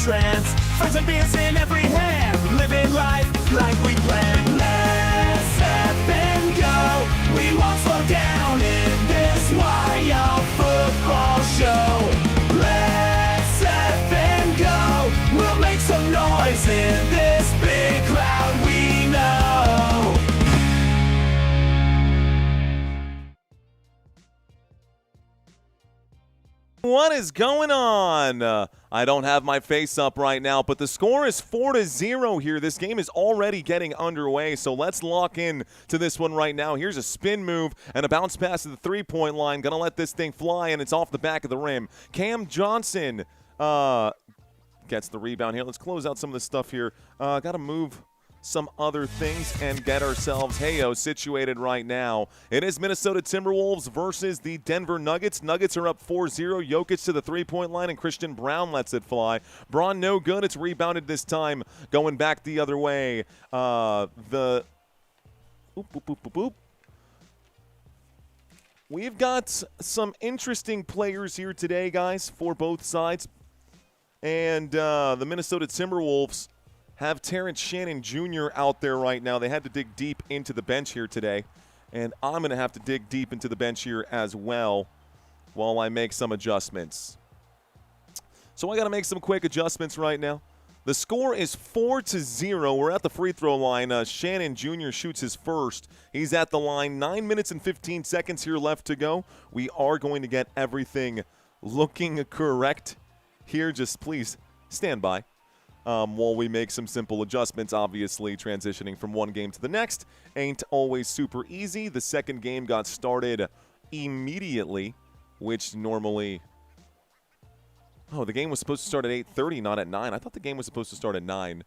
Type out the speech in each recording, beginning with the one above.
trance. Friends and beers in every hand, living life like we planned. Let's up and go, we won't slow down in this wild football show. Let's up and go, we'll make some noise in this big crowd we know. What is going on? I don't have my face up right now, but the score is 4-0 here. This game is already getting underway, so let's lock in to this one right now. Here's a spin move and a bounce pass to the three-point line. Gonna let this thing fly, and it's off the back of the rim. Cam Johnson gets the rebound here. Let's close out some of the stuff here. Gotta move some other things and get ourselves situated right now. It is Minnesota Timberwolves versus the Denver Nuggets. Nuggets are up 4-0. Jokić to the three-point line, and Christian Braun lets it fly. Braun no good. It's rebounded this time, going back the other way. We've got some interesting players here today, guys, for both sides. And the Minnesota Timberwolves have Terrence Shannon Jr. out there right now. They had to dig deep into the bench here today, and I'm going to have to dig deep into the bench here as well while I make some adjustments. So I got to make some quick adjustments right now. The score is 4-0. We're at the free throw line. Shannon Jr. shoots his first. He's at the line. 9 minutes and 15 seconds here left to go. We are going to get everything looking correct here. Just please stand by while we make some simple adjustments. Obviously, transitioning from one game to the next ain't always super easy. The second game got started immediately, which normally – oh, the game was supposed to start at 8:30, not at 9. I thought the game was supposed to start at 9.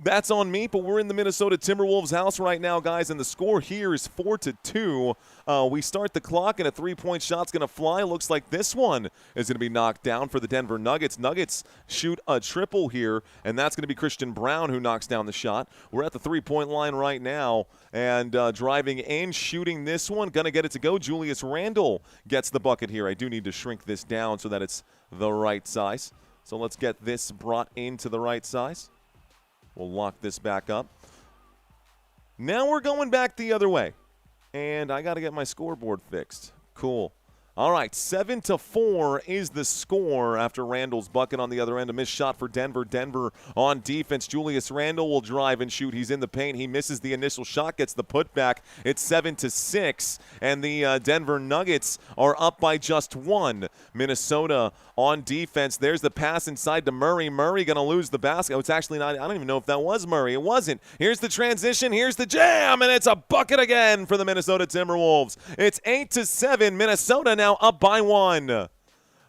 That's on me, but we're in the Minnesota Timberwolves house right now, guys, and the score here is 4-2. We start the clock, and a three-point shot's going to fly. Looks like this one is going to be knocked down for the Denver Nuggets. Nuggets shoot a triple here, and that's going to be Christian Braun who knocks down the shot. We're at the three-point line right now, and driving in, shooting this one, going to get it to go. Julius Randle gets the bucket here. I do need to shrink this down so that it's the right size. So let's get this brought into the right size. We'll lock this back up. Now we're going back the other way. And I got to get my scoreboard fixed. Cool. All right, 7-4 is the score after Randle's bucket on the other end. A missed shot for Denver. Denver on defense. Julius Randle will drive and shoot. He's in the paint. He misses the initial shot, gets the putback. It's 7-6, and the Denver Nuggets are up by just one. Minnesota on defense. There's the pass inside to Murray. Murray going to lose the basket. Oh, it's actually not. I don't even know if that was Murray. It wasn't. Here's the transition. Here's the jam, and it's a bucket again for the Minnesota Timberwolves. It's 8-7. Minnesota now up by one. The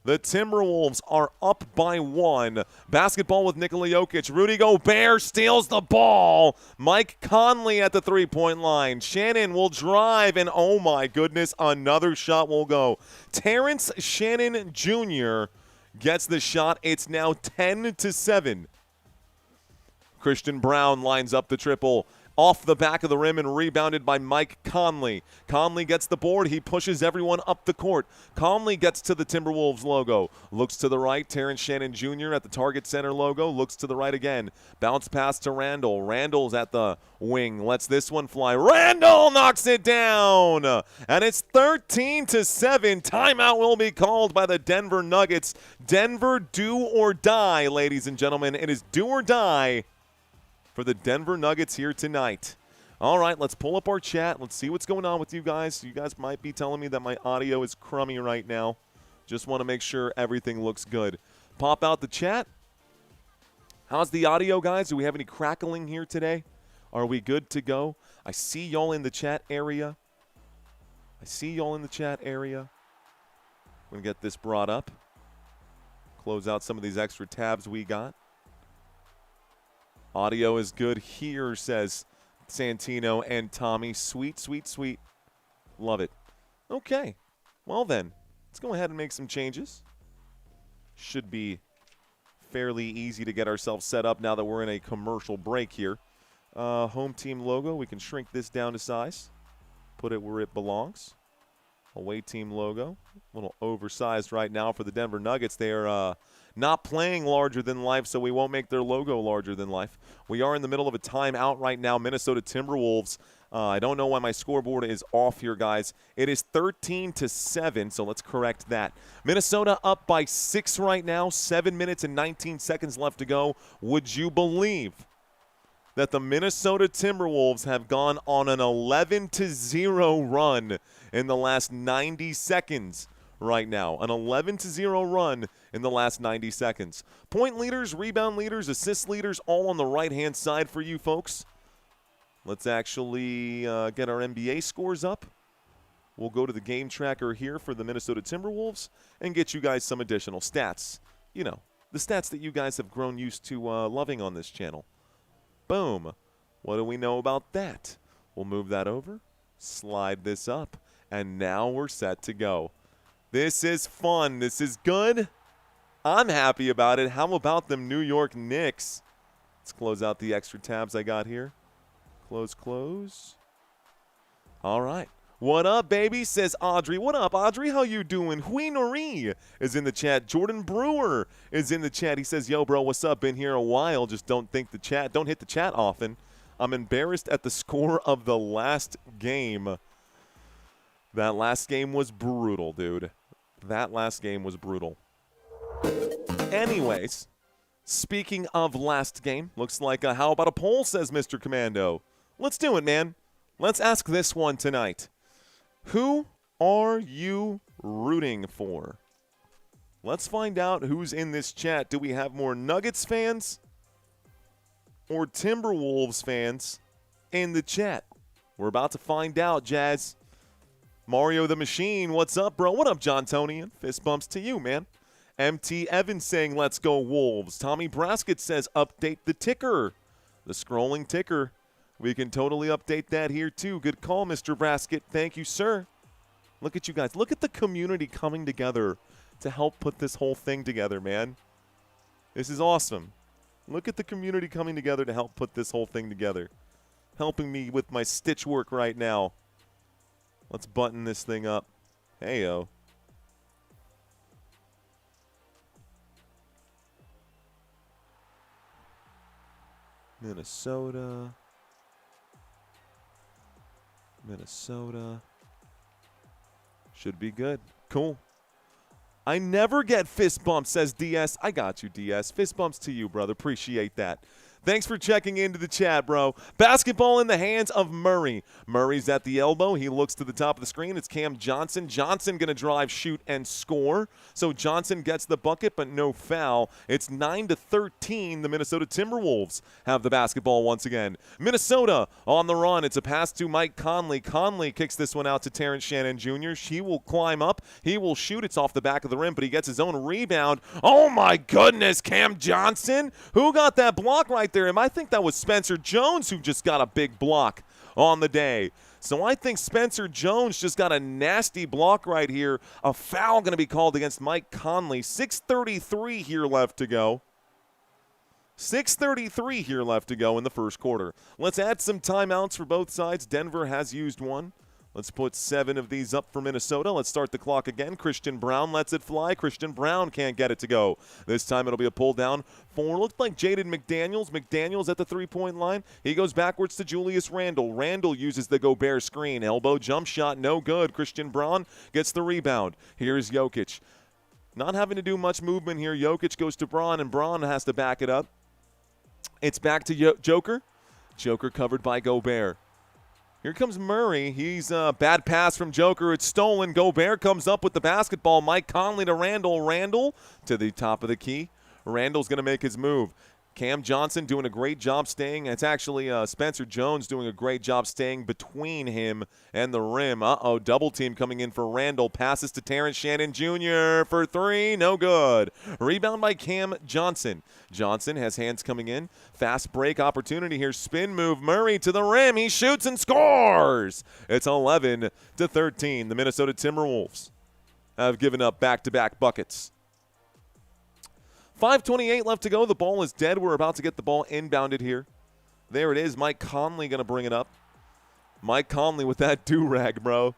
Timberwolves are up by one. Basketball with Nikola Jokić. Rudy Gobert steals the ball. Mike Conley at the three-point line. Shannon will drive, and oh my goodness, another shot will go. Terrence Shannon Jr. gets the shot. It's now 10-7. Christian Braun lines up the triple. Off the back of the rim and rebounded by Mike Conley. Conley gets the board. He pushes everyone up the court. Conley gets to the Timberwolves logo. Looks to the right. Terrence Shannon Jr. at the Target Center logo. Looks to the right again. Bounce pass to Randle. Randle's at the wing. Lets this one fly. Randle knocks it down. And it's 13-7. Timeout will be called by the Denver Nuggets. Denver do or die, ladies and gentlemen. It is do or die for the Denver Nuggets here tonight. All right, let's pull up our chat. Let's see what's going on with you guys. You guys might be telling me that my audio is crummy right now. Just want to make sure everything looks good. Pop out the chat. How's the audio, guys? Do we have any crackling here today? Are we good to go? I see y'all in the chat area. I'm going to get this brought up. Close out some of these extra tabs we got. Audio is good here, says Santino and Tommy. Sweet, sweet, sweet. Love it. Okay. Well then, let's go ahead and make some changes. Should be fairly easy to get ourselves set up now that we're in a commercial break here. Home team logo, we can shrink this down to size. Put it where it belongs. Away team logo, a little oversized right now for the Denver Nuggets. They are not playing larger than life, so we won't make their logo larger than life. We are in the middle of a timeout right now. Minnesota Timberwolves. I don't know why my scoreboard is off here, guys. It is 13-7, so let's correct that. Minnesota up by 6 right now, 7 minutes and 19 seconds left to go. Would you believe that the Minnesota Timberwolves have gone on an 11-0 run in the last 90 seconds right now? An 11-0 run in the last 90 seconds. Point leaders, rebound leaders, assist leaders, all on the right-hand side for you folks. Let's actually get our NBA scores up. We'll go to the game tracker here for the Minnesota Timberwolves and get you guys some additional stats. You know, the stats that you guys have grown used to loving on this channel. Boom. What do we know about that? We'll move that over, slide this up, and now we're set to go. This is fun. This is good. I'm happy about it. How about them New York Knicks? Let's close out the extra tabs I got here. Close. All right. What up, baby, says Audrey. What up, Audrey? How you doing? Hui Nori is in the chat. Jordan Brewer is in the chat. He says, yo, bro, what's up? Been here a while. Just don't hit the chat often. I'm embarrassed at the score of the last game. That last game was brutal, dude. That last game was brutal. Anyways, speaking of last game, looks like how about a poll, says Mr. Commando. Let's do it, man. Let's ask this one tonight. Who are you rooting for? Let's find out who's in this chat. Do we have more Nuggets fans or Timberwolves fans in the chat? We're about to find out, Jazz. Mario the Machine, what's up, bro? What up, John Tony? Fist bumps to you, man. MT Evans saying, let's go Wolves. Tommy Braskett says, update the ticker. The scrolling ticker. We can totally update that here, too. Good call, Mr. Braskett. Thank you, sir. Look at you guys. Look at the community coming together to help put this whole thing together, man. This is awesome. Look at the community coming together to help put this whole thing together. Helping me with my stitch work right now. Let's button this thing up. Hey-o. Minnesota. Should be good. Cool. I never get fist bumps, says DS. I got you, DS. Fist bumps to you, brother. Appreciate that. Thanks for checking into the chat, bro. Basketball in the hands of Murray. Murray's at the elbow. He looks to the top of the screen. It's Cam Johnson. Johnson going to drive, shoot, and score. So Johnson gets the bucket, but no foul. It's 9-13. The Minnesota Timberwolves have the basketball once again. Minnesota on the run. It's a pass to Mike Conley. Conley kicks this one out to Terrence Shannon Jr. He will climb up. He will shoot. It's off the back of the rim, but he gets his own rebound. Oh, my goodness, Cam Johnson. Who got that block right there? I think that was Spencer Jones who just got a big block on the day. So I think Spencer Jones just got a nasty block right here. A foul going to be called against Mike Conley. 6:33 here left to go. 6:33 here left to go in the first quarter. Let's add some timeouts for both sides. Denver has used one. Let's put 7 of these up for Minnesota. Let's start the clock again. Christian Brown lets it fly. Christian Brown can't get it to go. This time it'll be a pull down for, looked like Jaden McDaniels. McDaniels at the three-point line. He goes backwards to Julius Randle. Randle uses the Gobert screen. Elbow jump shot, no good. Christian Brown gets the rebound. Here's Jokić. Not having to do much movement here. Jokić goes to Braun, and Braun has to back it up. It's back to Joker. Joker covered by Gobert. Here comes Murray. He's a bad pass from Joker. It's stolen. Gobert comes up with the basketball. Mike Conley to Randle. Randle to the top of the key. Randle's going to make his move. Cam Johnson doing a great job staying. It's actually Spencer Jones doing a great job staying between him and the rim. Uh-oh, double team coming in for Randle. Passes to Terrence Shannon Jr. for 3. No good. Rebound by Cam Johnson. Johnson has hands coming in. Fast break opportunity here. Spin move. Murray to the rim. He shoots and scores. It's 11-13. The Minnesota Timberwolves have given up back-to-back buckets. 5:28 left to go. The ball is dead. We're about to get the ball inbounded here. There it is. Mike Conley going to bring it up. Mike Conley with that do-rag, bro.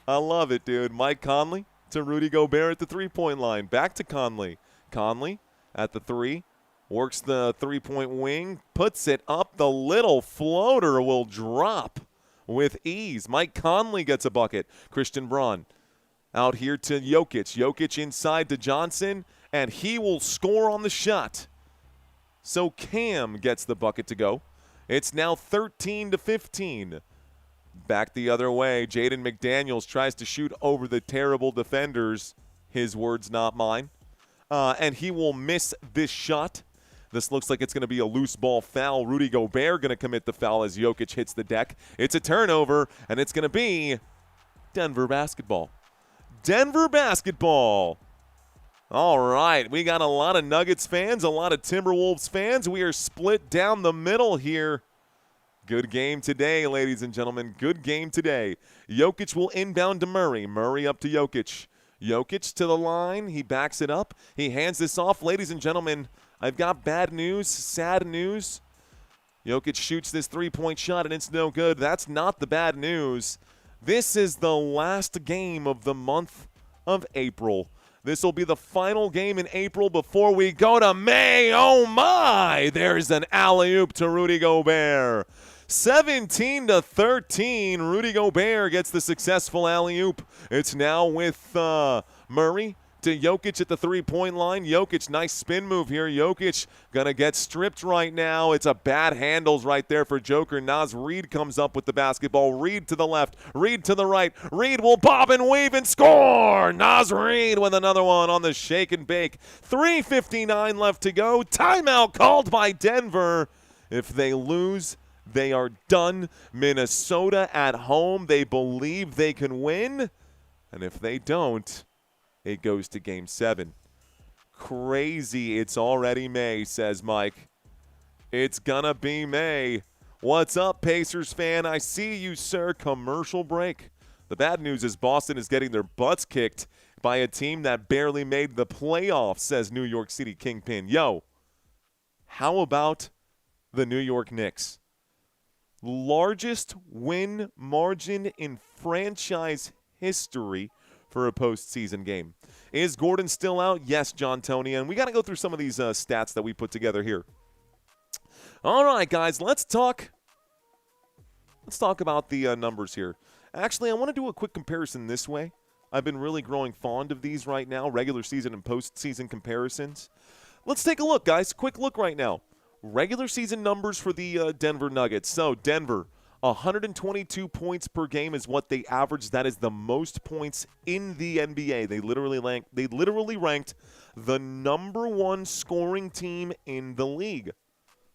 I love it, dude. Mike Conley to Rudy Gobert at the three-point line. Back to Conley. Conley at the 3. Works the three-point wing, puts it up. The little floater will drop with ease. Mike Conley gets a bucket. Christian Braun out here to Jokić. Jokić inside to Johnson, and he will score on the shot. So Cam gets the bucket to go. It's now 13-15. Back the other way, Jaden McDaniels tries to shoot over the terrible defenders. His words, not mine. And he will miss this shot. This looks like it's going to be a loose ball foul. Rudy Gobert going to commit the foul as Jokić hits the deck. It's a turnover, and it's going to be Denver basketball. Denver basketball. All right, we got a lot of Nuggets fans, a lot of Timberwolves fans. We are split down the middle here. Good game today, ladies and gentlemen. Good game today. Jokić will inbound to Murray. Murray up to Jokić. Jokić to the line. He backs it up. He hands this off. Ladies and gentlemen, I've got bad news, sad news. Jokić shoots this three-point shot, and it's no good. That's not the bad news. This is the last game of the month of April. This will be the final game in April before we go to May. Oh, my! There's an alley-oop to Rudy Gobert. 17-13. Rudy Gobert gets the successful alley-oop. It's now with Murray to Jokić at the three-point line. Jokić, nice spin move here. Jokić gonna get stripped right now. It's a bad handles right there for Joker. Naz Reid comes up with the basketball. Reid to the left, Reid to the right. Reid will bob and weave and score. Naz Reid with another one on the shake and bake. 3:59 left to go. Timeout called by Denver. If they lose, they are done. Minnesota at home, they believe they can win. And if they don't, it goes to Game 7. Crazy. It's already May, says Mike. It's gonna be May. What's up, Pacers fan? I see you, sir. Commercial break. The bad news is Boston is getting their butts kicked by a team that barely made the playoffs, says New York City Kingpin. Yo, how about the New York Knicks? Largest win margin in franchise history for a postseason game. Is Gordon still out? Yes, John Tony. And we got to go through some of these stats that we put together here. All right, guys, let's talk about the numbers here. Actually, I want to do a quick comparison this way. I've been really growing fond of these right now, regular season and postseason comparisons. Let's take a look, guys. Quick look right now. Regular season numbers for the Denver Nuggets. So, Denver, 122 points per game is what they average. That is the most points in the NBA. They literally ranked the number one scoring team in the league.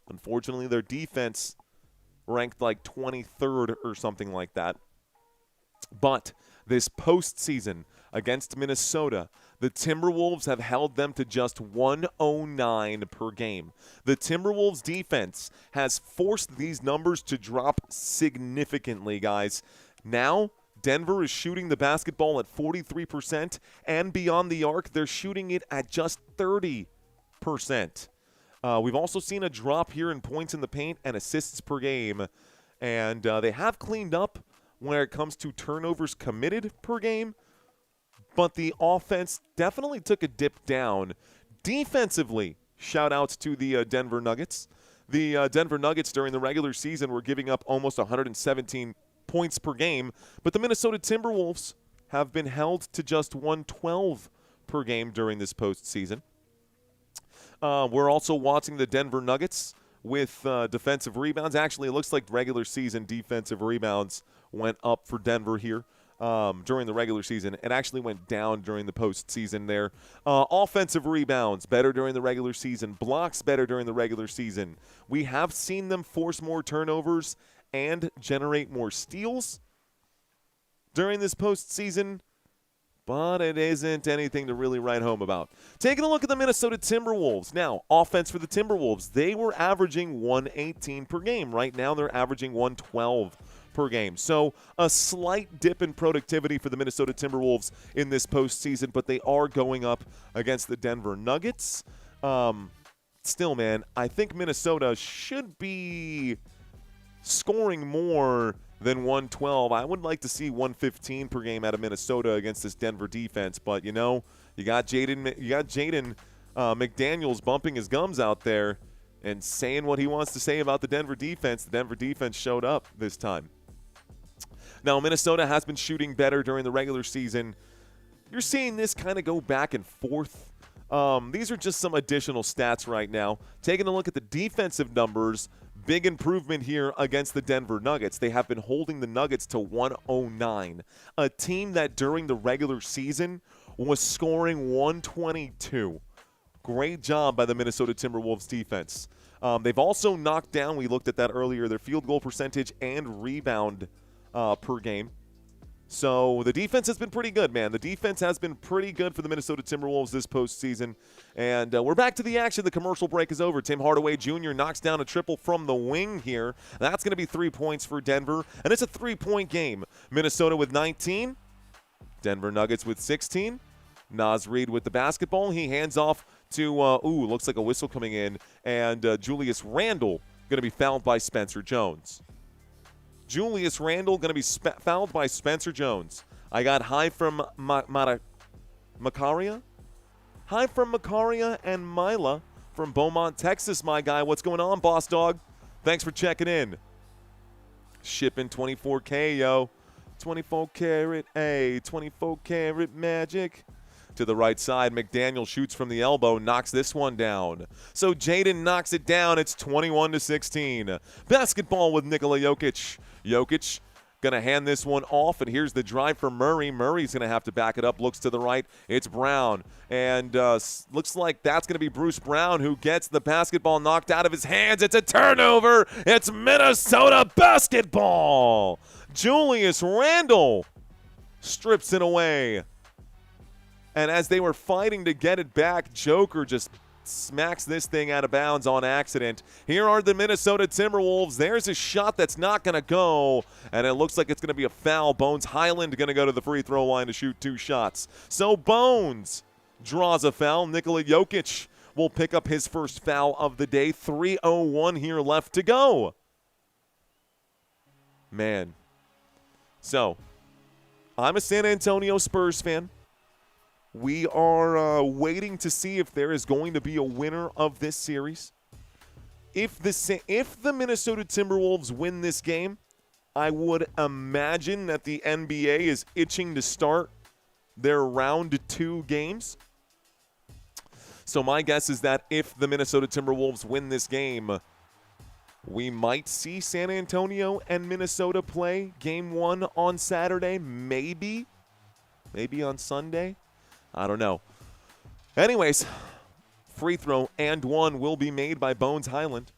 Unfortunately, their defense ranked like 23rd or something like that. But this postseason against Minnesota, the Timberwolves have held them to just 109 per game. The Timberwolves defense has forced these numbers to drop significantly, guys. Now, Denver is shooting the basketball at 43%, and beyond the arc, they're shooting it at just 30%. We've also seen a drop here in points in the paint and assists per game, and they have cleaned up when it comes to turnovers committed per game, but the offense definitely took a dip down. Defensively, shout-outs to the Denver Nuggets. The Denver Nuggets during the regular season were giving up almost 117 points per game, but the Minnesota Timberwolves have been held to just 112 per game during this postseason. We're also watching the Denver Nuggets with defensive rebounds. Actually, it looks like regular season defensive rebounds went up for Denver here. During the regular season. It actually went down during the postseason there. Offensive rebounds, better during the regular season. Blocks, better during the regular season. We have seen them force more turnovers and generate more steals during this postseason, but it isn't anything to really write home about. Taking a look at the Minnesota Timberwolves. Now, offense for the Timberwolves. They were averaging 118 per game. Right now, they're averaging 112 per game. So a slight dip in productivity for the Minnesota Timberwolves in this postseason, but they are going up against the Denver Nuggets. Still, man, I think Minnesota should be scoring more than 112. I would like to see 115 per game out of Minnesota against this Denver defense, but you got Jaden McDaniels bumping his gums out there and saying what he wants to say about the Denver defense. The Denver defense showed up this time. Now, Minnesota has been shooting better during the regular season. You're seeing this kind of go back and forth. These are just some additional stats right now. Taking a look at the defensive numbers, big improvement here against the Denver Nuggets. They have been holding the Nuggets to 109, a team that during the regular season was scoring 122. Great job by the Minnesota Timberwolves defense. They've also knocked down, we looked at that earlier, their field goal percentage and rebound per game. So the defense has been pretty good, man. The defense has been pretty good for the Minnesota Timberwolves this postseason. And we're back to the action. The commercial break is over. Tim Hardaway Jr. knocks down a triple from the wing here. That's going to be 3 points for Denver. And it's a 3-point game. Minnesota with 19. Denver Nuggets with 16. Naz Reid with the basketball. He hands off to, looks like a whistle coming in. And Julius Randle going to be fouled by Spencer Jones. Julius Randle going to be fouled by Spencer Jones. I got high from Makaria. Hi from Makaria and Mila from Beaumont, Texas, my guy. What's going on, boss dog? Thanks for checking in. Shipping 24K, yo. 24 karat, 24 karat magic. To the right side, McDaniel shoots from the elbow, knocks this one down. So Jaden knocks it down. It's 21-16. Basketball with Nikola Jokić. Jokić going to hand this one off, and here's the drive for Murray. Murray's going to have to back it up. Looks to the right. It's Brown. And looks like that's going to be Bruce Brown who gets the basketball knocked out of his hands. It's a turnover. It's Minnesota basketball. Julius Randle strips it away. And as they were fighting to get it back, Joker just smacks this thing out of bounds on accident. Here are the Minnesota Timberwolves. There's a shot that's not going to go, and it looks like it's going to be a foul. Bones Highland going to go to the free throw line to shoot 2 shots. So Bones draws a foul. Nikola Jokić will pick up his first foul of the day. 3:01 here left to go. Man. So, I'm a San Antonio Spurs fan. We are waiting to see if there is going to be a winner of this series. If the Minnesota Timberwolves win this game, I would imagine that the NBA is itching to start their round 2 games. So my guess is that if the Minnesota Timberwolves win this game, we might see San Antonio and Minnesota play game 1 on Saturday, maybe on Sunday. I don't know. Anyways, free throw and 1 will be made by Bones Highland.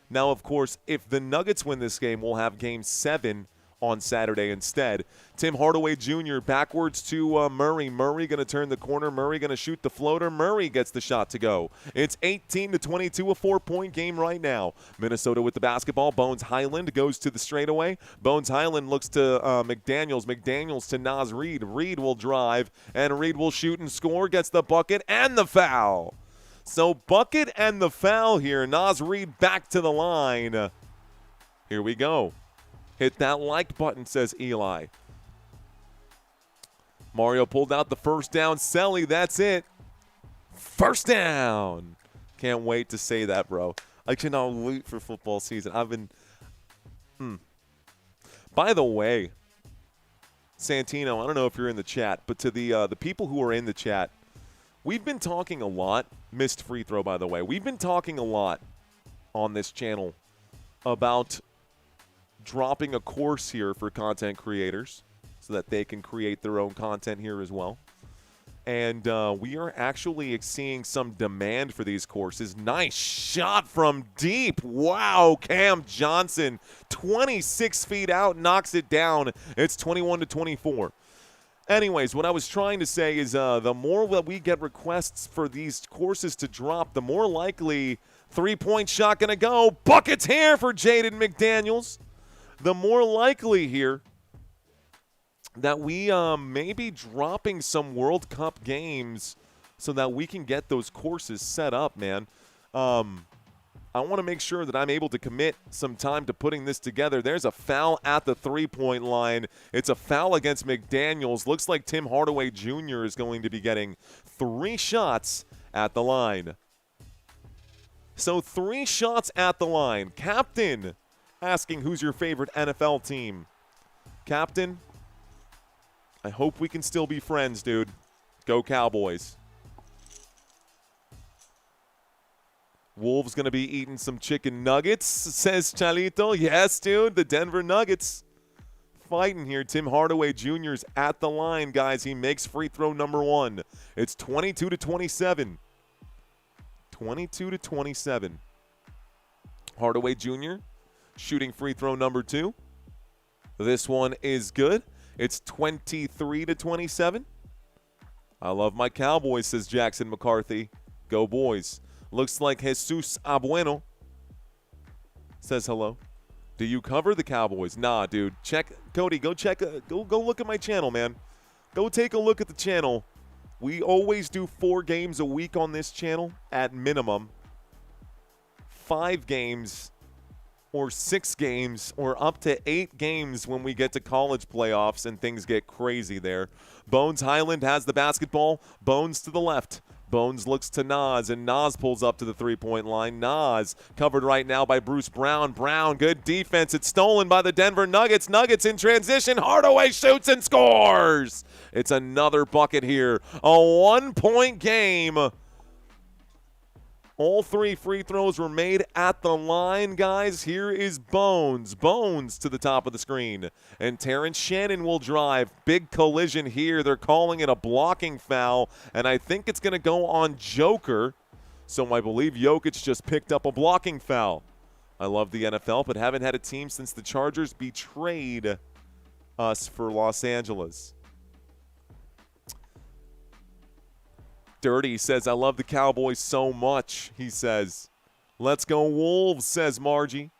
Now, of course, if the Nuggets win this game, we'll have game 7 on Saturday instead. Tim Hardaway Jr. backwards to Murray. Murray going to turn the corner. Murray going to shoot the floater. Murray gets the shot to go. It's 18-22, a 4-point game right now. Minnesota with the basketball. Bones Highland goes to the straightaway. Bones Highland looks to McDaniels. McDaniels to Naz Reid. Reid will drive, and Reid will shoot and score. Gets the bucket and the foul. So bucket and the foul here. Naz Reid back to the line. Here we go. Hit that like button, says Eli. Mario pulled out the first down. Selly, that's it. First down. Can't wait to say that, bro. I cannot wait for football season. I've been By the way, Santino, I don't know if you're in the chat, but to the people who are in the chat, we've been talking a lot. Missed free throw, by the way. We've been talking a lot on this channel about dropping a course here for content creators so that they can create their own content here as well. And we are actually seeing some demand for these courses. Nice shot from deep. Wow, Cam Johnson, 26 feet out, knocks it down. It's 21-24. Anyways, what I was trying to say is the more that we get requests for these courses to drop, the more likely three-point shot going to go. Buckets here for Jaden McDaniels. The more likely here that we may be dropping some World Cup games so that we can get those courses set up, man. I want to make sure that I'm able to commit some time to putting this together. There's a foul at the three-point line. It's a foul against McDaniels. Looks like Tim Hardaway Jr. is going to be getting 3 shots at the line. So 3 shots at the line. Captain asking who's your favorite NFL team. Captain, I hope we can still be friends, dude. Go Cowboys. Wolves going to be eating some chicken nuggets, says Chalito. Yes, dude, the Denver Nuggets fighting here. Tim Hardaway Jr.'s at the line, guys. He makes free throw number 1. It's 22-27. 22-27. Hardaway Jr. shooting free throw number 2. This one is good. It's 23-27. I love my Cowboys, says Jackson McCarthy. Go boys. Looks like Jesus Abueno says hello. Do you cover the Cowboys? Nah, dude. Check, Cody. Go check. Go look at my channel, man. Go take a look at the channel. We always do 4 games a week on this channel at minimum. 5 games or 6 games or up to 8 games when we get to college playoffs and things get crazy there. Bones Highland has the basketball. Bones to the left. Bones looks to Nas, and Nas pulls up to the three-point line. Nas covered right now by Bruce Brown. Brown, good defense. It's stolen by the Denver Nuggets. Nuggets in transition. Hardaway shoots and scores. It's another bucket here. A 1-point game. All 3 free throws were made at the line, guys. Here is Bones. Bones to the top of the screen. And Terrence Shannon will drive. Big collision here. They're calling it a blocking foul, and I think it's going to go on Joker. So I believe Jokić just picked up a blocking foul. I love the NFL, but haven't had a team since the Chargers betrayed us for Los Angeles. Dirty says, I love the Cowboys so much, he says. Let's go Wolves, says Margie.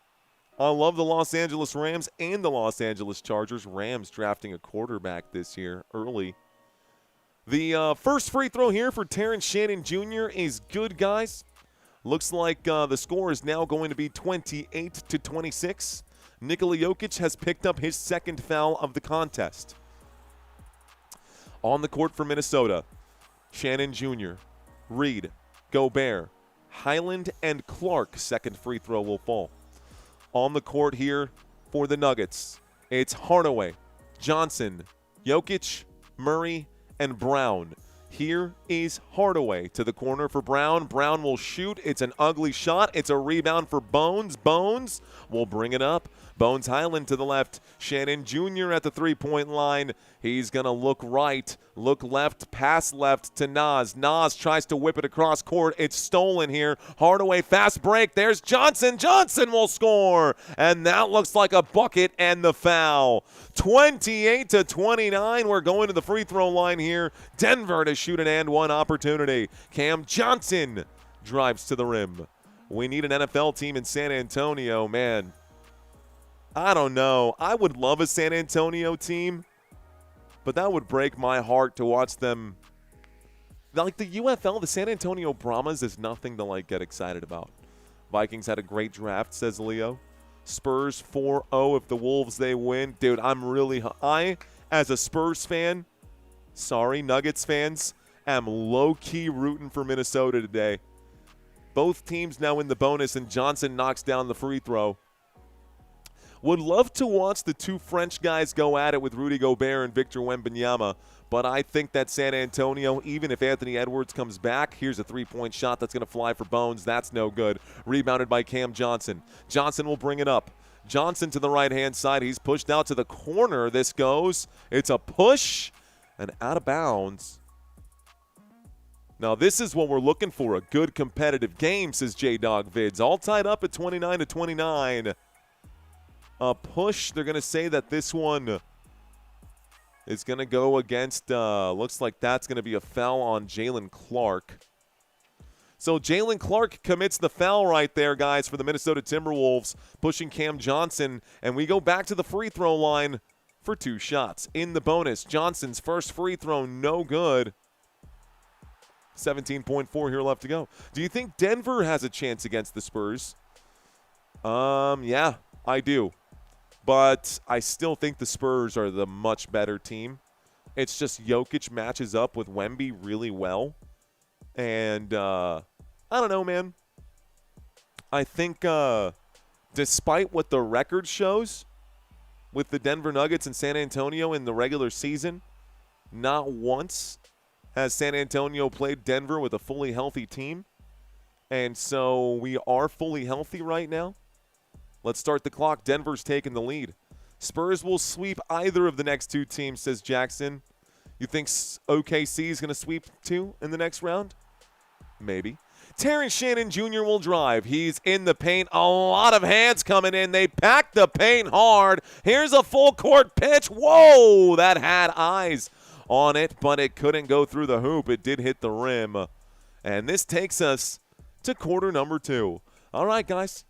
I love the Los Angeles Rams and the Los Angeles Chargers. Rams drafting a quarterback this year early. The first free throw here for Terrence Shannon Jr. is good, guys. Looks like the score is now going to be 28-26. Nikola Jokić has picked up his 2nd foul of the contest. On the court for Minnesota, Shannon Jr., Reed, Gobert, Highland, and Clark. 2nd free throw will fall. On the court here for the Nuggets, it's Hardaway, Johnson, Jokić, Murray, and Brown. Here is Hardaway to the corner for Brown. Brown will shoot. It's an ugly shot. It's a rebound for Bones. Bones will bring it up. Bones Highland to the left. Shannon Jr. at the three-point line. He's going to look right, look left, pass left to Nas. Nas tries to whip it across court. It's stolen here. Hardaway, fast break. There's Johnson. Johnson will score. And that looks like a bucket and the foul. 28-29. We're going to the free throw line here. Denver to shoot an and one opportunity. Cam Johnson drives to the rim. We need an NFL team in San Antonio, man. I don't know. I would love a San Antonio team, but that would break my heart to watch them. Like the UFL, the San Antonio Brahmas is nothing to like get excited about. Vikings had a great draft, says Leo. Spurs 4-0 if the Wolves, they win. Dude, I, as a Spurs fan, sorry, Nuggets fans, am low-key rooting for Minnesota today. Both teams now in the bonus, and Johnson knocks down the free throw. Would love to watch the 2 French guys go at it with Rudy Gobert and Victor Wembanyama, but I think that San Antonio, even if Anthony Edwards comes back, here's a three-point shot that's going to fly for Bones. That's no good. Rebounded by Cam Johnson. Johnson will bring it up. Johnson to the right-hand side. He's pushed out to the corner. This goes. It's a push and out of bounds. Now, this is what we're looking for, a good competitive game, says J-Dog Vids. All tied up at 29-29. A push. They're going to say that this one is going to go against, looks like that's going to be a foul on Jalen Clark. So Jalen Clark commits the foul right there, guys, for the Minnesota Timberwolves, pushing Cam Johnson. And we go back to the free throw line for 2 shots. In the bonus, Johnson's first free throw, no good. 17.4 here left to go. Do you think Denver has a chance against the Spurs? Yeah, I do. But I still think the Spurs are the much better team. It's just Jokić matches up with Wemby really well. And I don't know, man. I think despite what the record shows with the Denver Nuggets and San Antonio in the regular season, not once has San Antonio played Denver with a fully healthy team. And so we are fully healthy right now. Let's start the clock. Denver's taking the lead. Spurs will sweep either of the next two teams, says Jackson. You think OKC is going to sweep two in the next round? Maybe. Terrence Shannon Jr. will drive. He's in the paint. A lot of hands coming in. They pack the paint hard. Here's a full court pitch. Whoa, that had eyes on it, but it couldn't go through the hoop. It did hit the rim. And this takes us to quarter number 2. All right, guys.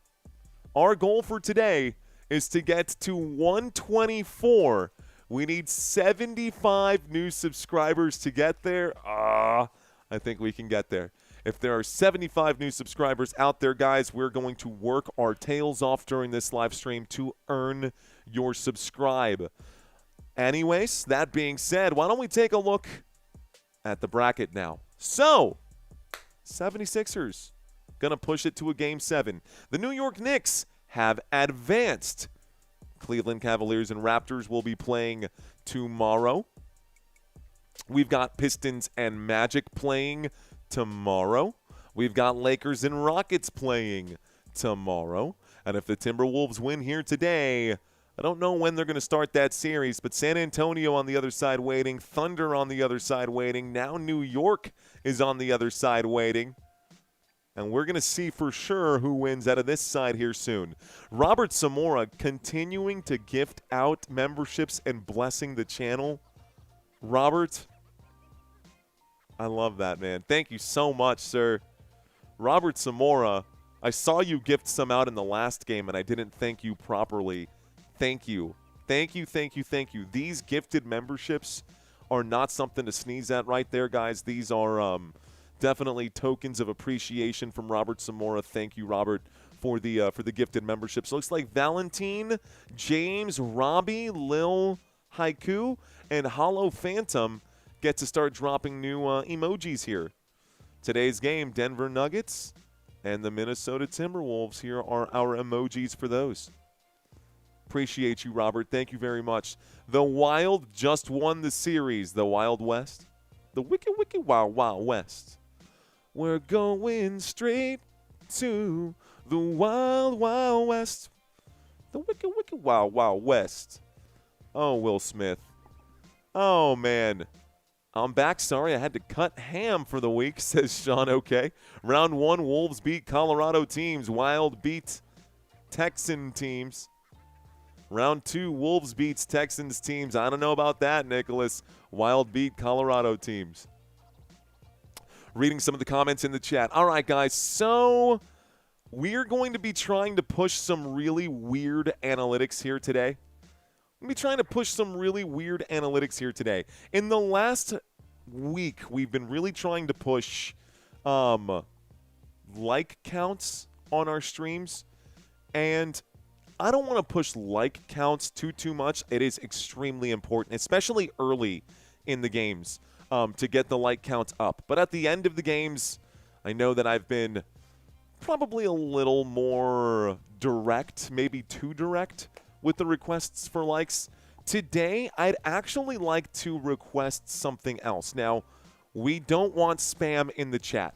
Our goal for today is to get to 124. We need 75 new subscribers to get there. I think we can get there. If there are 75 new subscribers out there, guys, we're going to work our tails off during this live stream to earn your subscribe. Anyways, that being said, why don't we take a look at the bracket now? So, 76ers going to push it to a Game 7. The New York Knicks have advanced. Cleveland Cavaliers and Raptors will be playing tomorrow. We've got Pistons and Magic playing tomorrow. We've got Lakers and Rockets playing tomorrow. And if the Timberwolves win here today, I don't know when they're going to start that series, but San Antonio on the other side waiting, Thunder on the other side waiting. Now New York is on the other side waiting. And we're going to see for sure who wins out of this side here soon. Robert Zamora continuing to gift out memberships and blessing the channel. Robert, I love that, man. Thank you so much, sir. Robert Zamora, I saw you gift some out in the last game, and I didn't thank you properly. Thank you. Thank you, thank you, thank you. These gifted memberships are not something to sneeze at right there, guys. These are definitely tokens of appreciation from Robert Zamora. Thank you, Robert, for the gifted memberships. Looks like Valentine, James, Robbie, Lil Haiku, and Hollow Phantom get to start dropping new emojis here. Today's game, Denver Nuggets and the Minnesota Timberwolves. Here are our emojis for those. Appreciate you, Robert. Thank you very much. The Wild just won the series. The Wild West. The Wicked, Wicked, Wild, Wild West. We're going straight to the Wild, Wild West. The Wicked, Wicked, Wild, Wild West. Oh, Will Smith. Oh, man. I'm back. Sorry, I had to cut ham for the week, says Sean. Okay. Round 1, Wolves beat Colorado teams. Wild beat Texan teams. Round 2, Wolves beats Texans teams. I don't know about that, Nicholas. Wild beat Colorado teams. Reading some of the comments in the chat. All right, guys. So we're going to be trying to push some really weird analytics here today. In the last week, we've been really trying to push like counts on our streams. And I don't want to push like counts too much. It is extremely important, especially early in the games, to get the like counts up. But at the end of the games, I know that I've been probably a little more direct, maybe too direct, with the requests for likes. Today, I'd actually like to request something else. Now, we don't want spam in the chat,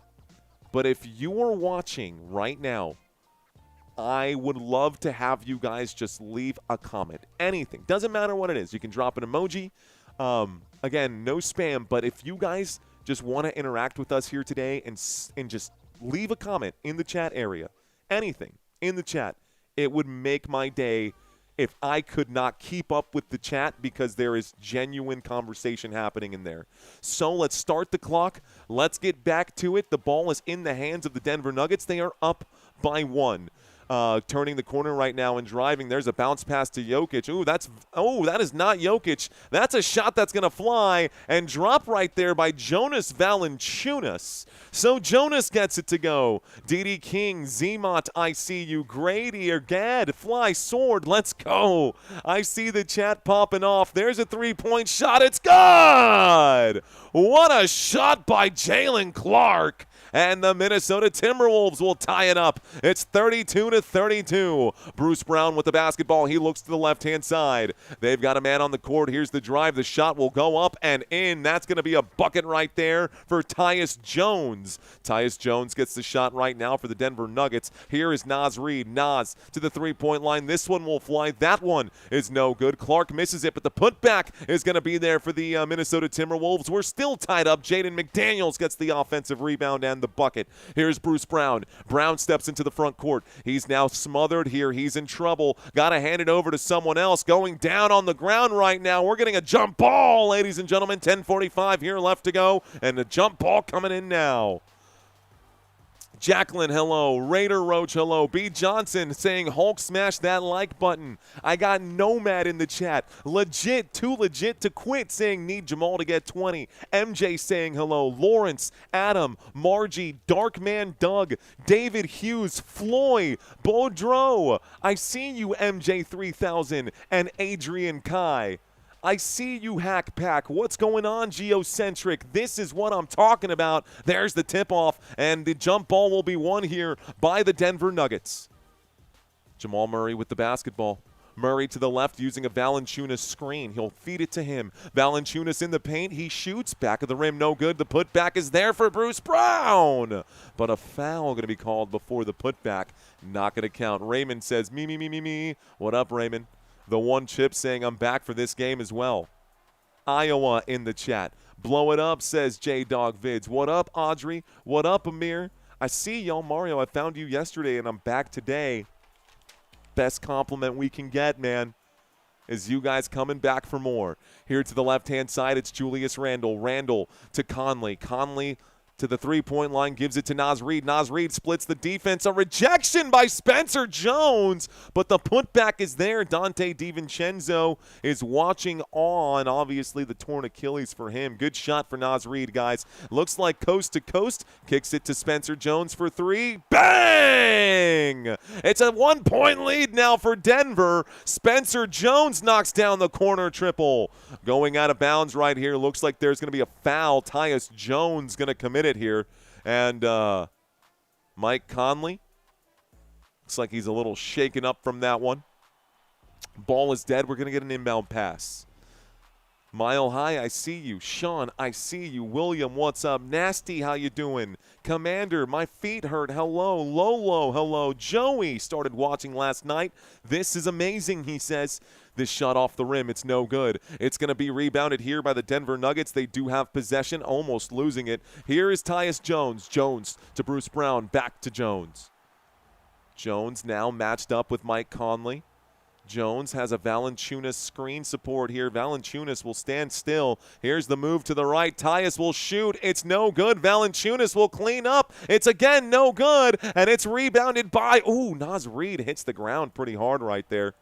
but if you are watching right now, I would love to have you guys just leave a comment. Anything. Doesn't matter what it is. You can drop an emoji. Again, no spam, but if you guys just want to interact with us here today and just leave a comment in the chat area, anything in the chat, it would make my day if I could not keep up with the chat because there is genuine conversation happening in there. So let's start the clock. Let's get back to it. The ball is in the hands of the Denver Nuggets. They are up by 1. turning the corner right now and driving. There's a bounce pass to Jokić. That is not Jokić. That's a shot that's going to fly and drop right there by Jonas Valanciunas. So Jonas gets it to go. D.D. King, Zemot, I see you. Grady or Gad, fly, sword, let's go. I see the chat popping off. There's a three-point shot. It's good. What a shot by Jalen Clark. And the Minnesota Timberwolves will tie it up. It's 32-32. Bruce Brown with the basketball. He looks to the left-hand side. They've got a man on the court. Here's the drive. The shot will go up and in. That's going to be a bucket right there for Tyus Jones. Tyus Jones gets the shot right now for the Denver Nuggets. Here is Naz Reid. Naz to the three-point line. This one will fly. That one is no good. Clark misses it, but the putback is going to be there for the Minnesota Timberwolves. We're still tied up. Jaden McDaniels gets the offensive rebound and the bucket. Here's Bruce Brown. Brown steps into the front court. He's now smothered here. He's in trouble. Got to hand it over to someone else. Going down on the ground right now. We're getting a jump ball, ladies and gentlemen. 10:45 here left to go, and the jump ball coming in now. Jacqueline, hello. Raider Roach, hello. B. Johnson saying Hulk smash that like button. I got Nomad in the chat. Legit, too legit to quit, saying need Jamal to get 20. MJ saying hello. Lawrence, Adam, Margie, Darkman Doug, David Hughes, Floyd, Baudreau. I see you, MJ3000, and Adrian Kai. I see you, Hack Pack. What's going on, Geocentric? This is what I'm talking about. There's the tip-off, and the jump ball will be won here by the Denver Nuggets. Jamal Murray with the basketball. Murray to the left using a Valanciunas screen. He'll feed it to him. Valanciunas in the paint. He shoots. Back of the rim, no good. The putback is there for Bruce Brown. But a foul going to be called before the putback. Not going to count. Raymond says, me. What up, Raymond? The one chip saying I'm back for this game as well. Iowa in the chat. Blow it up, says J-Dog Vids. What up, Audrey? What up, Amir? I see y'all, Mario. I found you yesterday, and I'm back today. Best compliment we can get, man, is you guys coming back for more. Here to the left-hand side, it's Julius Randle. Randle to Conley. Conley to the three-point line, gives it to Naz Reid. Naz Reid splits the defense. A rejection by Spencer Jones, but the putback is there. Donte DiVincenzo is watching on. Obviously, the torn Achilles for him. Good shot for Naz Reid, guys. Looks like coast to coast. Kicks it to Spencer Jones for three. Bang! It's a one-point lead now for Denver. Spencer Jones knocks down the corner triple. Going out of bounds right here. Looks like there's going to be a foul. Tyus Jones going to commit it here. And Mike Conley looks like he's a little shaken up from that one. Ball is dead. We're going to get an inbound pass. Mile High, I see you. Sean, I see you. William, what's up? Nasty, how you doing? Commander, my feet hurt. Hello. Lolo, hello. Joey started watching last night. This is amazing, he says. This shot off the rim, it's no good. It's going to be rebounded here by the Denver Nuggets. They do have possession, almost losing it. Here is Tyus Jones. Jones to Bruce Brown, back to Jones. Jones now matched up with Mike Conley. Jones has a Valanciunas screen support here. Valanciunas will stand still. Here's the move to the right. Tyus will shoot. It's no good. Valanciunas will clean up. It's again no good, and it's rebounded by, Naz Reid hits the ground pretty hard right there.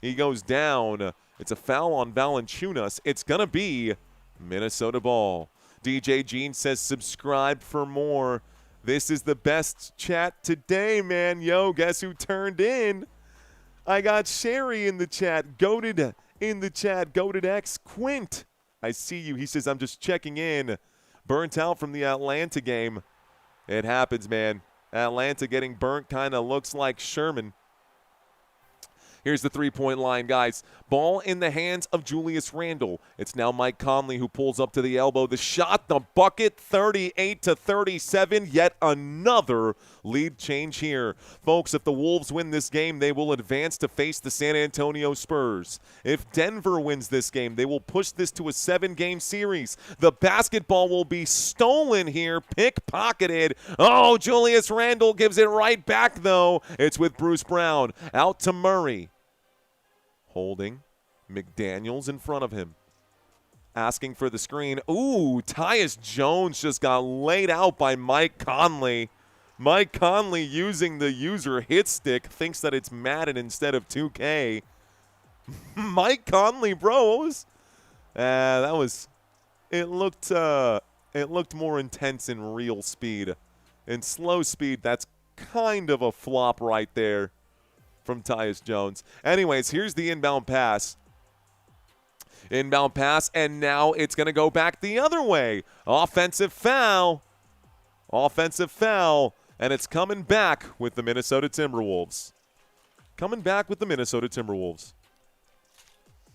He goes down. It's a foul on Valanciunas. It's going to be Minnesota ball. DJ Gene says subscribe for more. This is the best chat today, man. Yo, guess who turned in? I got Sherry in the chat. Goated in the chat. Goated X. Quint. I see you. He says, I'm just checking in. Burnt out from the Atlanta game. It happens, man. Atlanta getting burnt kind of looks like Sherman. Here's the three-point line, guys. Ball in the hands of Julius Randle. It's now Mike Conley who pulls up to the elbow. The shot, the bucket, 38-37. Yet another lead change here. Folks, if the Wolves win this game, they will advance to face the San Antonio Spurs. If Denver wins this game, they will push this to a 7-game series. The basketball will be stolen here, pickpocketed. Oh, Julius Randle gives it right back, though. It's with Bruce Brown. Out to Murray. Holding. McDaniels in front of him. Asking for the screen. Tyus Jones just got laid out by Mike Conley. Mike Conley using the user hit stick thinks that it's Madden instead of 2K. Mike Conley, bro, it looked more intense in real speed. In slow speed, that's kind of a flop right there from Tyus Jones. Anyways, here's the inbound pass. Inbound pass, and now it's going to go back the other way. Offensive foul. Offensive foul, and it's coming back with the Minnesota Timberwolves. Coming back with the Minnesota Timberwolves.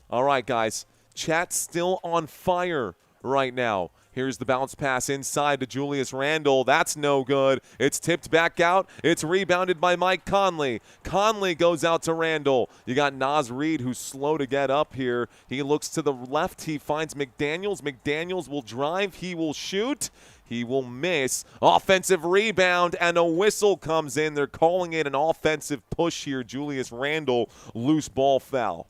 All right, guys. Chat's still on fire right now. Here's the bounce pass inside to Julius Randle. That's no good. It's tipped back out. It's rebounded by Mike Conley. Conley goes out to Randle. You got Naz Reid, who's slow to get up here. He looks to the left. He finds McDaniels. McDaniels will drive. He will shoot. He will miss. Offensive rebound, and a whistle comes in. They're calling it an offensive push here. Julius Randle, loose ball foul.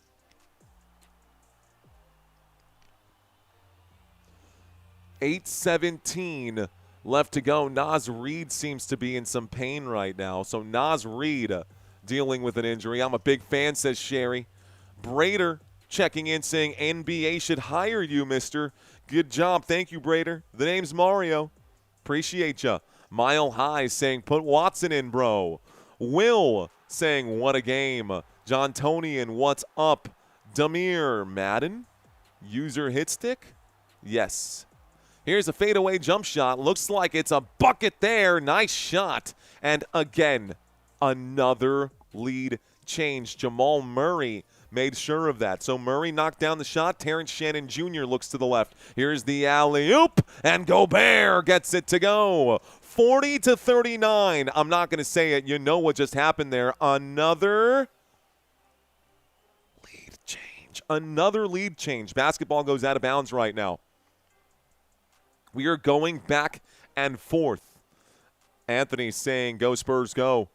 .8:17 left to go. Naz Reid seems to be in some pain right now. So Naz Reid dealing with an injury. I'm a big fan, says Sherry. Brader checking in saying NBA should hire you, mister. Good job. Thank you, Brader. The name's Mario. Appreciate ya. Mile High saying put Watson in, bro. Will saying what a game. John Tonian, what's up? Damir Madden. User hit stick? Yes. Here's a fadeaway jump shot. Looks like it's a bucket there. Nice shot. And again, another lead change. Jamal Murray made sure of that. So Murray knocked down the shot. Terrence Shannon Jr. looks to the left. Here's the alley-oop, and Gobert gets it to go. 40-39. I'm not going to say it. You know what just happened there. Another lead change. Another lead change. Basketball goes out of bounds right now. We are going back and forth. Anthony saying, go Spurs, go.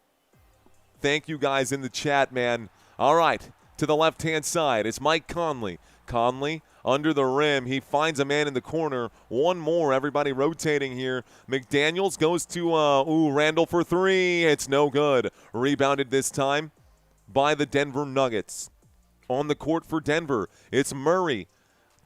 Thank you guys in the chat, man. All right, to the left-hand side, it's Mike Conley. Conley under the rim. He finds a man in the corner. One more, everybody rotating here. McDaniels goes to Randle for three. It's no good. Rebounded this time by the Denver Nuggets. On the court for Denver, it's Murray.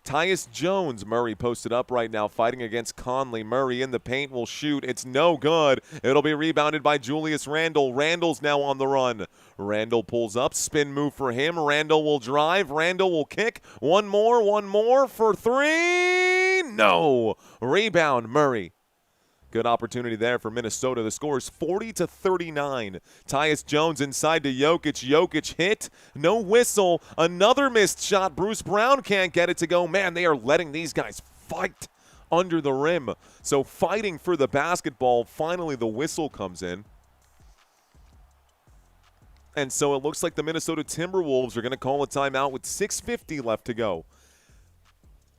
Tyus Jones. Murray posted up right now fighting against Conley. Murray in the paint will shoot. It's no good. It'll be rebounded by Julius Randle. Randle's now on the run. Randle pulls up. Spin move for him. Randle will drive. Randle will kick. One more for three. No. Rebound, Murray. Good opportunity there for Minnesota. The score is 40-39. Tyus Jones inside to Jokić. Jokić hit. No whistle. Another missed shot. Bruce Brown can't get it to go. Man, they are letting these guys fight under the rim. So fighting for the basketball. Finally, the whistle comes in. And so it looks like the Minnesota Timberwolves are going to call a timeout with 6:50 left to go.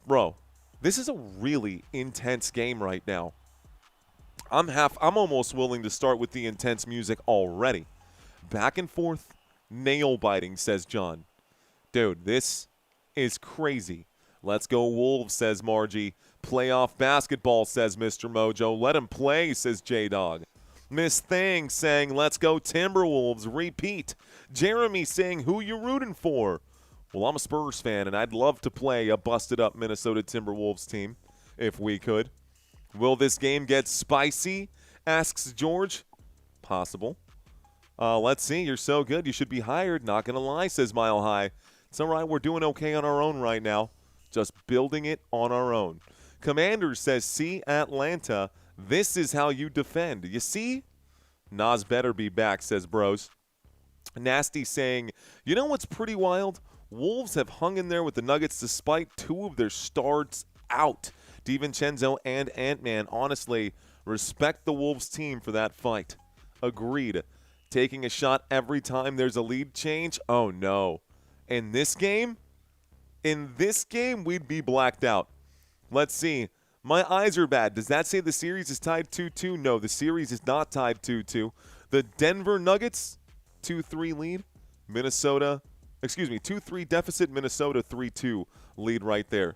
Bro, this is a really intense game right now. I'm almost willing to start with the intense music already. Back and forth, nail-biting, says John. Dude, this is crazy. Let's go Wolves, says Margie. Playoff basketball, says Mr. Mojo. Let him play, says J-Dog. Miss Thang saying, let's go Timberwolves. Repeat. Jeremy saying, who you rooting for? Well, I'm a Spurs fan, and I'd love to play a busted-up Minnesota Timberwolves team if we could. Will this game get spicy? Asks George. Possible. Let's see. You're so good. You should be hired. Not going to lie, says Mile High. It's all right. We're doing okay on our own right now. Just building it on our own. Commander says, see, Atlanta, this is how you defend. You see? Nas better be back, says Bros. Nasty saying, you know what's pretty wild? Wolves have hung in there with the Nuggets despite two of their stars out. DiVincenzo and Ant-Man. Honestly, respect the Wolves team for that fight. Agreed. Taking a shot every time there's a lead change? Oh, no. In this game, we'd be blacked out. Let's see. My eyes are bad. Does that say the series is tied 2-2? No, the series is not tied 2-2. The Denver Nuggets, 2-3 lead. 2-3 deficit. Minnesota 3-2 lead right there.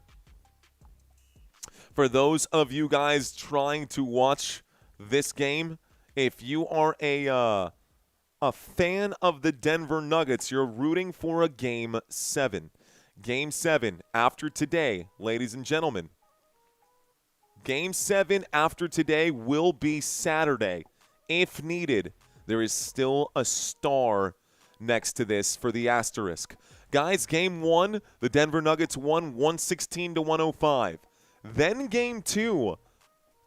For those of you guys trying to watch this game If you are a fan of the Denver Nuggets, you're rooting for a Game 7. Game 7 after today, ladies and gentlemen. Game 7 after today will be Saturday. If needed, there is still a star next to this for the asterisk. Guys, Game 1, the Denver Nuggets won 116-105. Then Game 2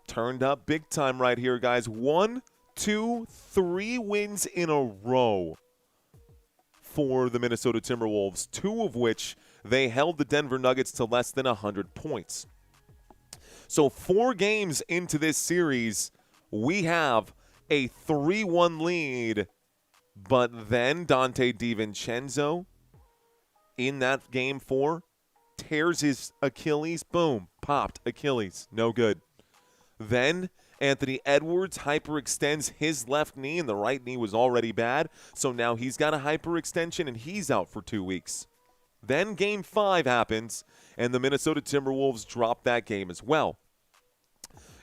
turned up big time right here, guys. 1, 2, 3 wins in a row for the Minnesota Timberwolves, 2 of which they held the Denver Nuggets to less than 100 points. So 4 games into this series, we have a 3-1 lead, but then Donte DiVincenzo in that Game 4 tears his Achilles. Boom, popped Achilles. No good. Then Anthony Edwards hyperextends his left knee, and the right knee was already bad, so now he's got a hyperextension, and he's out for 2 weeks. Then Game 5 happens, and the Minnesota Timberwolves drop that game as well.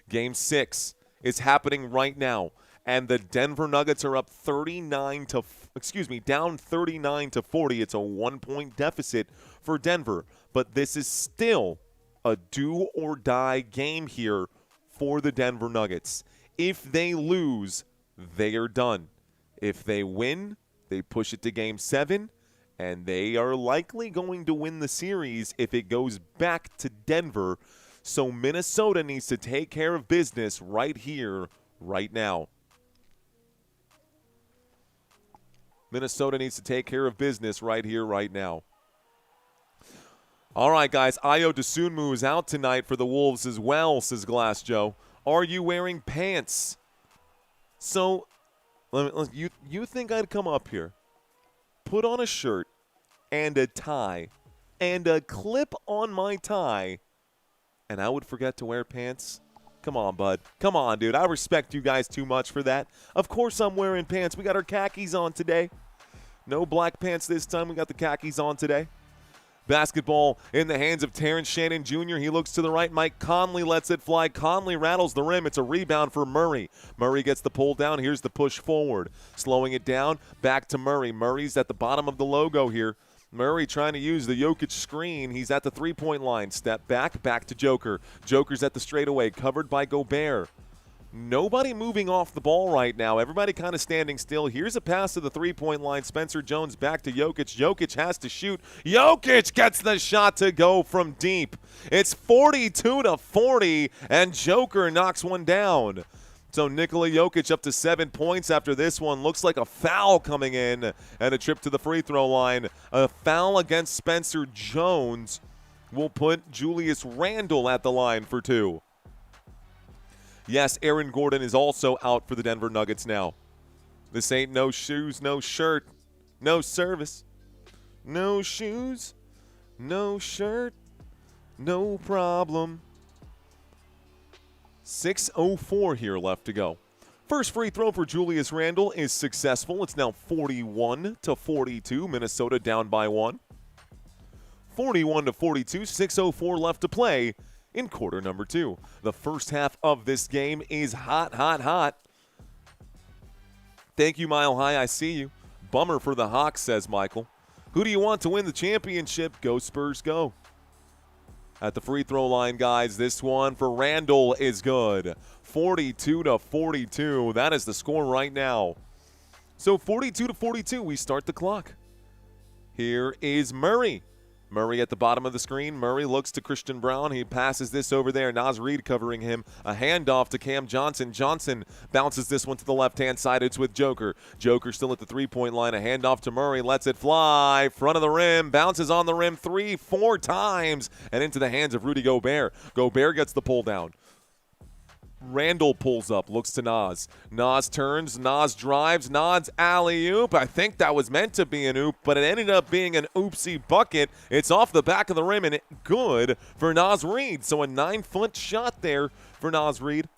Game 6 is happening right now, and the Denver Nuggets are up down 39 to 40. It's a 1-point deficit for Denver, but this is still a do or die game here for the Denver Nuggets. If they lose, they are done. If they win, they push it to Game 7, and they are likely going to win the series if it goes back to Denver. So Minnesota needs to take care of business right here, right now. Minnesota needs to take care of business right here, right now. All right, guys, Ayo Dosunmu is out tonight for the Wolves as well, says Glass Joe. Are you wearing pants? So, you think I'd come up here, put on a shirt and a tie and a clip on my tie, and I would forget to wear pants? Come on, bud. Come on, dude. I respect you guys too much for that. Of course I'm wearing pants. We got our khakis on today. No black pants this time. We got the khakis on today. Basketball in the hands of Terrence Shannon Jr. He looks to the right. Mike Conley lets it fly. Conley rattles the rim. It's a rebound for Murray. Murray gets the pull down. Here's the push forward. Slowing it down. Back to Murray. Murray's at the bottom of the logo here. Murray trying to use the Jokić screen. He's at the three-point line. Step back to Joker. Joker's at the straightaway, covered by Gobert. Nobody moving off the ball right now. Everybody kind of standing still. Here's a pass to the three-point line. Spencer Jones back to Jokić. Jokić has to shoot. Jokić gets the shot to go from deep. It's 42-40, and Joker knocks one down. So Nikola Jokić up to 7 points after this one. Looks like a foul coming in and a trip to the free throw line. A foul against Spencer Jones will put Julius Randle at the line for 2. Yes, Aaron Gordon is also out for the Denver Nuggets now. This ain't no shoes, no shirt, no service. No shoes, no shirt, no problem. 6:04 here left to go. First free throw for Julius Randle is successful. It's now 41-42. Minnesota down by 1. 41-42, 6:04 left to play in quarter number 2. The first half of this game is hot, hot, hot. Thank you, Mile High. I see you. Bummer for the Hawks, says Michael. Who do you want to win the championship? Go Spurs, go. At the free throw line, guys, this one for Randle is good. 42-42. That is the score right now. So 42-42, we start the clock. Here is Murray. Murray at the bottom of the screen. Murray looks to Christian Braun. He passes this over there. Naz Reid covering him. A handoff to Cam Johnson. Johnson bounces this one to the left-hand side. It's with Joker. Joker still at the three-point line. A handoff to Murray. Lets it fly. Front of the rim. Bounces on the rim 3-4 times. And into the hands of Rudy Gobert. Gobert gets the pull down. Randle pulls up, looks to Naz. Naz turns, Naz drives, Naz alley-oop. I think that was meant to be an oop, but it ended up being an oopsie bucket. It's off the back of the rim and good for Naz Reid. So a 9-foot shot there for Naz Reid.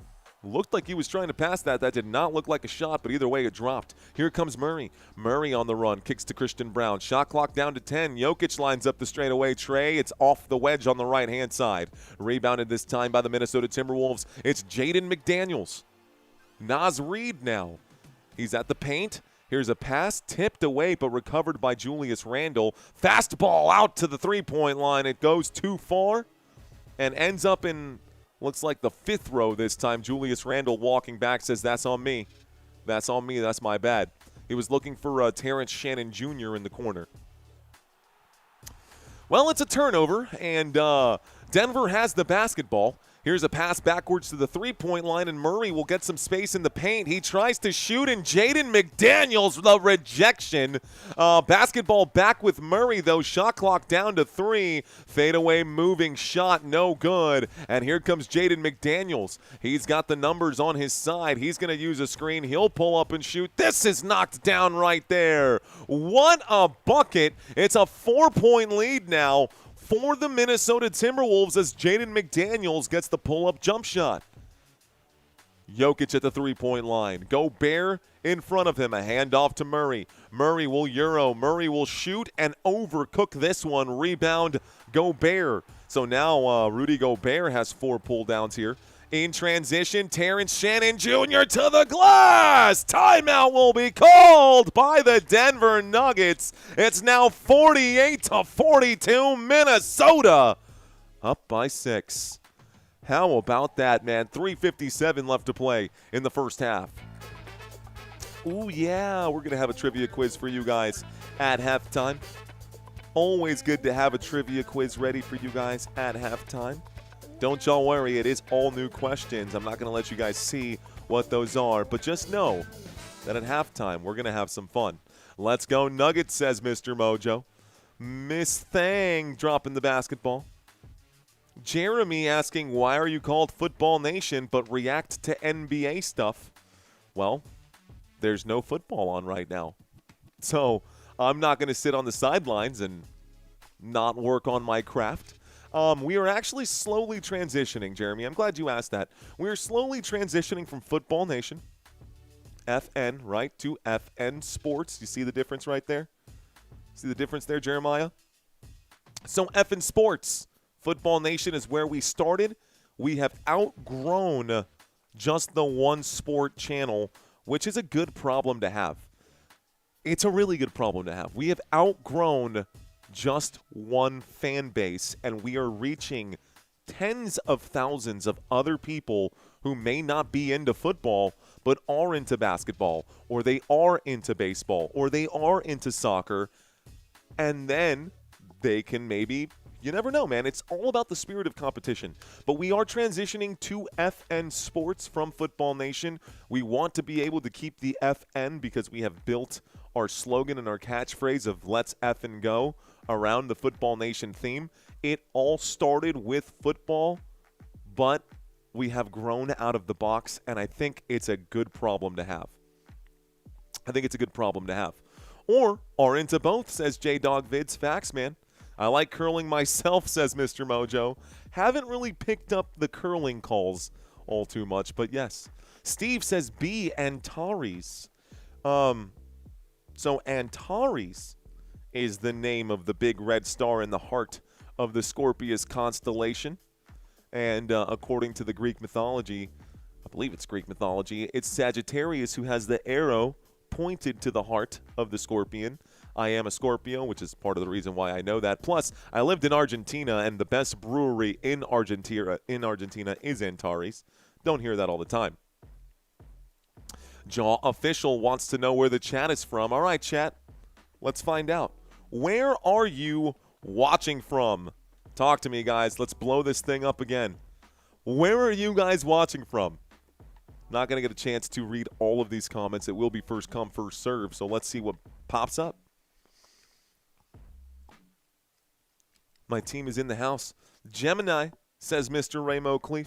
Looked like he was trying to pass that. That did not look like a shot, but either way it dropped. Here comes Murray. Murray on the run, kicks to Christian Braun. Shot clock down to 10. Jokić lines up the straightaway tray. It's off the wedge on the right-hand side. Rebounded this time by the Minnesota Timberwolves. It's Jaden McDaniels. Naz Reid now. He's at the paint. Here's a pass tipped away but recovered by Julius Randle. Fastball out to the three-point line. It goes too far and ends up in, looks like the 5th row this time. Julius Randle walking back says, that's on me. That's on me. That's my bad. He was looking for Terrence Shannon Jr. in the corner. Well, it's a turnover, and Denver has the basketball. Here's a pass backwards to the three-point line, and Murray will get some space in the paint. He tries to shoot, and Jaden McDaniels, the rejection. Basketball back with Murray, though. Shot clock down to 3. Fadeaway moving shot, no good. And here comes Jaden McDaniels. He's got the numbers on his side. He's going to use a screen. He'll pull up and shoot. This is knocked down right there. What a bucket. It's a 4-point lead now for the Minnesota Timberwolves as Jaden McDaniels gets the pull-up jump shot. Jokić at the three-point line. Gobert in front of him. A handoff to Murray. Murray will Euro. Murray will shoot and overcook this one. Rebound Gobert. So now Rudy Gobert has 4 pull-downs here. In transition, Terrence Shannon Jr. to the glass. Timeout will be called by the Denver Nuggets. It's now 48-42, Minnesota up by 6. How about that, man? 3:57 left to play in the first half. Ooh, yeah, we're going to have a trivia quiz for you guys at halftime. Always good to have a trivia quiz ready for you guys at halftime. Don't y'all worry, it is all new questions. I'm not going to let you guys see what those are, but just know that at halftime we're going to have some fun. Let's go Nuggets, says Mr. Mojo. Miss Thang dropping the basketball. Jeremy asking, why are you called Football Nation but react to NBA stuff? Well, there's no football on right now. So I'm not going to sit on the sidelines and not work on my craft. We are actually slowly transitioning, Jeremy. I'm glad you asked that. We are slowly transitioning from Football Nation, FN, right, to FN Sports. You see the difference right there? See the difference there, Jeremiah? So FN Sports, Football Nation is where we started. We have outgrown just the one sport channel, which is a good problem to have. It's a really good problem to have. We have outgrown just one fan base, and we are reaching tens of thousands of other people who may not be into football but are into basketball, or they are into baseball, or they are into soccer, and then they can maybe, you never know, man. It's all about the spirit of competition. But we are transitioning to FN Sports from Football Nation. We want to be able to keep the FN because we have built our slogan and our catchphrase of let's effing go around the Football Nation theme. It all started with football, but we have grown out of the box, and I think it's a good problem to have. Or are into both, says J-Dog Vids. Facts, man. I like curling myself, says Mr. Mojo. Haven't really picked up the curling calls all too much, but yes. Steve says B. Antares. So Antares is the name of the big red star in the heart of the Scorpius constellation. And according to the Greek mythology, I believe it's Greek mythology, it's Sagittarius who has the arrow pointed to the heart of the scorpion. I am a Scorpio, which is part of the reason why I know that. Plus, I lived in Argentina, and the best brewery in Argentina is Antares. Don't hear that all the time. Jaw Official wants to know where the chat is from. All right, chat, let's find out. Where are you watching from? Talk to me, guys. Let's blow this thing up again. Where are you guys watching from? Not going to get a chance to read all of these comments. It will be first come, first serve, so let's see what pops up. My team is in the house. Gemini, says Mr. Ramo Cleef.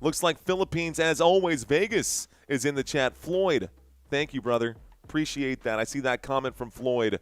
Looks like Philippines, as always. Vegas is in the chat. Floyd, thank you, brother. Appreciate that. I see that comment from Floyd.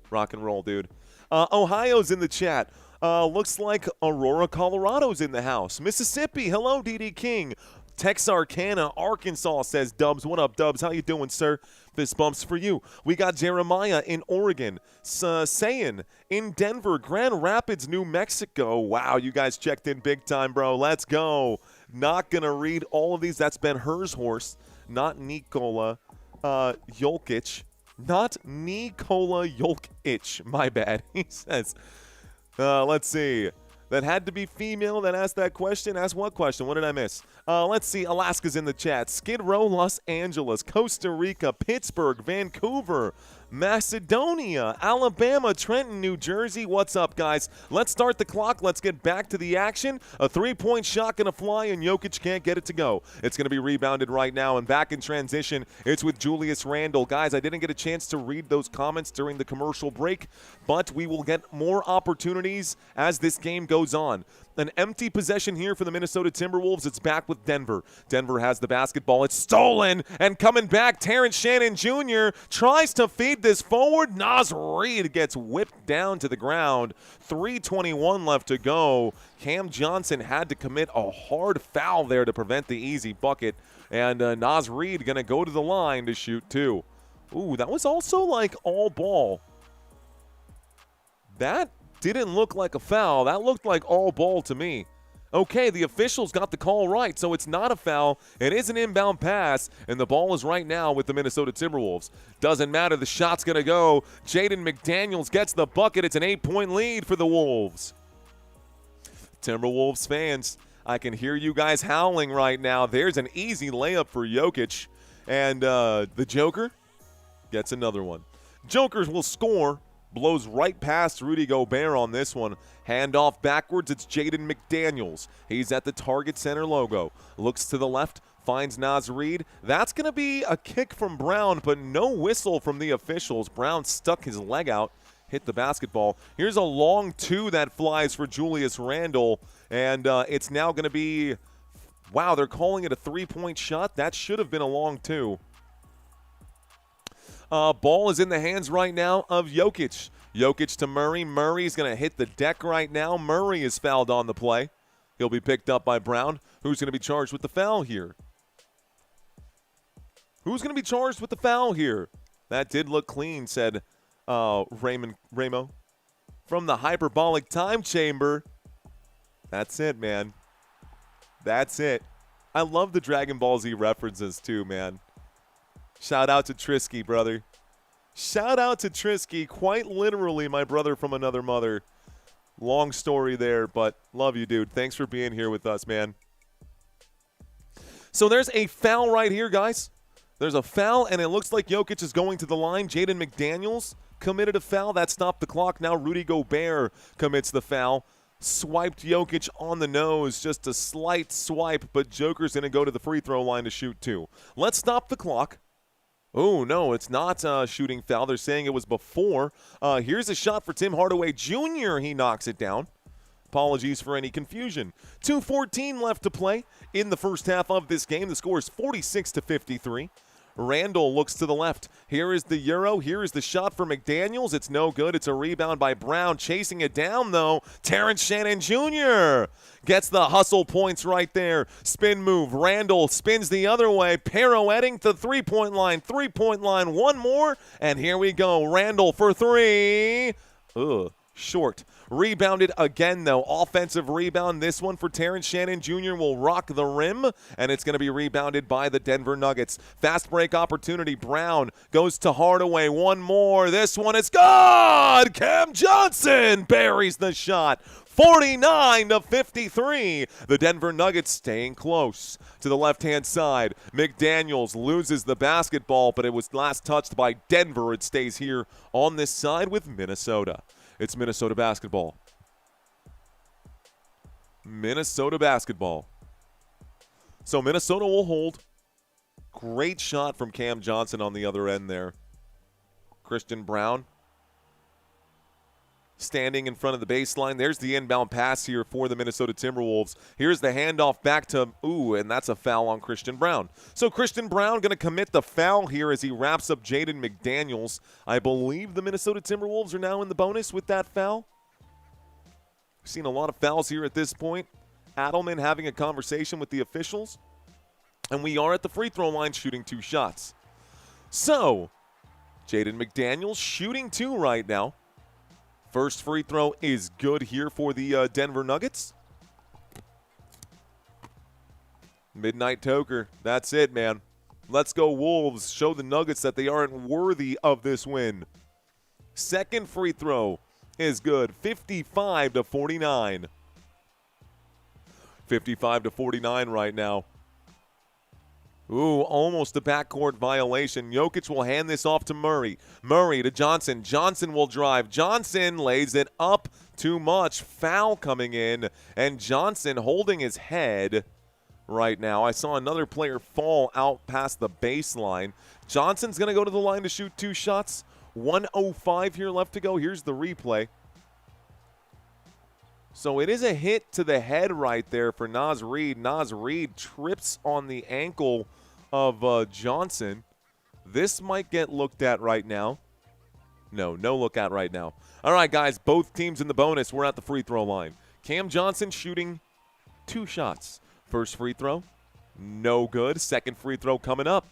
Rock and roll, dude. Ohio's in the chat. Looks like Aurora, Colorado's in the house. Mississippi, hello, DD King. Texarkana, Arkansas, says Dubs. What up, Dubs? How you doing, sir? Fist bumps for you. We got Jeremiah in Oregon. Sayin in Denver. Grand Rapids, New Mexico. Wow, you guys checked in big time, bro. Let's go. Not going to read all of these. That's Ben Hers Horse. not Nikola Jokić. Not Nikola Jokić. My bad. He says, let's see. That had to be female that asked that question. Asked what question? What did I miss? Let's see. Alaska's in the chat. Skid Row, Los Angeles, Costa Rica, Pittsburgh, Vancouver, Macedonia, Alabama, Trenton, New Jersey. What's up, guys? Let's start the clock. Let's get back to the action. A three-point shot going to fly, and Jokić can't get it to go. It's going to be rebounded right now, and back in transition, it's with Julius Randle. Guys, I didn't get a chance to read those comments during the commercial break, but we will get more opportunities as this game goes on. An empty possession here for the Minnesota Timberwolves. It's back with Denver. Denver has the basketball. It's stolen, and coming back, Terrence Shannon Jr. tries to feed this forward. Naz Reid gets whipped down to the ground. 3:21 left to go. Cam Johnson had to commit a hard foul there to prevent the easy bucket, and Naz Reid going to go to the line to shoot two. Ooh, that was also like all ball. That didn't look like a foul. That looked like all ball to me. Okay, the officials got the call right, so it's not a foul. It is an inbound pass, and the ball is right now with the Minnesota Timberwolves. Doesn't matter. The shot's going to go. Jaden McDaniels gets the bucket. It's an 8-point lead for the Wolves. Timberwolves fans, I can hear you guys howling right now. There's an easy layup for Jokić, and the Joker gets another one. Jokers will score. Blows right past Rudy Gobert on this one. Handoff backwards. It's Jaden McDaniels. He's at the Target Center logo. Looks to the left. Finds Naz Reid. That's going to be a kick from Brown, but no whistle from the officials. Brown stuck his leg out. Hit the basketball. Here's a long two that flies for Julius Randle. And it's now going to be, wow, they're calling it a three-point shot. That should have been a long two. Ball is in the hands right now of Jokić. Jokić to Murray. Murray's going to hit the deck right now. Murray is fouled on the play. He'll be picked up by Brown. Who's going to be charged with the foul here? Who's going to be charged with the foul here? That did look clean, said Ramo. From the hyperbolic time chamber. That's it, man. That's it. I love the Dragon Ball Z references too, man. Shout out to Trisky, brother. Shout out to Trisky. Quite literally my brother from another mother. Long story there, but love you, dude. Thanks for being here with us, man. So there's a foul right here, guys. There's a foul, and it looks like Jokić is going to the line. Jaden McDaniels committed a foul. That stopped the clock. Now Rudy Gobert commits the foul. Swiped Jokić on the nose. Just a slight swipe, but Joker's going to go to the free throw line to shoot two. Let's stop the clock. Oh, no, it's not a shooting foul. They're saying it was before. Here's a shot for Tim Hardaway Jr. He knocks it down. Apologies for any confusion. 2:14 left to play in the first half of this game. The score is 46-53. Randle looks to the left. Here is the Euro. Here is the shot for McDaniels. It's no good. It's a rebound by Brown. Chasing it down, though, Terrence Shannon Jr. gets the hustle points right there. Spin move. Randle spins the other way. Pirouetting to three-point line. Three-point line. One more. And here we go. Randle for three. Short. Rebounded again, though. Offensive rebound. This one for Terrence Shannon Jr. will rock the rim, and it's going to be rebounded by the Denver Nuggets. Fast break opportunity. Brown goes to Hardaway. One more. This one is good. Cam Johnson buries the shot. 49-53. The Denver Nuggets staying close to the left-hand side. McDaniels loses the basketball, but it was last touched by Denver. It stays here on this side with Minnesota. It's Minnesota basketball. Minnesota basketball. So Minnesota will hold. Great shot from Cam Johnson on the other end there. Christian Brown standing in front of the baseline. There's the inbound pass here for the Minnesota Timberwolves. Here's the handoff back to, and that's a foul on Christian Brown. So Christian Brown going to commit the foul here as he wraps up Jaden McDaniels. I believe the Minnesota Timberwolves are now in the bonus with that foul. We've seen a lot of fouls here at this point. Adelman having a conversation with the officials. And we are at the free throw line shooting two shots. So, Jaden McDaniels shooting two right now. First free throw is good here for the Denver Nuggets. Midnight Toker. That's it, man. Let's go Wolves. Show the Nuggets that they aren't worthy of this win. Second free throw is good. 55-49. 55-49 right now. Ooh, almost a backcourt violation. Jokić will hand this off to Murray. Murray to Johnson. Johnson will drive. Johnson lays it up too much. Foul coming in, and Johnson holding his head right now. I saw another player fall out past the baseline. Johnson's going to go to the line to shoot 2 shots. 1:05 here left to go. Here's the replay. So it is a hit to the head right there for Naz Reid. Naz Reid trips on the ankle of Johnson. This might get looked at right now. No look at right now. All right, guys, both teams in the bonus. We're at the free throw line. Cam Johnson shooting 2 shots. First free throw, no good. Second free throw coming up.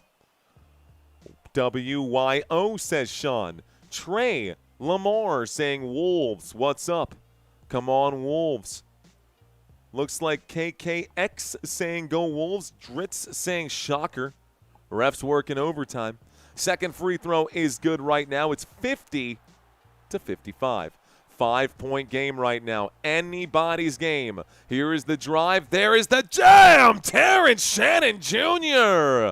WYO, says Sean. Trey Lamar saying Wolves, what's up? Come on, Wolves. Looks like KKX saying go Wolves. Dritz saying shocker. Refs working overtime. Second free throw is good right now. It's 50-55. 5-point game right now. Anybody's game. Here is the drive. There is the jam. Terrence Shannon Jr.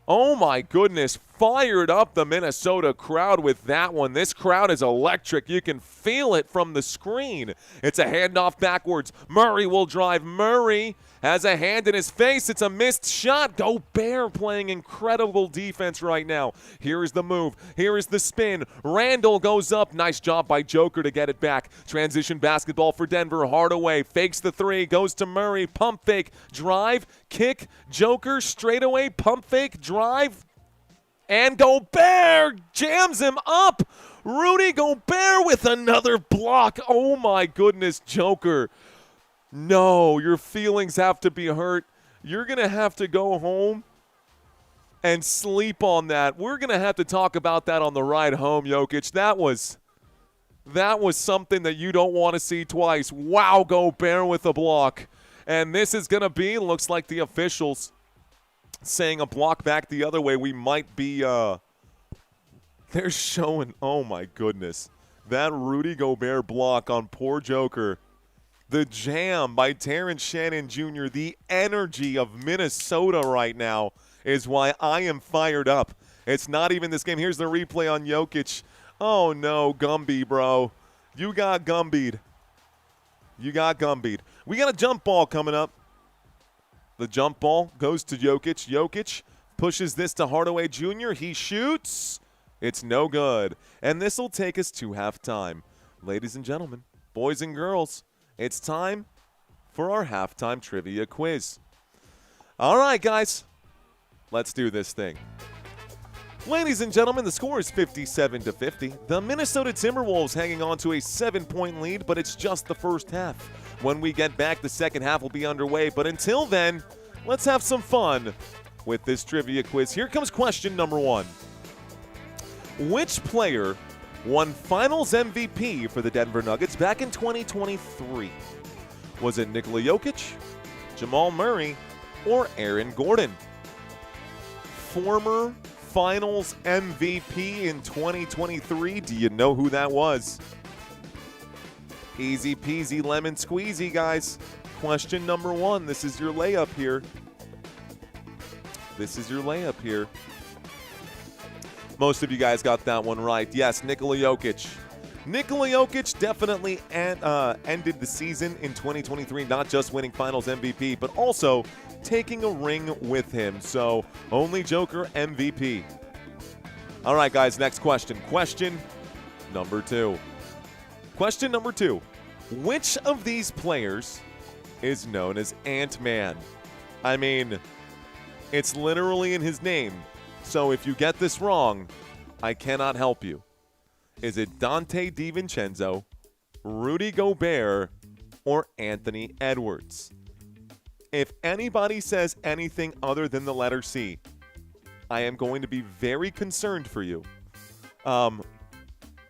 Oh, my goodness. Fired up the Minnesota crowd with that one. This crowd is electric. You can feel it from the screen. It's a handoff backwards. Murray will drive. Murray has a hand in his face. It's a missed shot. Gobert playing incredible defense right now. Here is the move. Here is the spin. Randall goes up. Nice job by Joker to get it back. Transition basketball for Denver. Hardaway fakes the 3. Goes to Murray. Pump fake. Drive. Kick. Joker straightaway. Pump fake. Drive. And Gobert jams him up. Rudy Gobert with another block. Oh, my goodness, Joker. No, your feelings have to be hurt. You're going to have to go home and sleep on that. We're going to have to talk about that on the ride home, Jokić. That was something that you don't want to see twice. Wow, Gobert with a block. And this is going to be, looks like the officials saying a block back the other way. We might be, they're showing, oh my goodness, that Rudy Gobert block on poor Joker. The jam by Terrence Shannon Jr., the energy of Minnesota right now is why I am fired up. It's not even this game. Here's the replay on Jokić. Oh no, Gumby, bro. You got Gumbied. We got a jump ball coming up. The jump ball goes to Jokić. Jokić pushes this to Hardaway Jr. He shoots. It's no good. And this will take us to halftime. Ladies and gentlemen, boys and girls, it's time for our halftime trivia quiz. All right, guys, let's do this thing. Ladies and gentlemen, the score is 57-50. The Minnesota Timberwolves hanging on to a 7-point lead, but it's just the first half. When we get back, the second half will be underway. But until then, let's have some fun with this trivia quiz. Here comes question number 1. Which player won Finals MVP for the Denver Nuggets back in 2023? Was it Nikola Jokić, Jamal Murray, or Aaron Gordon? Former Finals MVP in 2023. Do you know who that was? Easy peasy lemon squeezy, guys. Question number 1. This is your layup here. Most of you guys got that one right. Yes, Nikola Jokić. Nikola Jokić definitely ended the season in 2023, not just winning Finals MVP, but also taking a ring with him. So, only Joker MVP. All right, guys, next question. Question number 2. Which of these players is known as Ant-Man? I mean, it's literally in his name. So if you get this wrong, I cannot help you. Is it Donte DiVincenzo, Rudy Gobert, or Anthony Edwards? If anybody says anything other than the letter C, I am going to be very concerned for you.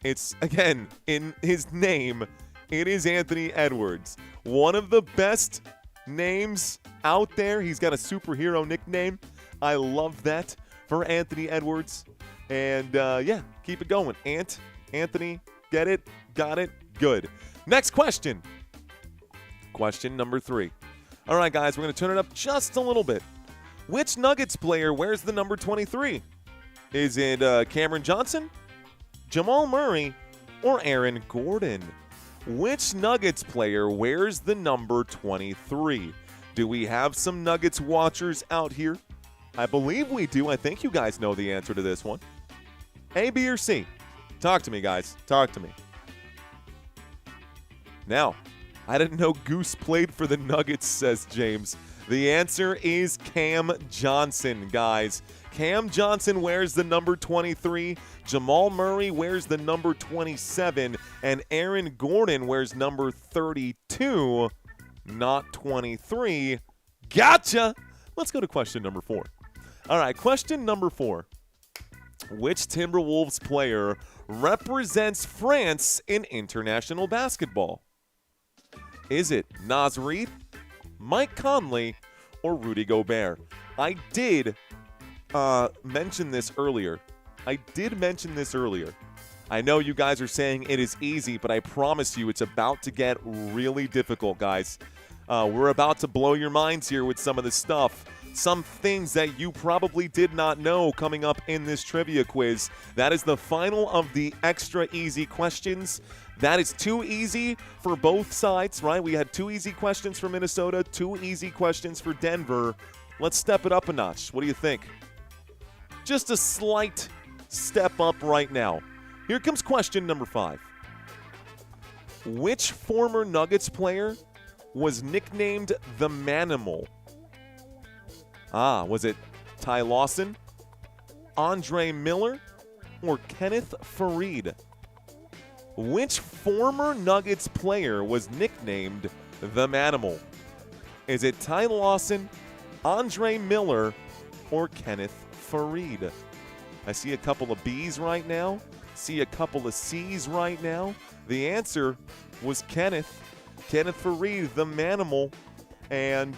It's, again, in his name, it is Anthony Edwards. One of the best names out there. He's got a superhero nickname. I love that for Anthony Edwards. And, yeah, keep it going. Anthony, get it, got it, good. Next question. Question number 3. All right, guys, we're going to turn it up just a little bit. Which Nuggets player wears the number 23? Is it Cameron Johnson, Jamal Murray, or Aaron Gordon? Which Nuggets player wears the number 23? Do we have some Nuggets watchers out here? I believe we do. I think you guys know the answer to this one. A, B, or C? Talk to me, guys. Talk to me. Now, I didn't know Goose played for the Nuggets, says James. The answer is Cam Johnson, guys. Cam Johnson wears the number 23. Jamal Murray wears the number 27. And Aaron Gordon wears number 32, not 23. Gotcha! Let's go to question number 4. All right, question number 4. Which Timberwolves player represents France in international basketball? Is it Naz Reid, Mike Conley, or Rudy Gobert? I did mention this earlier. I know you guys are saying it is easy, but I promise you it's about to get really difficult, guys. We're about to blow your minds here with some of this stuff. Some things that you probably did not know coming up in this trivia quiz. That is the final of the extra easy questions. That is too easy for both sides, right? We had 2 easy questions for Minnesota, 2 easy questions for Denver. Let's step it up a notch. What do you think? Just a slight step up right now. Here comes question number 5. Which former Nuggets player was nicknamed the Manimal? Was it Ty Lawson, Andre Miller, or Kenneth Faried? Which former Nuggets player was nicknamed the Manimal? Is it Ty Lawson, Andre Miller, or Kenneth Faried? I see a couple of B's right now. See a couple of C's right now. The answer was Kenneth Faried, the Manimal. And,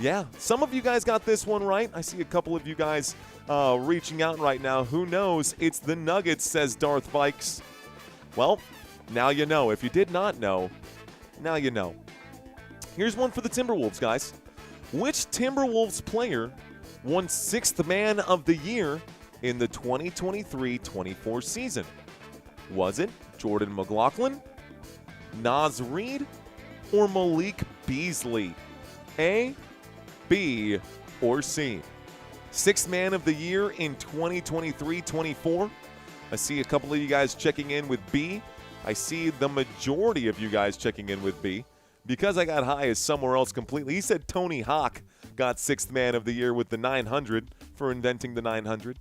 yeah, some of you guys got this one right. I see a couple of you guys reaching out right now. Who knows? It's the Nuggets, says Darth Vikes. Well, now you know. If you did not know, now you know. Here's one for the Timberwolves, guys. Which Timberwolves player won 6th Man of the Year in the 2023-24 season? Was it Jordan McLaughlin, Naz Reid, or Malik Beasley? A, B, or C? 6th Man of the Year in 2023-24. I see a couple of you guys checking in with B. I see the majority of you guys checking in with B. Because I got high is somewhere else completely. He said Tony Hawk got 6th Man of the Year with the 900 for inventing the 900.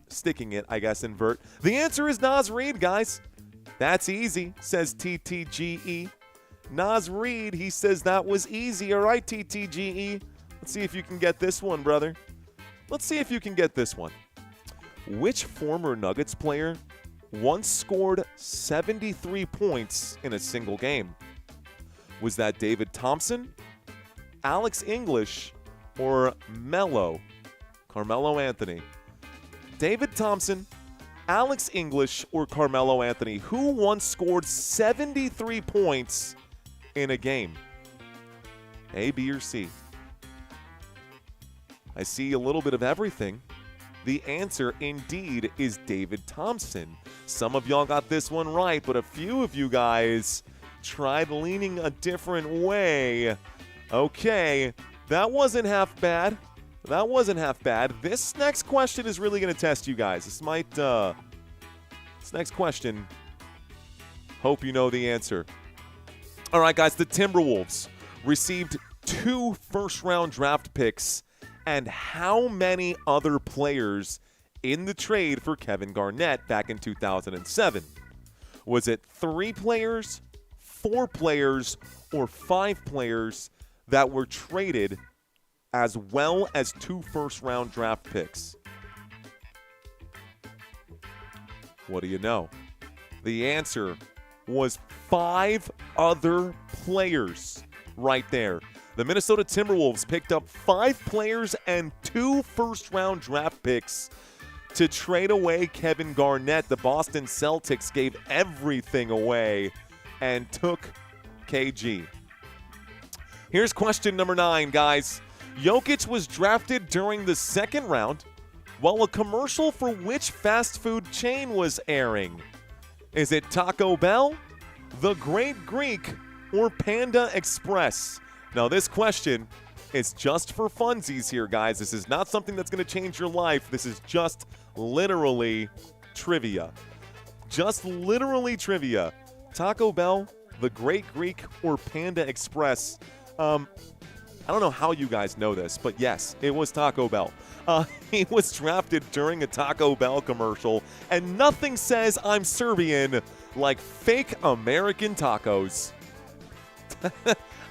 Sticking it, I guess, invert. The answer is Naz Reid, guys. That's easy, says TTGE. Naz Reid, he says that was easy. All right, TTGE. Let's see if you can get this one, brother. Let's see if you can get this one. Which former Nuggets player once scored 73 points in a single game? Was that David Thompson, Alex English, or Carmelo Anthony? David Thompson, Alex English, or Carmelo Anthony? Who once scored 73 points in a game? A, B, or C? I see a little bit of everything. The answer, indeed, is David Thompson. Some of y'all got this one right, but a few of you guys tried leaning a different way. Okay, that wasn't half bad. This next question is really going to test you guys. This next question, hope you know the answer. All right, guys, the Timberwolves received 2 first-round draft picks and how many other players in the trade for Kevin Garnett back in 2007? Was it 3 players, 4 players, or 5 players that were traded, as well as 2 first-round draft picks? What do you know? The answer was 5 other players right there. The Minnesota Timberwolves picked up 5 players and 2 first-round draft picks to trade away Kevin Garnett. The Boston Celtics gave everything away and took KG. Here's question number 9, guys. Jokić was drafted during the second round while a commercial for which fast food chain was airing? Is it Taco Bell, The Great Greek, or Panda Express? Now, this question is just for funsies here, guys. This is not something that's going to change your life. This is just literally trivia. Just literally trivia. Taco Bell, The Great Greek, or Panda Express? I don't know how you guys know this, but yes, it was Taco Bell. He was drafted during a Taco Bell commercial, and nothing says I'm Serbian like fake American tacos.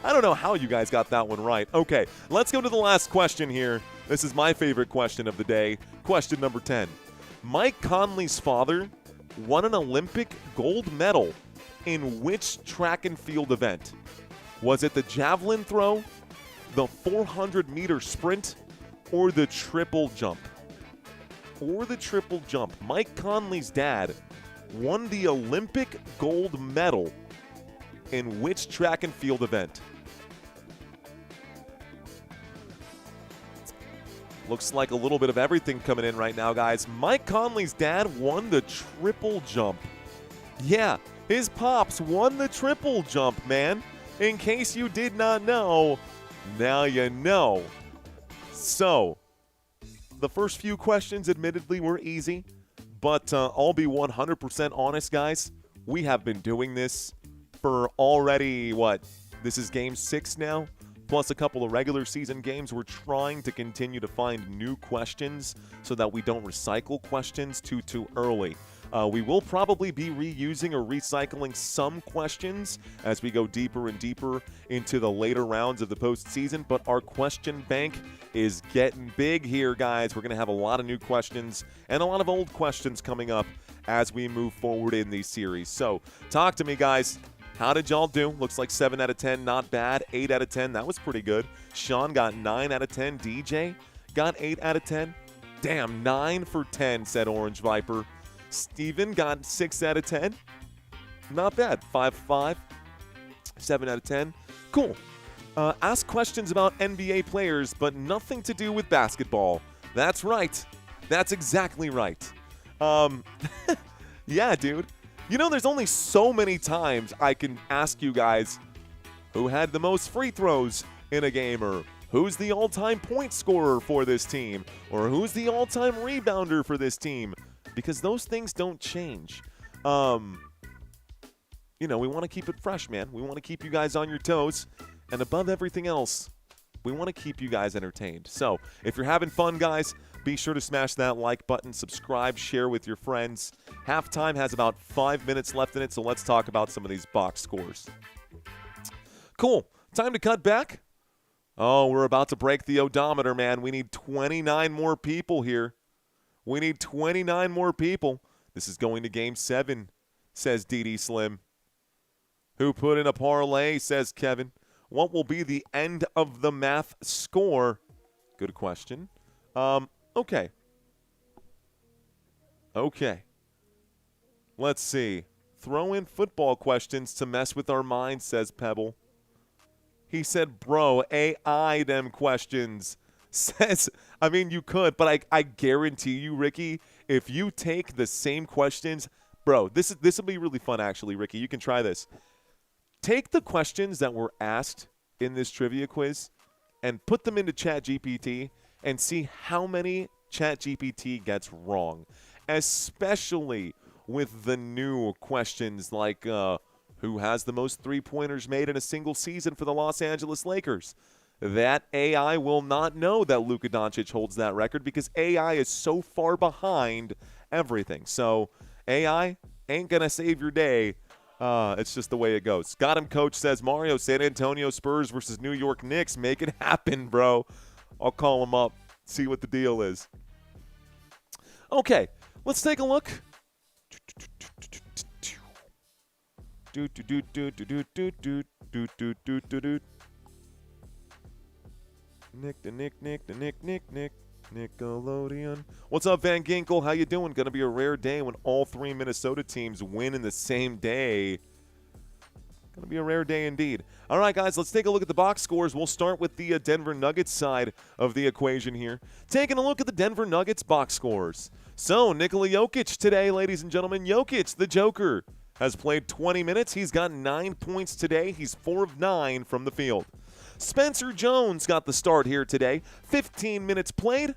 I don't know how you guys got that one right. Okay, let's go to the last question here. This is my favorite question of the day. Question number 10. Mike Conley's father won an Olympic gold medal in which track and field event? Was it the javelin throw, the 400-meter sprint, or the triple jump? Or the triple jump. Mike Conley's dad won the Olympic gold medal in which track and field event? Looks like a little bit of everything coming in right now, guys. Mike Conley's dad won the triple jump. Yeah, his pops won the triple jump, man. In case you did not know, now you know. So, the first few questions admittedly were easy, but I'll be 100% honest, guys. We have been doing this for already, this is game 6 now, plus a couple of regular season games. We're trying to continue to find new questions so that we don't recycle questions too early. We will probably be reusing or recycling some questions as we go deeper and deeper into the later rounds of the postseason, but our question bank is getting big here, guys. We're going to have a lot of new questions and a lot of old questions coming up as we move forward in these series. So, talk to me, guys. How did y'all do? Looks like 7 out of 10, not bad. 8 out of 10, that was pretty good. Sean got 9 out of 10. DJ got 8 out of 10. Damn, 9 for 10, said Orange Viper. Steven got 6 out of 10. Not bad. 5-5. 7 out of 10. Cool. Ask questions about NBA players, but nothing to do with basketball. That's right. That's exactly right. Yeah, dude. You know, there's only so many times I can ask you guys who had the most free throws in a game, or who's the all-time point scorer for this team, or who's the all-time rebounder for this team, because those things don't change. You know, we want to keep it fresh, man. We want to keep you guys on your toes, and above everything else, we want to keep you guys entertained. So, if you're having fun, guys, be sure to smash that like button, subscribe, share with your friends. Halftime has about 5 minutes left in it, so let's talk about some of these box scores. Cool. Time to cut back. Oh, we're about to break the odometer, man. We need 29 more people here. We need 29 more people. This is going to Game 7, says DD Slim. Who put in a parlay, says Kevin. What will be the end of the math score? Good question. Okay. Let's see. Throw in football questions to mess with our minds, says Pebble. He said, bro, AI them questions. Says, I mean, you could, but I guarantee you, Ricky, if you take the same questions, bro, this will be really fun, actually, Ricky. You can try this. Take the questions that were asked in this trivia quiz and put them into ChatGPT and see how many ChatGPT gets wrong, especially with the new questions like who has the most three-pointers made in a single season for the Los Angeles Lakers. That AI will not know that Luka Doncic holds that record because AI is so far behind everything. So AI ain't going to save your day. It's just the way it goes. Got him, Coach, says Mario. San Antonio Spurs versus New York Knicks. Make it happen, bro. I'll call him up, see what the deal is. Okay, let's take a look. Nickelodeon. What's up, Van Ginkel? How you doing? Going to be a rare day when all three Minnesota teams win in the same day. Going to be a rare day indeed. All right, guys, let's take a look at the box scores. We'll start with the Denver Nuggets side of the equation here. Taking a look at the Denver Nuggets box scores. So, Nikola Jokić today, ladies and gentlemen. Jokić, the Joker, has played 20 minutes. He's got 9 points today. He's 4 of 9 from the field. Spencer Jones got the start here today. 15 minutes played,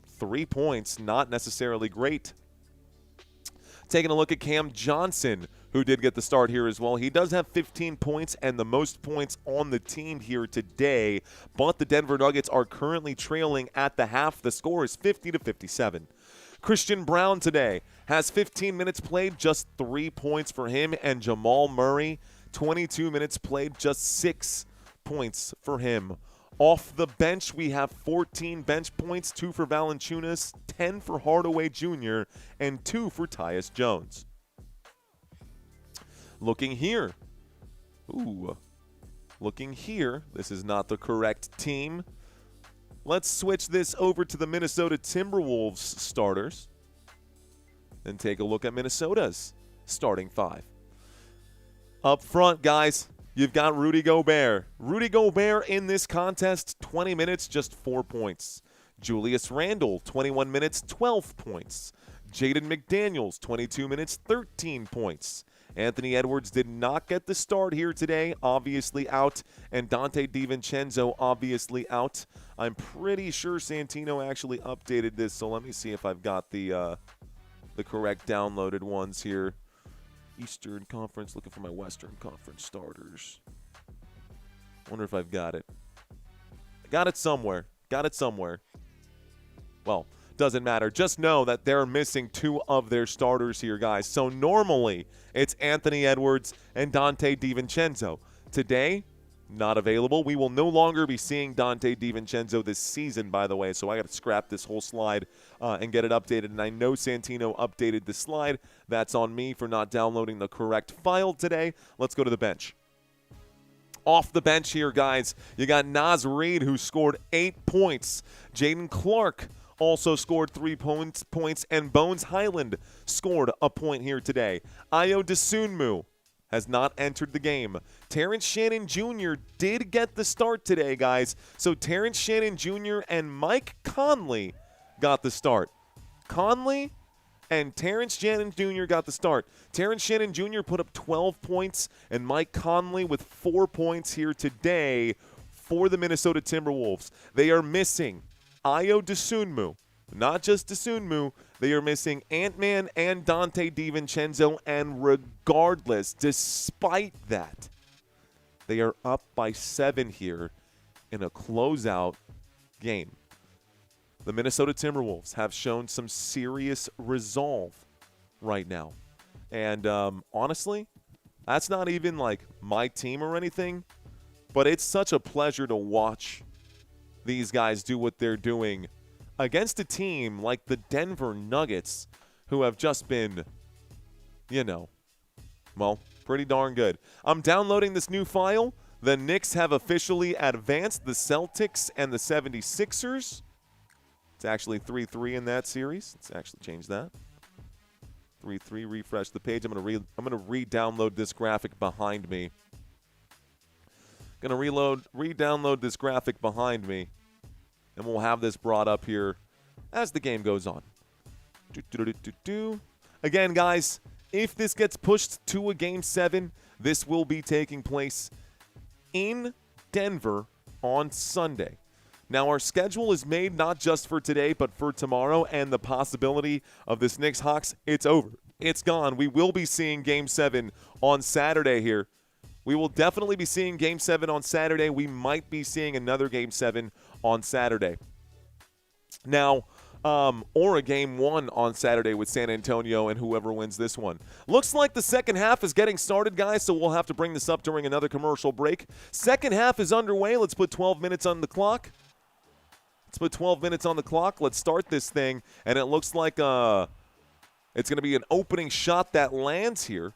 3 points, not necessarily great. Taking a look at Cam Johnson, who did get the start here as well. He does have 15 points and the most points on the team here today, but the Denver Nuggets are currently trailing at the half. The score is 50-57. Christian Brown today has 15 minutes played, just 3 points for him, and Jamal Murray, 22 minutes played, just 6 points for him. Off the bench, we have 14 bench points, 2 for Valanciunas, 10 for Hardaway Jr., and 2 for Tyus Jones. Looking here. Looking here. This is not the correct team. Let's switch this over to the Minnesota Timberwolves starters and take a look at Minnesota's starting 5. Up front, guys, you've got Rudy Gobert. Rudy Gobert in this contest, 20 minutes, just 4 points. Julius Randle, 21 minutes, 12 points. Jaden McDaniels, 22 minutes, 13 points. Anthony Edwards did not get the start here today, obviously out, and Donte DiVincenzo obviously out. I'm pretty sure Santino actually updated this, so let me see if I've got the correct downloaded ones here. Eastern Conference, looking for my Western Conference starters. Wonder if I've got it. I got it somewhere. Well, doesn't matter. Just know that they're missing 2 of their starters here, guys. So normally it's Anthony Edwards and Donte DiVincenzo. Today, not available. We will no longer be seeing Donte DiVincenzo this season, by the way, so I got to scrap this whole slide and get it updated. And I know Santino updated the slide. That's on me for not downloading the correct file today. Let's go to the bench. Off the bench here, guys, you got Naz Reid, who scored 8 points. Jaden Clark also scored 3 points, and Bones Highland scored a point here today. Ayo Dosunmu has not entered the game. Terrence Shannon Jr. did get the start today, guys. So Terrence Shannon Jr. and Mike Conley got the start. Conley and Terrence Shannon Jr. got the start. Terrence Shannon Jr. put up 12 points, and Mike Conley with 4 points here today for the Minnesota Timberwolves. They are missing Ayo Dosunmu. Not just Dosunmu, they are missing Ant-Man and Donte DiVincenzo, and regardless, despite that, they are up by 7 here in a closeout game. The Minnesota Timberwolves have shown some serious resolve right now. And honestly, that's not even like my team or anything, but it's such a pleasure to watch these guys do what they're doing against a team like the Denver Nuggets, who have just been, well, pretty darn good. I'm downloading this new file. The Knicks have officially advanced the Celtics and the 76ers. It's actually 3-3 in that series. Let's actually change that. 3-3, refresh the page. I'm gonna re-download this graphic behind me. Re-download this graphic behind me, and we'll have this brought up here as the game goes on. Again, guys, if this gets pushed to a Game 7, this will be taking place in Denver on Sunday. Now, our schedule is made not just for today, but for tomorrow, and the possibility of this Knicks-Hawks, it's over. It's gone. We will be seeing Game 7 on Saturday here. We will definitely be seeing Game 7 on Saturday. We might be seeing another Game 7 on Saturday. Now, or a Game 1 on Saturday with San Antonio and whoever wins this one. Looks like the second half is getting started, guys, so we'll have to bring this up during another commercial break. Second half is underway. Let's put 12 minutes on the clock. Let's start this thing, and it looks like it's going to be an opening shot that lands here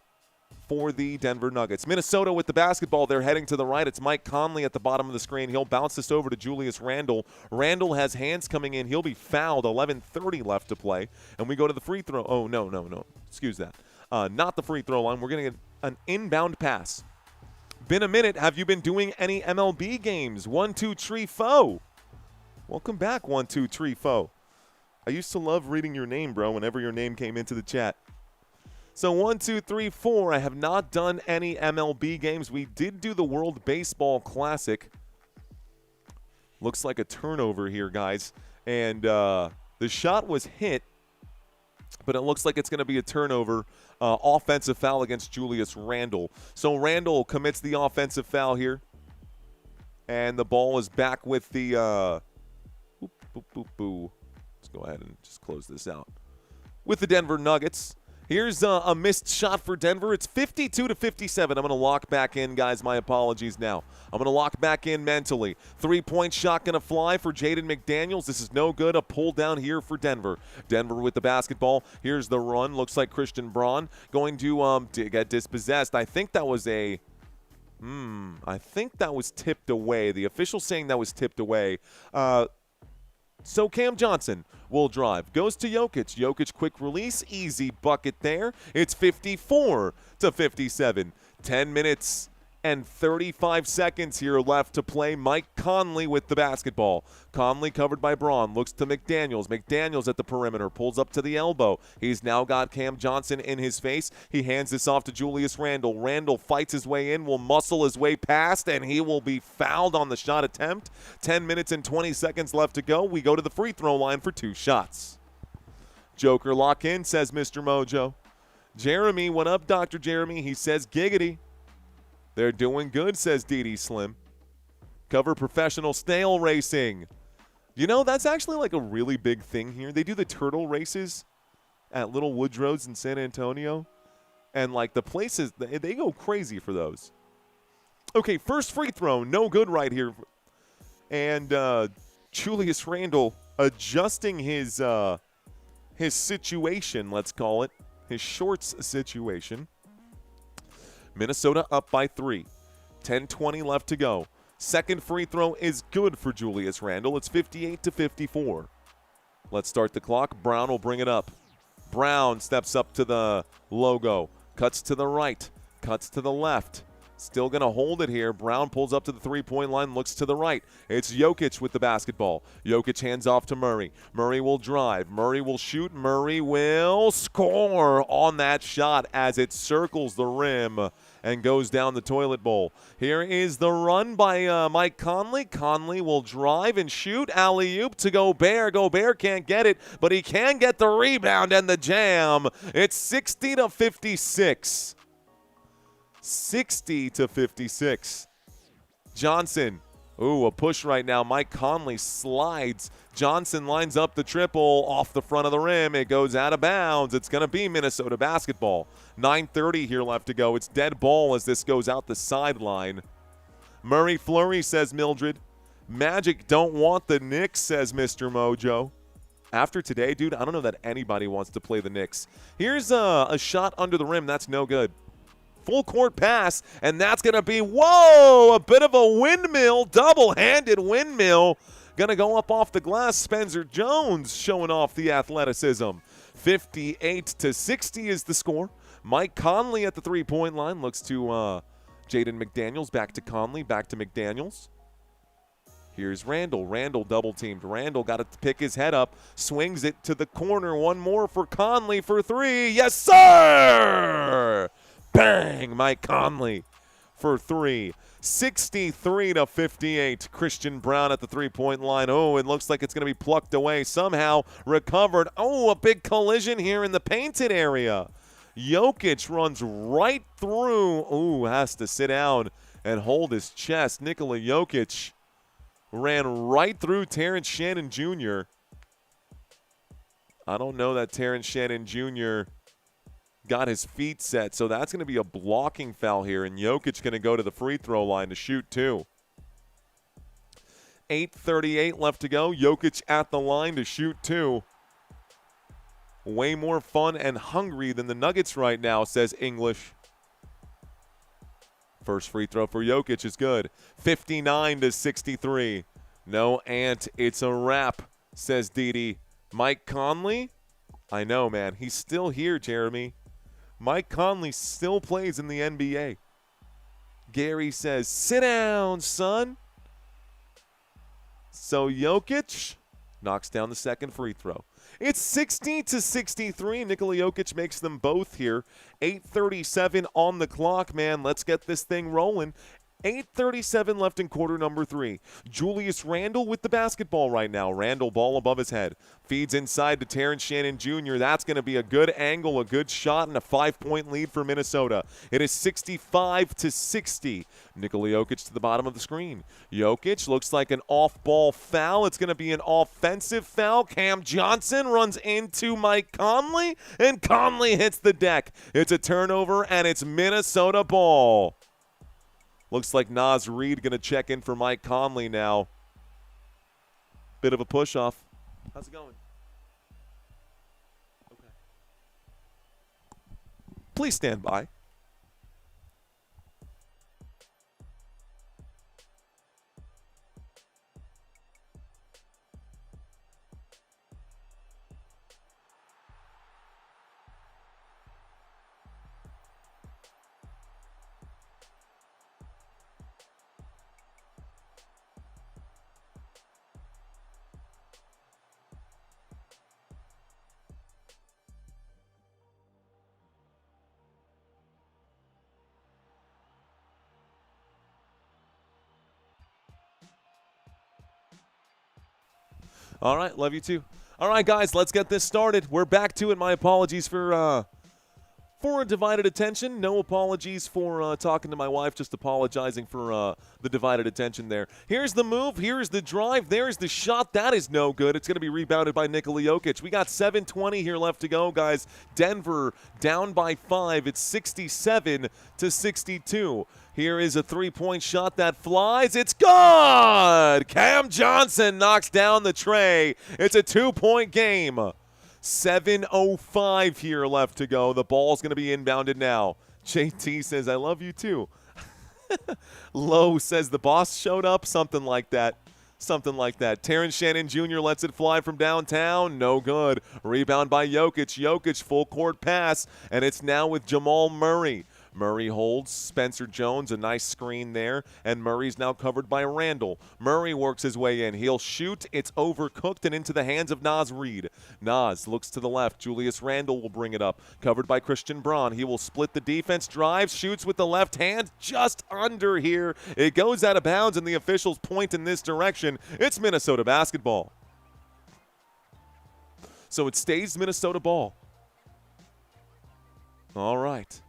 for the Denver Nuggets. Minnesota with the basketball. They're heading to the right. It's Mike Conley at the bottom of the screen. He'll bounce this over to Julius Randle. Randle has hands coming in. He'll be fouled. 11:30 left to play. And we go to the free throw. Oh, no. Excuse that. Not the free throw line. We're going to get an inbound pass. Been a minute. Have you been doing any MLB games? 1, 2, 3, 4. Welcome back, 1, 2, 3, 4. I used to love reading your name, bro, whenever your name came into the chat. So 1, 2, 3, 4. I have not done any MLB games. We did do the World Baseball Classic. Looks like a turnover here, guys. And the shot was hit, but it looks like it's going to be a turnover. Offensive foul against Julius Randle. So Randle commits the offensive foul here. And the ball is back with the Let's go ahead and just close this out. With the Denver Nuggets. Here's a missed shot for Denver. It's 52-57. I'm going to lock back in, guys. My apologies now. I'm going to lock back in mentally. 3-point shot going to fly for Jaden McDaniels. This is no good. A pull down here for Denver. Denver with the basketball. Here's the run. Looks like Christian Braun going to get dispossessed. I think that was tipped away. The official saying that was tipped away. So Cam Johnson will drive. Goes to Jokić. Jokić quick release. Easy bucket there. It's 54-57. 10 minutes and 35 seconds here left to play. Mike Conley with the basketball. Conley covered by Braun. Looks to McDaniels. McDaniels at the perimeter. Pulls up to the elbow. He's now got Cam Johnson in his face. He hands this off to Julius Randle. Randle fights his way in, will muscle his way past, and he will be fouled on the shot attempt. 10 minutes and 20 seconds left to go. We go to the free throw line for 2 shots. Joker lock in, says Mr. Mojo. Jeremy, what up, Dr. Jeremy? He says giggity. They're doing good, says DD Slim. Cover professional snail racing. You know, that's actually like a really big thing here. They do the turtle races at Little Woodrow's in San Antonio. And, like, the places, they go crazy for those. Okay, first free throw, no good right here. And Julius Randle adjusting his situation, let's call it, his shorts situation. Minnesota up by 3. 10:20 left to go. Second free throw is good for Julius Randle. It's 58-54. Let's start the clock. Brown will bring it up. Brown steps up to the logo. Cuts to the right. Cuts to the left. Still going to hold it here. Brown pulls up to the three-point line, looks to the right. It's Jokić with the basketball. Jokić hands off to Murray. Murray will drive. Murray will shoot. Murray will score on that shot as it circles the rim and goes down the toilet bowl. Here is the run by Mike Conley. Conley will drive and shoot. Alley-oop to Gobert. Gobert can't get it, but he can get the rebound and the jam. It's 60-56. 60-56. Johnson. Ooh, a push right now. Mike Conley slides. Johnson lines up the triple off the front of the rim. It goes out of bounds. It's going to be Minnesota basketball. 9:30 here left to go. It's dead ball as this goes out the sideline. Murray flurry, says Mildred. Magic don't want the Knicks, says Mr. Mojo. After today, dude, I don't know that anybody wants to play the Knicks. Here's a shot under the rim. That's no good. Full court pass, and that's going to be, whoa, a bit of a windmill, double-handed windmill. Going to go up off the glass. Spencer Jones showing off the athleticism. 58-60 is the score. Mike Conley at the three-point line looks to Jaden McDaniels. Back to Conley, back to McDaniels. Here's Randle. Randle double-teamed. Randle got to pick his head up. Swings it to the corner. One more for Conley for 3. Yes, sir! Bang! Mike Conley for 3. 63-58. Christian Braun at the three-point line. Oh, it looks like it's going to be plucked away. Somehow recovered. Oh, a big collision here in the painted area. Jokić runs right through. Ooh, has to sit down and hold his chest. Nikola Jokić ran right through Terrence Shannon Jr. I don't know that Terrence Shannon Jr. got his feet set, so that's going to be a blocking foul here, and Jokić going to go to the free throw line to shoot 2. 8:38 left to go. Jokić at the line to shoot 2. Way more fun and hungry than the Nuggets right now, says English. First free throw for Jokić is good. 59-63. No, Ant, it's a wrap, says Didi. Mike Conley? I know, man. He's still here, Jeremy. Mike Conley still plays in the NBA. Gary says, sit down, son. So Jokić knocks down the second free throw. It's 60-63. Nikola Jokić makes them both here. 8:37 on the clock, man. Let's get this thing rolling. 8:37 left in quarter number 3. Julius Randle with the basketball right now. Randle, ball above his head. Feeds inside to Terrence Shannon Jr. That's going to be a good angle, a good shot, and a 5-point lead for Minnesota. It is 65-60. Nikola Jokić to the bottom of the screen. Jokić looks like an off-ball foul. It's going to be an offensive foul. Cam Johnson runs into Mike Conley, and Conley hits the deck. It's a turnover, and it's Minnesota ball. Looks like Naz Reid going to check in for Mike Conley now. Bit of a push-off. How's it going? Okay. Please stand by. All right, love you too. All right, guys, let's get this started. We're back to it. My apologies for a divided attention. No apologies for talking to my wife, just apologizing for the divided attention there. Here's the move. Here's the drive. There's the shot. That is no good. It's going to be rebounded by Nikola Jokić. We got 7:20 here left to go, guys. Denver down by 5. It's 67-62. Here is a three-point shot that flies. It's good! Cam Johnson knocks down the tray. It's a 2-point game. 7:05 here left to go. The ball's going to be inbounded now. JT says, I love you too. Lowe says the boss showed up. Something like that. Something like that. Terrence Shannon Jr. lets it fly from downtown. No good. Rebound by Jokić. Jokić full court pass, and it's now with Jamal Murray. Murray holds Spencer Jones, a nice screen there, and Murray's now covered by Randle. Murray works his way in. He'll shoot. It's overcooked and into the hands of Naz Reid. Naz looks to the left. Julius Randle will bring it up. Covered by Christian Braun. He will split the defense, drives, shoots with the left hand, just under here. It goes out of bounds, and the officials point in this direction. It's Minnesota basketball. So it stays Minnesota ball. All right.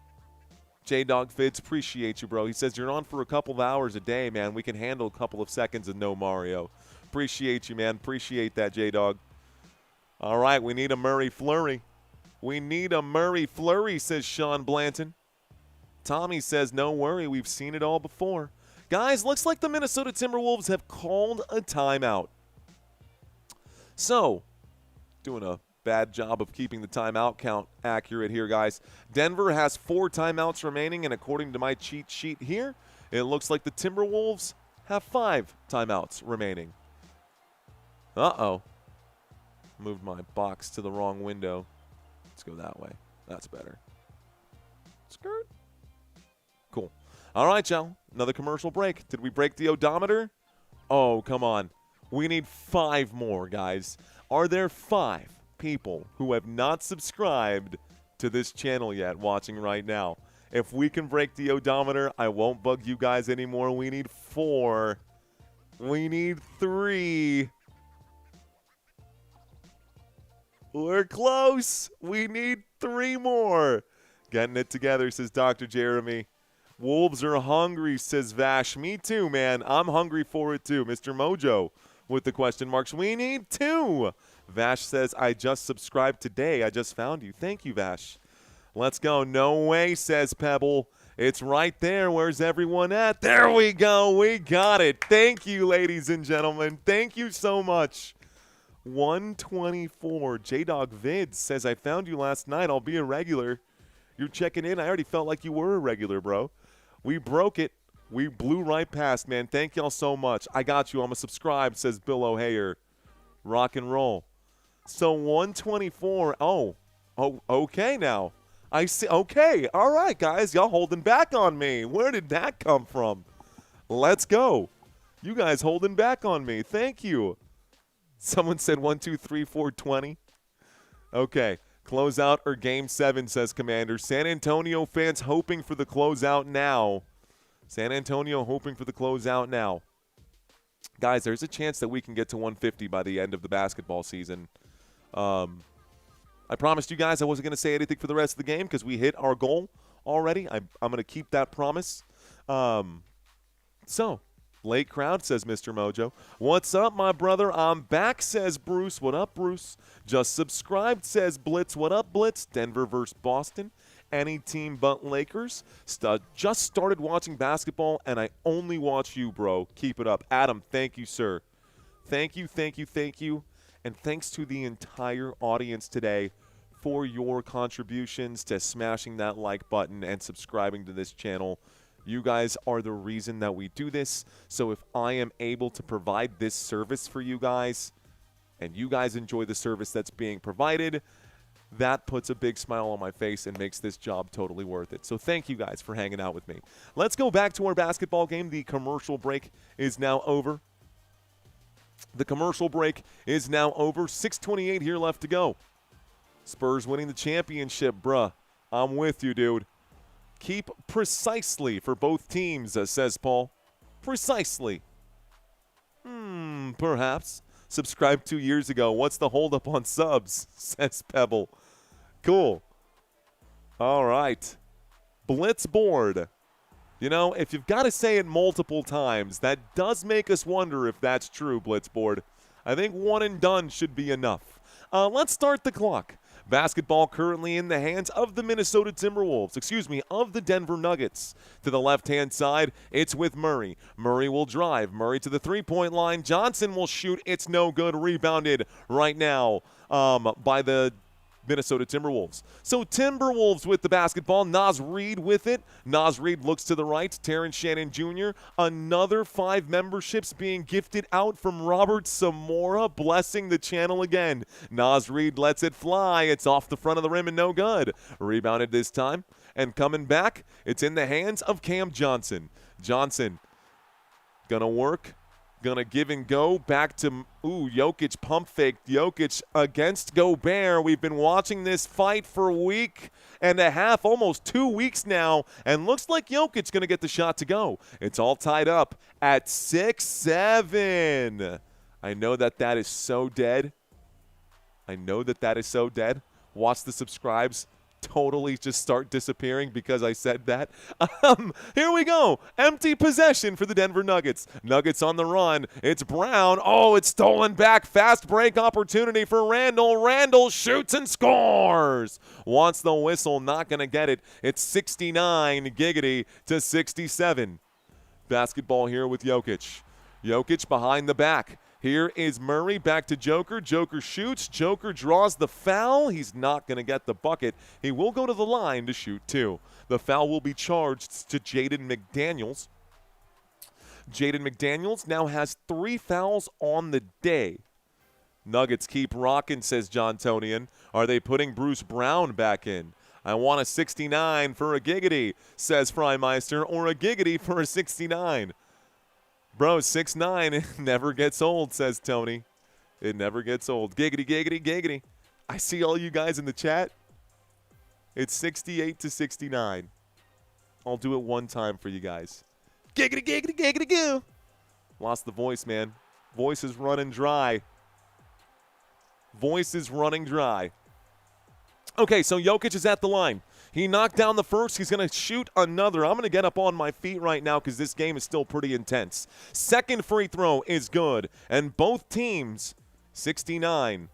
J-Dog Fids, appreciate you, bro. He says, you're on for a couple of hours a day, man. We can handle a couple of seconds of no Mario. Appreciate you, man. Appreciate that, J-Dog. All right, we need a Murray flurry. We need a Murray flurry, says Sean Blanton. Tommy says, no worry. We've seen it all before. Guys, looks like the Minnesota Timberwolves have called a timeout. So, doing a bad job of keeping the timeout count accurate here, guys. Denver has 4 timeouts remaining, and according to my cheat sheet here, it looks like the Timberwolves have 5 timeouts remaining. Uh-oh. Moved my box to the wrong window. Let's go that way. That's better. Skirt. Cool. All right, y'all. Another commercial break. Did we break the odometer? Oh, come on. We need 5 more, guys. Are there 5 people who have not subscribed to this channel yet watching right now? If we can break the odometer, I won't bug you guys anymore. We need 4. We need 3. We're close. We need 3 more. Getting it together, says Dr. Jeremy. Wolves are hungry, says Vash. Me too, man. I'm hungry for it too. Mr. Mojo with the question marks. We need 2. Vash says, I just subscribed today. I just found you. Thank you, Vash. Let's go. No way, says Pebble. It's right there. Where's everyone at? There we go. We got it. Thank you, ladies and gentlemen. Thank you so much. 124. J-Dog Vids says, I found you last night. I'll be a regular. You're checking in. I already felt like you were a regular, bro. We broke it. We blew right past, man. Thank y'all so much. I got you. I'm a subscribe, says Bill O'Hayer. Rock and roll. So 124. Oh, okay now. I see. Okay. All right, guys. Y'all holding back on me. Where did that come from? Let's go. You guys holding back on me. Thank you. Someone said 1, 2, 3, 4, 20. Okay. Closeout or Game 7, says Commander. San Antonio fans hoping for the closeout now. San Antonio hoping for the closeout now. Guys, there's a chance that we can get to 150 by the end of the basketball season. I promised you guys I wasn't going to say anything for the rest of the game because we hit our goal already. I'm going to keep that promise. So, late crowd, says Mr. Mojo. What's up, my brother? I'm back, says Bruce. What up, Bruce? Just subscribed, says Blitz. What up, Blitz? Denver versus Boston. Any team but Lakers. Just started watching basketball, and I only watch you, bro. Keep it up. Adam, thank you, sir. Thank you, thank you, thank you. And thanks to the entire audience today for your contributions to smashing that like button and subscribing to this channel. You guys are the reason that we do this. So if I am able to provide this service for you guys, and you guys enjoy the service that's being provided, that puts a big smile on my face and makes this job totally worth it. So thank you guys for hanging out with me. Let's go back to our basketball game. The commercial break is now over. The commercial break is now over. 6:28 here left to go. Spurs winning the championship, bruh. I'm with you, dude. Keep precisely for both teams, says Paul. Precisely. Perhaps. Subscribed 2 years ago. What's the holdup on subs, says Pebble. Cool. All right. Blitz board. You know, if you've got to say it multiple times, that does make us wonder if that's true, Blitz board. I think one and done should be enough. Let's start the clock. Basketball currently in the hands of the Minnesota Timberwolves, of the Denver Nuggets. To the left-hand side, it's with Murray. Murray will drive. Murray to the three-point line. Johnson will shoot. It's no good. Rebounded right now by the Minnesota Timberwolves. So Timberwolves with the basketball. Naz Reid with it. Naz Reid looks to the right. Terrence Shannon Jr. Another 5 memberships being gifted out from Robert Samora, blessing the channel again. Naz Reid lets it fly. It's off the front of the rim and no good. Rebounded this time. And coming back, it's in the hands of Cam Johnson. Johnson gonna work. Gonna give and go back to, Jokić pump faked. Jokić against Gobert. We've been watching this fight for a week and a half, almost 2 weeks now, and looks like Jokić gonna get the shot to go. It's all tied up at 6-7. I know that is so dead. Watch the subscribes totally just start disappearing because I said that. Here we go. Empty possession for the Denver Nuggets. Nuggets on the run. It's Brown. Oh, it's stolen back. Fast break opportunity for Randall. Randall shoots and scores. Wants the whistle. Not going to get it. It's 69 giggity to 67. Basketball here with Jokić. Jokić behind the back. Here is Murray back to Joker. Joker shoots. Joker draws the foul. He's not going to get the bucket. He will go to the line to shoot 2. The foul will be charged to Jaden McDaniels. Jaden McDaniels now has 3 fouls on the day. Nuggets keep rocking, says John Tonian. Are they putting Bruce Brown back in? I want a 69 for a giggity, says Freimeister, or a giggity for a 69. Bro, 6'9", it never gets old, says Tony. It never gets old. Giggity, giggity, giggity. I see all you guys in the chat. It's 68 to 69. I'll do it one time for you guys. Giggity, giggity, giggity, goo. Lost the voice, man. Voice is running dry. Voice is running dry. Okay, so Jokić is at the line. He knocked down the first. He's going to shoot another. I'm going to get up on my feet right now because this game is still pretty intense. Second free throw is good. And both teams, 69.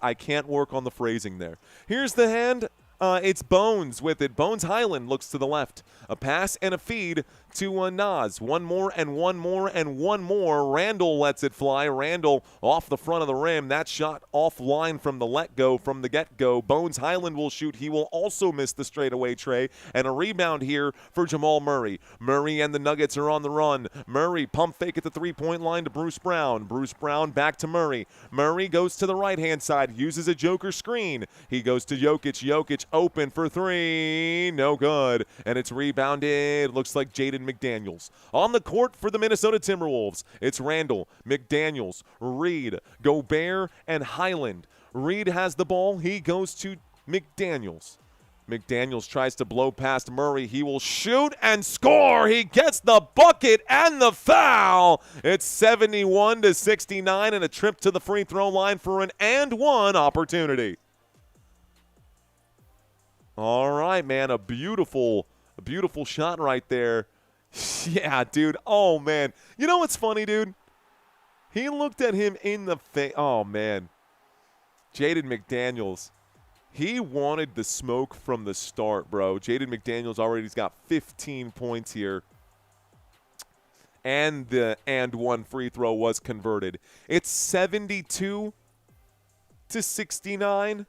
I can't work on the phrasing there. Here's the hand. It's Bones with it. Bones Highland looks to the left. A pass and a feed to Nas. One more and one more and one more. Randall lets it fly. Randall off the front of the rim. That shot offline from the let-go, from the get-go. Bones Highland will shoot. He will also miss the straightaway tray. And a rebound here for Jamal Murray. Murray and the Nuggets are on the run. Murray pump fake at the three-point line to Bruce Brown. Bruce Brown back to Murray. Murray goes to the right-hand side, uses a joker screen. He goes to Jokić. Jokić open for three. No good. And it's rebounded. Looks like Jaden McDaniels. On the court for the Minnesota Timberwolves, it's Randall, McDaniels, Reed, Gobert, and Highland. Reed has the ball. He goes to McDaniels. McDaniels tries to blow past Murray. He will shoot and score. He gets the bucket and the foul. It's 71-69 and a trip to the free throw line for an and one opportunity. All right, man, a beautiful shot right there. Yeah, dude. Oh, man. You know what's funny, dude? He looked at him in the face. Oh, man. Jaden McDaniels. He wanted the smoke from the start, bro. Jaden McDaniels already's got 15 points here. And the and one free throw was converted. It's 72-69.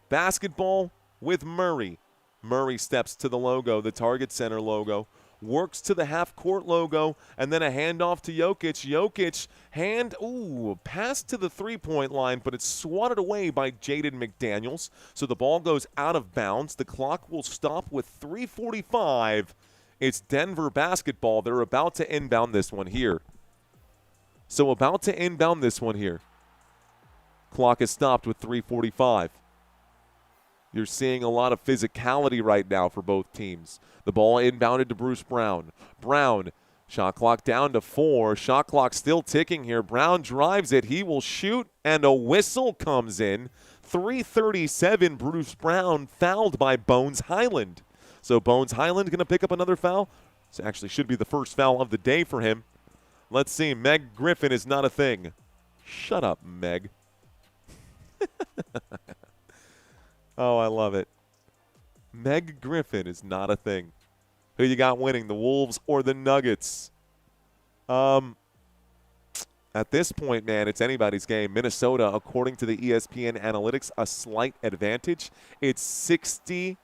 Basketball with Murray. Murray steps to the logo, the Target Center logo. Works to the half-court logo, and then a handoff to Jokić. Jokić, pass to the three-point line, but it's swatted away by Jaden McDaniels. So the ball goes out of bounds. The clock will stop with 3:45. It's Denver basketball. They're about to inbound this one here. Clock is stopped with 3:45. You're seeing a lot of physicality right now for both teams. The ball inbounded to Bruce Brown. Brown, shot clock down to 4. Shot clock still ticking here. Brown drives it. He will shoot, and a whistle comes in. 3:37, Bruce Brown fouled by Bones Highland. So Bones Highland going to pick up another foul. This actually should be the first foul of the day for him. Let's see. Meg Griffin is not a thing. Shut up, Meg. Oh, I love it. Meg Griffin is not a thing. Who you got winning, the Wolves or the Nuggets? At this point, man, it's anybody's game. Minnesota, according to the ESPN analytics, a slight advantage. It's 60%.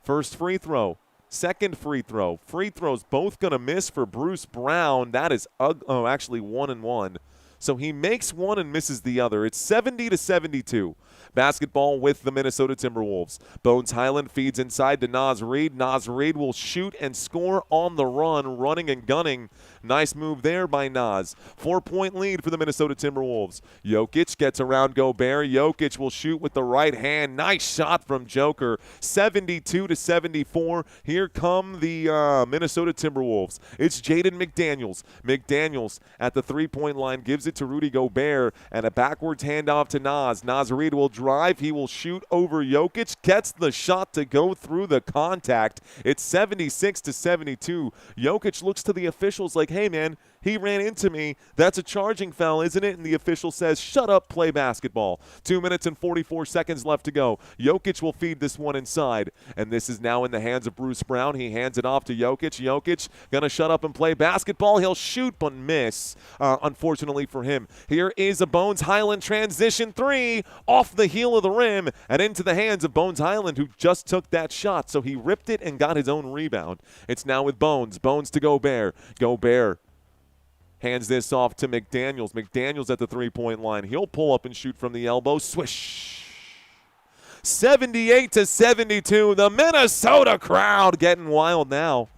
First free throw. Second free throw. Free throws both going to miss for Bruce Brown. That is, actually 1 and 1. So he makes one and misses the other. It's 70-72. Basketball with the Minnesota Timberwolves. Bones Highland feeds inside to Nas Reed. Nas Reed will shoot and score on the run, running and gunning. Nice move there by Nas. 4-point lead for the Minnesota Timberwolves. Jokić gets around Gobert. Jokić will shoot with the right hand. Nice shot from Joker. 72-74. Here come the Minnesota Timberwolves. It's Jaden McDaniels. McDaniels at the three-point line gives it to Rudy Gobert, and a backwards handoff to Nas. Nas Reed will drive. He will shoot over Jokić. Gets the shot to go through the contact. It's 76-72. Jokić looks to the officials like, hey, man, he ran into me. That's a charging foul, isn't it? And the official says, shut up, play basketball. 2 minutes and 44 seconds left to go. Jokić will feed this one inside. And this is now in the hands of Bruce Brown. He hands it off to Jokić. Jokić going to shut up and play basketball. He'll shoot but miss, unfortunately for him. Here is a Bones Highland transition three off the heel of the rim and into the hands of Bones Highland, who just took that shot. So he ripped it and got his own rebound. It's now with Bones. Bones to Gobert. Gobert hands this off to McDaniels. McDaniels at the three-point line. He'll pull up and shoot from the elbow. Swish. 78-72. The Minnesota crowd getting wild now.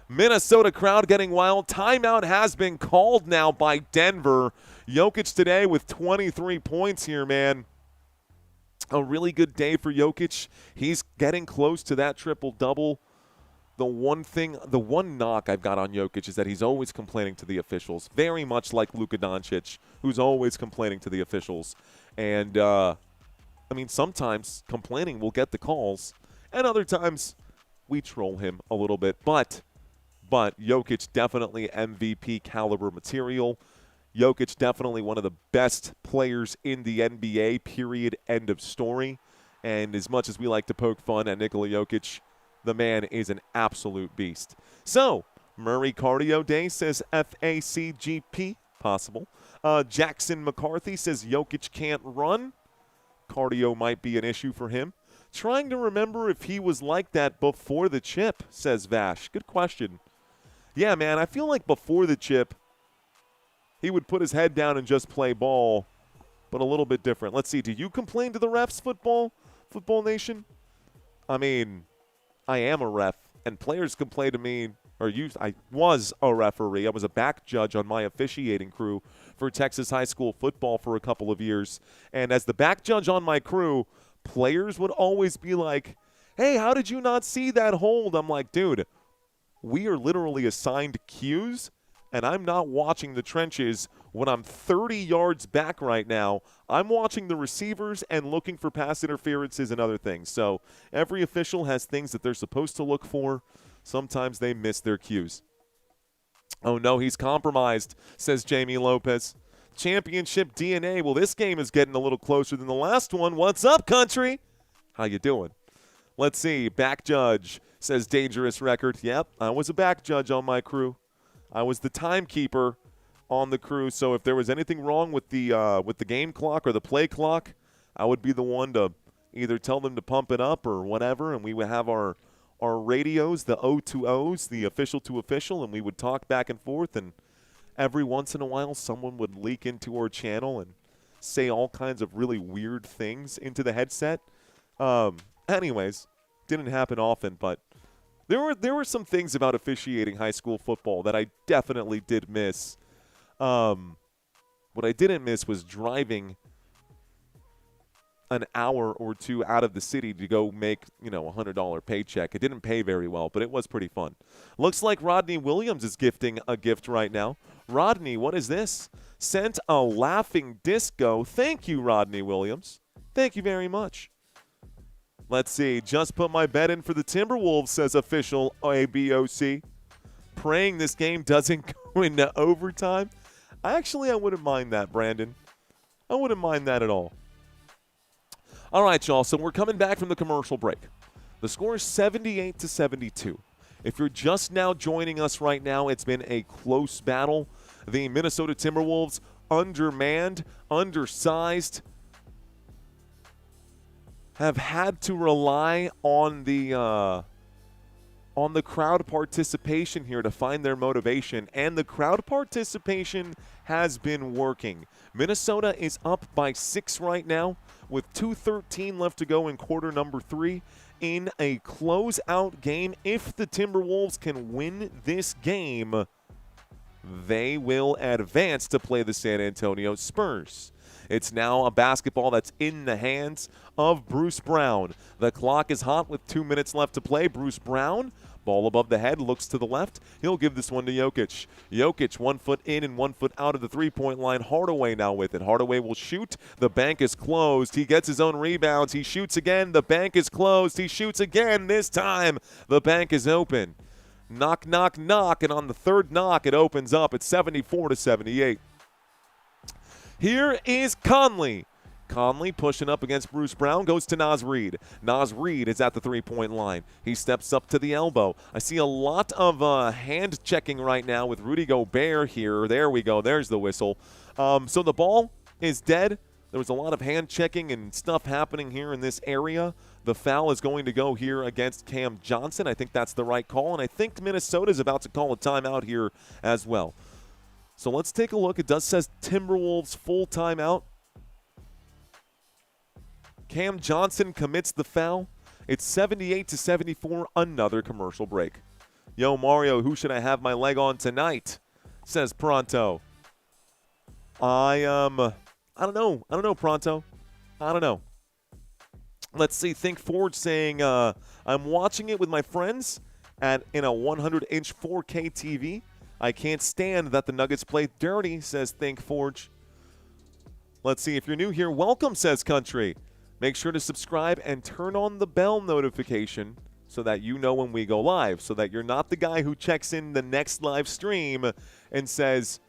Minnesota crowd getting wild. Timeout has been called now by Denver. Jokić today with 23 points here, man. A really good day for Jokić. He's getting close to that triple-double. The one knock I've got on Jokić is that he's always complaining to the officials, very much like Luka Doncic, who's always complaining to the officials. And, sometimes complaining will get the calls, and other times we troll him a little bit. But Jokić definitely MVP caliber material. Jokić definitely one of the best players in the NBA, period, end of story. And as much as we like to poke fun at Nikola Jokić, the man is an absolute beast. So, Murray Cardio Day says FACGP, possible. Jackson McCarthy says Jokić can't run. Cardio might be an issue for him. Trying to remember if he was like that before the chip, says Vash. Good question. Yeah, man, I feel like before the chip, he would put his head down and just play ball, but a little bit different. Let's see. Do you complain to the refs, Football Nation? I mean, I am a ref, and players complain to me, I was a referee. I was a back judge on my officiating crew for Texas high school football for a couple of years. And as the back judge on my crew, players would always be like, hey, how did you not see that hold? I'm like, dude, we are literally assigned cues, and I'm not watching the trenches when I'm 30 yards back right now. I'm watching the receivers and looking for pass interferences and other things. So every official has things that they're supposed to look for. Sometimes they miss their cues. Oh, no, he's compromised, says Jamie Lopez. Championship DNA. Well, this game is getting a little closer than the last one. What's up, country? How you doing? Let's see. Back judge, says Dangerous Record. Yep, I was a back judge on my crew. I was the timekeeper on the crew, so if there was anything wrong with the game clock or the play clock, I would be the one to either tell them to pump it up or whatever, and we would have our radios, the O2Os, the official to official, and we would talk back and forth, and every once in a while someone would leak into our channel and say all kinds of really weird things into the headset. Anyways, didn't happen often, but there were some things about officiating high school football that I definitely did miss. What I didn't miss was driving an hour or two out of the city to go make, a $100 paycheck. It didn't pay very well, but it was pretty fun. Looks like Rodney Williams is gifting a gift right now. Rodney, what is this? Sent a laughing disco. Thank you, Rodney Williams. Thank you very much. Let's see. Just put my bet in for the Timberwolves, says official ABOC. Praying this game doesn't go into overtime. I wouldn't mind that, Brandon. I wouldn't mind that at all. All right, y'all, so we're coming back from the commercial break. The score is 78-72. If you're just now joining us right now, it's been a close battle. The Minnesota Timberwolves, undermanned, undersized, have had to rely on the crowd participation here to find their motivation, and the crowd participation has been working. Minnesota is up by 6 right now with 2:13 left to go in quarter number 3 in a closeout game. If the Timberwolves can win this game, they will advance to play the San Antonio Spurs. It's now a basketball that's in the hands of Bruce Brown. The clock is hot with 2 minutes left to play. Bruce Brown, ball above the head, looks to the left. He'll give this one to Jokić. Jokić, 1 foot in and 1 foot out of the three-point line. Hardaway now with it. Hardaway will shoot. The bank is closed. He gets his own rebounds. He shoots again. The bank is closed. He shoots again. This time, the bank is open. Knock, knock, knock. And on the third knock, it opens up. It's 74-78. Here is Conley. Conley pushing up against Bruce Brown, goes to Naz Reid. Naz Reid is at the three-point line. He steps up to the elbow. I see a lot of hand checking right now with Rudy Gobert here. There we go. There's the whistle. So the ball is dead. There was a lot of hand checking and stuff happening here in this area. The foul is going to go here against Cam Johnson. I think that's the right call, and I think Minnesota is about to call a timeout here as well. So let's take a look. It does say Timberwolves full timeout. Cam Johnson commits the foul. It's 78-74, another commercial break. Yo, Mario, who should I have my leg on tonight? Says Pronto. I don't know, Pronto. I don't know. Let's see. Think Forge saying, I'm watching it with my friends in a 100-inch 4K TV. I can't stand that the Nuggets play dirty, says Think Forge. Let's see. If you're new here, welcome, says Country. Make sure to subscribe and turn on the bell notification so that you know when we go live, so that you're not the guy who checks in the next live stream and says,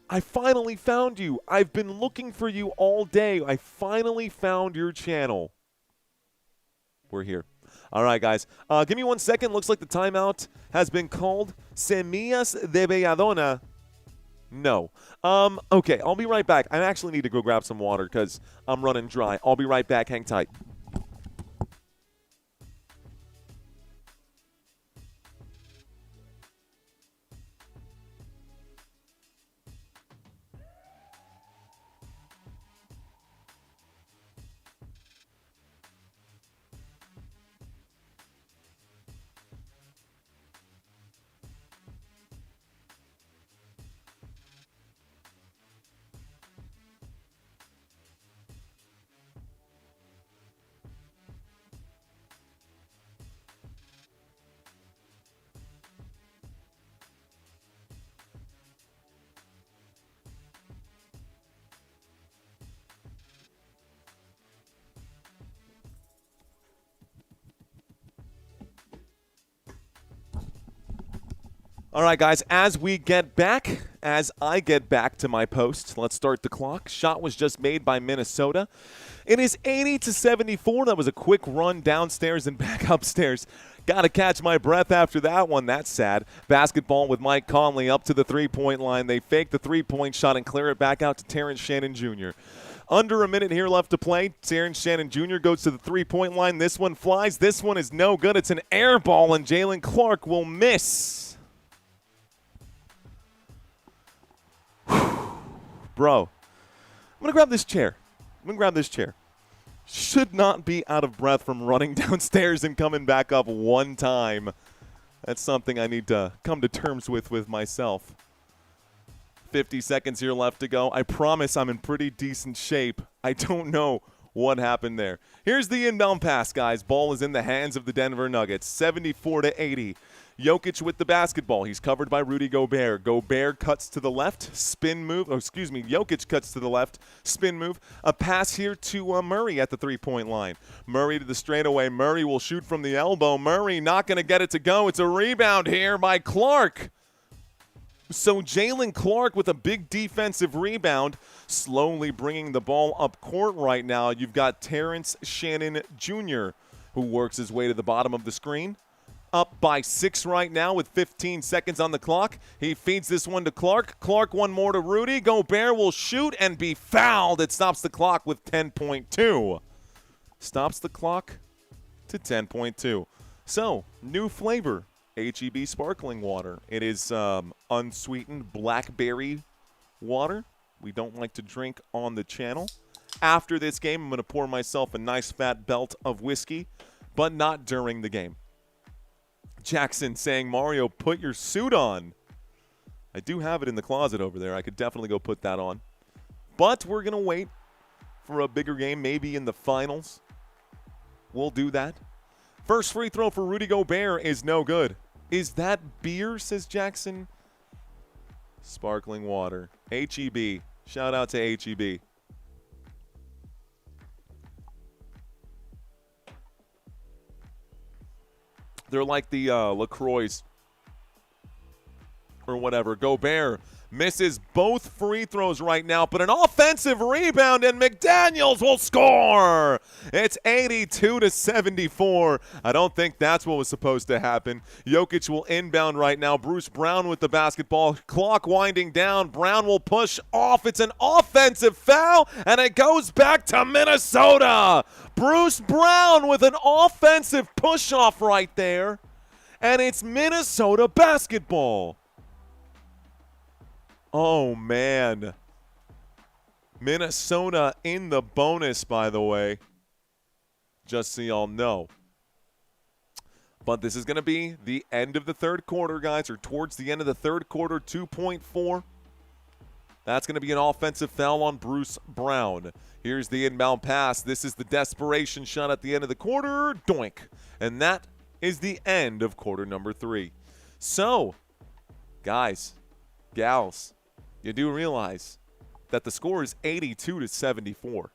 I finally found you. I've been looking for you all day. I finally found your channel. we're here. All right, guys. Give me 1 second. Looks like the timeout has been called. Semillas de Belladonna. No. Okay, I'll be right back. I actually need to go grab some water because I'm running dry. I'll be right back. Hang tight. All right, guys, as I get back to my post, let's start the clock. Shot was just made by Minnesota. It is 80-74. That was a quick run downstairs and back upstairs. Got to catch my breath after that one. That's sad. Basketball with Mike Conley up to the three-point line. They fake the three-point shot and clear it back out to Terrence Shannon Jr. Under a minute here left to play. Terrence Shannon Jr. goes to the three-point line. This one flies. This one is no good. It's an air ball, and Jalen Clark will miss. Bro, I'm going to grab this chair. Should not be out of breath from running downstairs and coming back up one time. That's something I need to come to terms with myself. 50 seconds here left to go. I promise I'm in pretty decent shape. I don't know what happened there. Here's the inbound pass, guys. Ball is in the hands of the Denver Nuggets, 74-80. Jokić with the basketball. He's covered by Rudy Gobert. Gobert cuts to the left, spin move. Jokić cuts to the left, spin move. A pass here to Murray at the three-point line. Murray to the straightaway. Murray will shoot from the elbow. Murray not going to get it to go. It's a rebound here by Clark. So Jalen Clark with a big defensive rebound, slowly bringing the ball up court right now. You've got Terrence Shannon Jr., who works his way to the bottom of the screen. Up by 6 right now with 15 seconds on the clock. He feeds this one to Clark. Clark one more to Rudy. Gobert will shoot and be fouled. It stops the clock with 10.2. Stops the clock to 10.2. So, new flavor, H-E-B sparkling water. It is unsweetened blackberry water. We don't like to drink on the channel. After this game, I'm going to pour myself a nice fat belt of whiskey, but not during the game. Jackson saying, Mario, put your suit on. I do have it in the closet over there. I could definitely go put that on. But we're going to wait for a bigger game, maybe in the finals. We'll do that. First free throw for Rudy Gobert is no good. Is that beer, says Jackson? Sparkling water. H-E-B. Shout out to H-E-B. They're like the LaCroix or whatever. Gobert misses both free throws right now, but an offensive rebound, and McDaniels will score. It's 82-74. I don't think that's what was supposed to happen. Jokić will inbound right now. Bruce Brown with the basketball. Clock winding down. Brown will push off. It's an offensive foul, and it goes back to Minnesota. Bruce Brown with an offensive push-off right there, and it's Minnesota basketball. Oh, man. Minnesota in the bonus, by the way. Just so y'all know. But this is going to be the end of the third quarter, guys, or towards the end of the third quarter, 2.4. That's going to be an offensive foul on Bruce Brown. Here's the inbound pass. This is the desperation shot at the end of the quarter. Doink. And that is the end of quarter number 3. So, guys, gals, you do realize that the score is 82-74.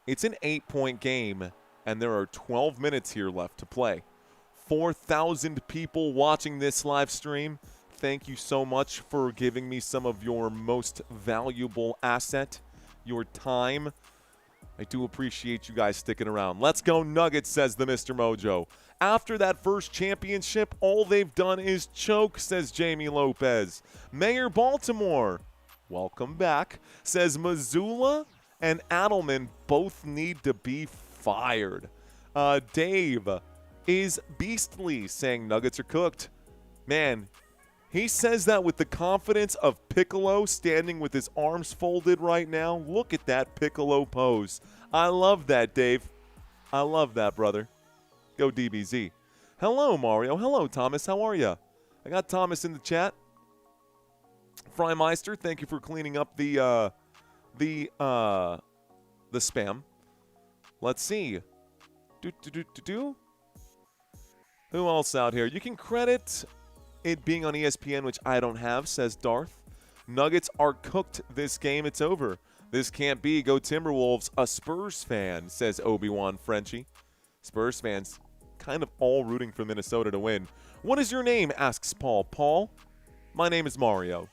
It's an 8-point game, and there are 12 minutes here left to play. 4,000 people watching this live stream. Thank you so much for giving me some of your most valuable asset, your time. I do appreciate you guys sticking around. Let's go Nuggets, says the Mr. Mojo. After that first championship, all they've done is choke, says Jamie Lopez. Mayor Baltimore, welcome back, says Missoula and Adelman both need to be fired. Dave is beastly, saying Nuggets are cooked. Man, he says that with the confidence of Piccolo standing with his arms folded right now. Look at that Piccolo pose. I love that, Dave. I love that, brother. Go DBZ. Hello, Mario. Hello, Thomas. How are you? I got Thomas in the chat. Frymeister, thank you for cleaning up the spam. Let's see. Who else out here? You can credit it being on ESPN, which I don't have, says Darth. Nuggets are cooked this game. It's over. This can't be. Go Timberwolves. A Spurs fan, says Obi-Wan Frenchie. Spurs fans kind of all rooting for Minnesota to win. What is your name? Asks Paul. Paul, my name is Mario.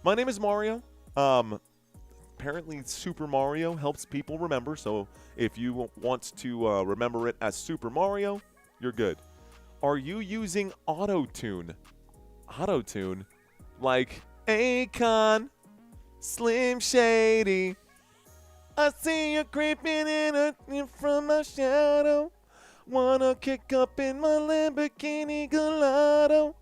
My name is Mario. Apparently Super Mario helps people remember, so if you want to remember it as Super Mario, you're good. Are you using auto-tune? Auto-tune? Like Akon, Slim Shady. I see you creeping in from my shadow. Wanna kick up in my Lamborghini Gallardo.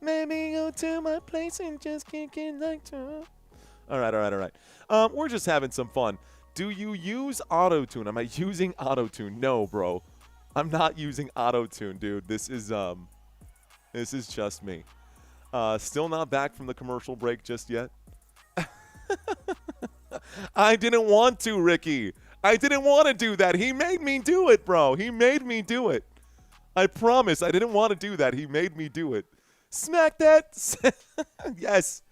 Maybe go to my place and just kick it like two. All right. We're just having some fun. Do you use auto-tune? Am I using auto-tune? No, bro. I'm not using auto-tune, dude. This is just me. Still not back from the commercial break just yet. I didn't want to, Ricky. I didn't want to do that. He made me do it, bro. He made me do it. I promise. I didn't want to do that. He made me do it. Smack that. Yes.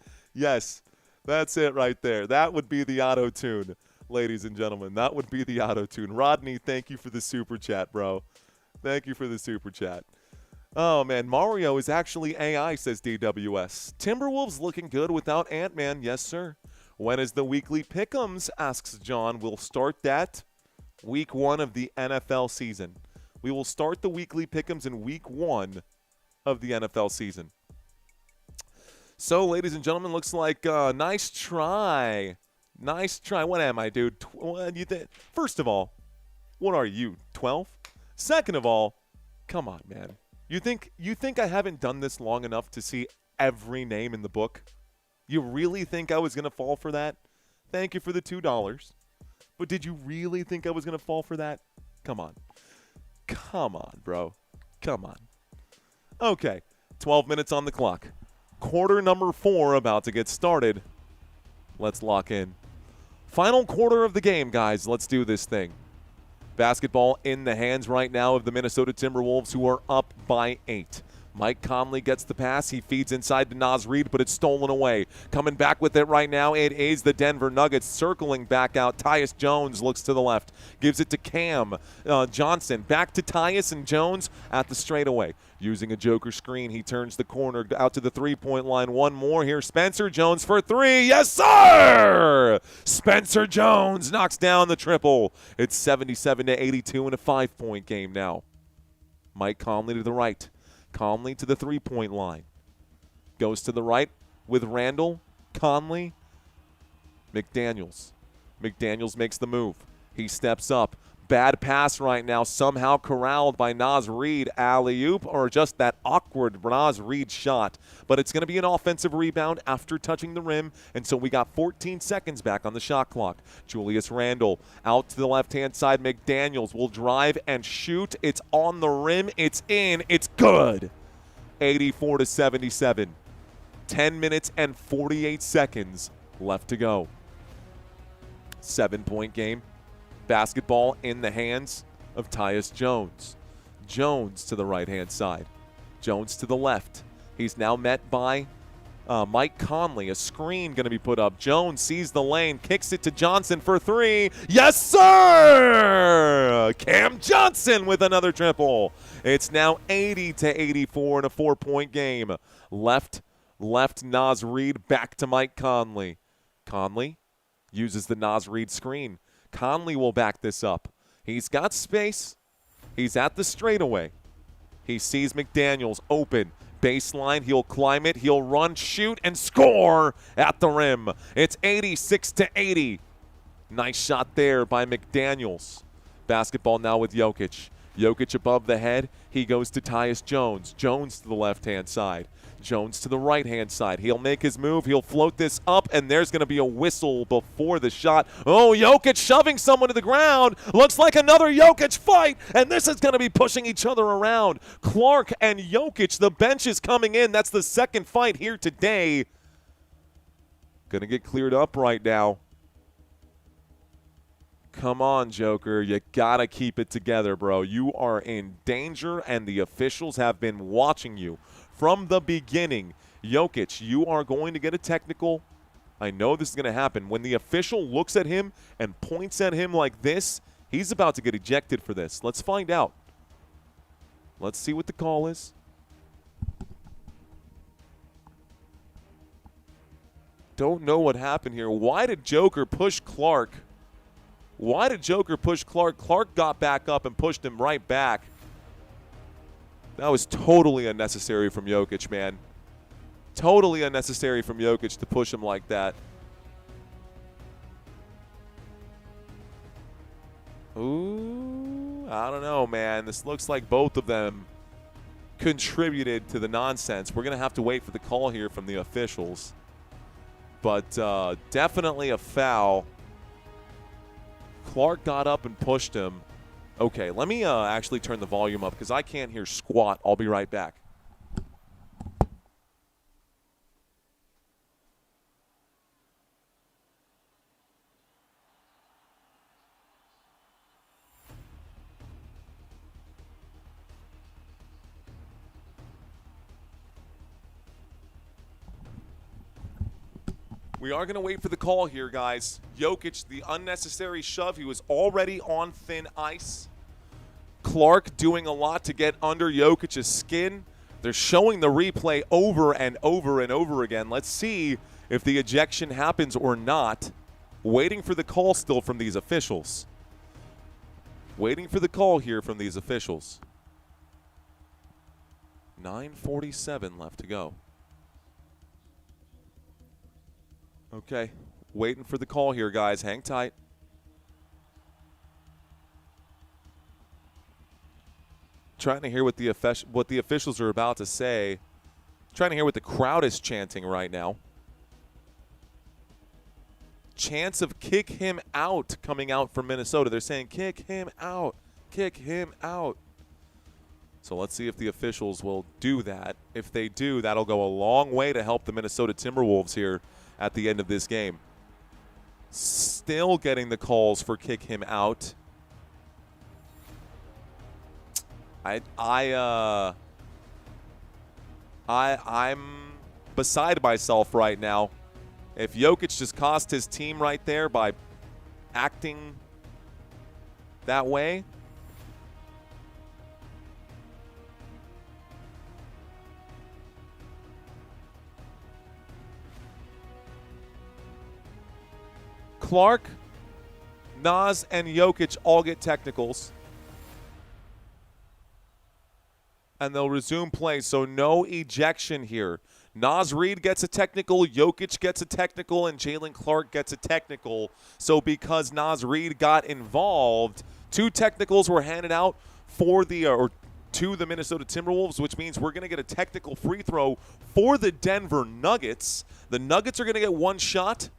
That's it right there. That would be the auto-tune, ladies and gentlemen. That would be the auto-tune. Rodney, thank you for the super chat, bro. Thank you for the super chat. Oh, man, Mario is actually AI, says DWS. Timberwolves looking good without Ant-Man. Yes, sir. When is the weekly pick'ems, asks John. We'll start that week 1 of the NFL season. We will start the weekly pick'ems in week 1 of the NFL season. So, ladies and gentlemen, looks like nice try. Nice try. What am I, dude? First of all, what are you, 12? Second of all, come on, man. You think I haven't done this long enough to see every name in the book? You really think I was going to fall for that? Thank you for the $2. But did you really think I was going to fall for that? Come on. Come on, bro. Come on. Okay, 12 minutes on the clock. Quarter number 4 about to get started. Let's lock in. Final quarter of the game, guys. Let's do this thing. Basketball in the hands right now of the Minnesota Timberwolves, who are up by 8. Mike Conley gets the pass. He feeds inside to Naz Reid, but it's stolen away. Coming back with it right now, it is the Denver Nuggets circling back out. Tyus Jones looks to the left. Gives it to Cam Johnson. Back to Tyus and Jones at the straightaway. Using a joker screen, he turns the corner out to the three-point line. One more here. Spencer Jones for 3. Yes, sir! Spencer Jones knocks down the triple. It's 77-82 in a 5-point game now. Mike Conley to the right. Conley to the three-point line. Goes to the right with Randall, Conley, McDaniels. McDaniels makes the move. He steps up. Bad pass right now, somehow corralled by Naz Reid. Alley-oop, or just that awkward Naz Reid shot. But it's going to be an offensive rebound after touching the rim, and so we got 14 seconds back on the shot clock. Julius Randle out to the left-hand side. McDaniels will drive and shoot. It's on the rim. It's in. It's good. 84-77. 10 minutes and 48 seconds left to go. 7-point game. Basketball in the hands of Tyus Jones. Jones to the right-hand side. Jones to the left. He's now met by Mike Conley. A screen going to be put up. Jones sees the lane, kicks it to Johnson for 3. Yes, sir! Cam Johnson with another triple. It's now 80-84 in a 4-point game. Left Naz Reid back to Mike Conley. Conley uses the Naz Reid screen. Conley will back this up. He's got space. He's at the straightaway. He sees McDaniels open. Baseline, he'll climb it. He'll run, shoot, and score at the rim. It's 86-80. Nice shot there by McDaniels. Basketball now with Jokić. Jokić above the head. He goes to Tyus Jones. Jones to the left-hand side. Jones to the right-hand side. He'll make his move. He'll float this up, and there's going to be a whistle before the shot. Oh, Jokić shoving someone to the ground. Looks like another Jokić fight, and this is going to be pushing each other around. Clark and Jokić, the bench is coming in. That's the second fight here today. Going to get cleared up right now. Come on, Joker. You got to keep it together, bro. You are in danger, and the officials have been watching you from the beginning. Jokić, you are going to get a technical. I know this is going to happen. When the official looks at him and points at him like this, he's about to get ejected for this. Let's find out. Let's see what the call is. Don't know what happened here. Why did Joker push Clark? Why did Joker push Clark? Clark got back up and pushed him right back. That was totally unnecessary from Jokić, man. Totally unnecessary from Jokić to push him like that. Ooh, I don't know, man. This looks like both of them contributed to the nonsense. We're going to have to wait for the call here from the officials. But definitely a foul. Clark got up and pushed him. Okay, let me actually turn the volume up because I can't hear squat. I'll be right back. We are going to wait for the call here, guys. Jokić, the unnecessary shove. He was already on thin ice. Clark doing a lot to get under Jokic's skin. They're showing the replay over and over and over again. Let's see if the ejection happens or not. Waiting for the call still from these officials. Waiting for the call here from these officials. 9:47 left to go. Okay, waiting for the call here, guys. Hang tight. Trying to hear what the officials are about to say. Trying to hear what the crowd is chanting right now. Chants of kick him out coming out from Minnesota. They're saying kick him out, kick him out. So let's see if the officials will do that. If they do, that'll go a long way to help the Minnesota Timberwolves here at the end of this game. Still getting the calls for kick him out. I'm beside myself right now. If Jokić just cost his team right there by acting that way, Clark, Naz, and Jokić all get technicals. And they'll resume play, so no ejection here. Naz Reid gets a technical, Jokić gets a technical, and Jalen Clark gets a technical. So because Naz Reid got involved, 2 technicals were handed out for the to the Minnesota Timberwolves, which means we're going to get a technical free throw for the Denver Nuggets. The Nuggets are going to get 1 shot.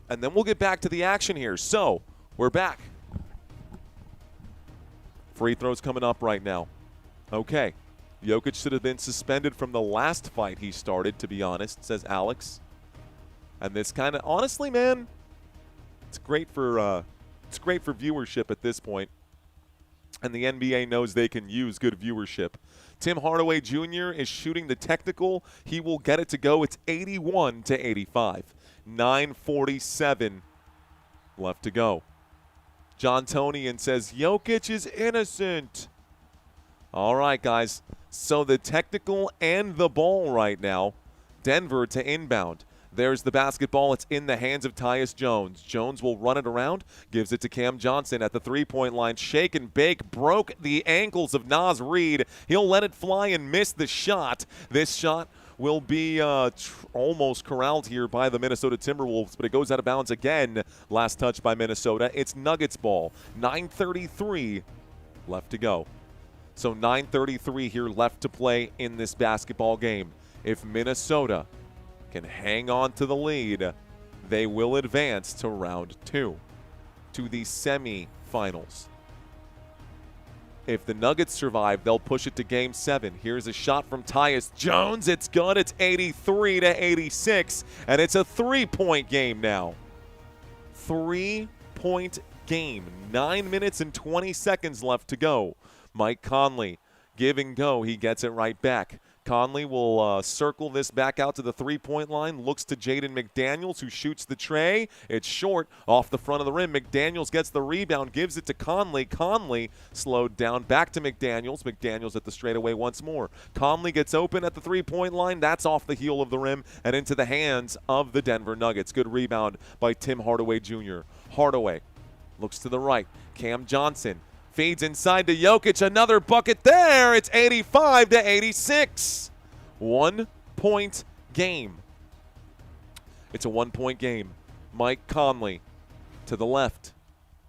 And then we'll get back to the action here. So, we're back. Free throws coming up right now. Okay. Jokić should have been suspended from the last fight he started, to be honest, says Alex. And this kind of, honestly, man, it's great for viewership at this point. And the NBA knows they can use good viewership. Tim Hardaway Jr. is shooting the technical. He will get it to go. It's 81-85. 9:47 left to go. John Tonian says Jokić is innocent. All right, guys. So the technical and the ball right now. Denver to inbound. There's the basketball. It's in the hands of Tyus Jones. Jones will run it around, gives it to Cam Johnson at the three-point line. Shake and bake, broke the ankles of Naz Reid. He'll let it fly and miss the shot. This shot will be almost corralled here by the Minnesota Timberwolves, but it goes out of bounds again. Last touch by Minnesota. It's Nuggets ball. 9:33 left to go. So 9:33 here left to play in this basketball game. If Minnesota can hang on to the lead, they will advance to round 2, to the semifinals. If the Nuggets survive, they'll push it to Game 7. Here's a shot from Tyus Jones. It's good. It's 83-86, and it's a three-point game now. 3-point game. 9 minutes and 20 seconds left to go. Mike Conley, give and go. He gets it right back. Conley will circle this back out to the three-point line, looks to Jaden McDaniels, who shoots the tray. It's short off the front of the rim. McDaniels gets the rebound, gives it to Conley. Conley slowed down back to McDaniels. McDaniels at the straightaway once more. Conley gets open at the three-point line. That's off the heel of the rim and into the hands of the Denver Nuggets. Good rebound by Tim Hardaway Jr. Hardaway looks to the right. Cam Johnson feeds inside to Jokić. Another bucket there. It's 85-86. 1-point game. It's a 1-point game. Mike Conley to the left.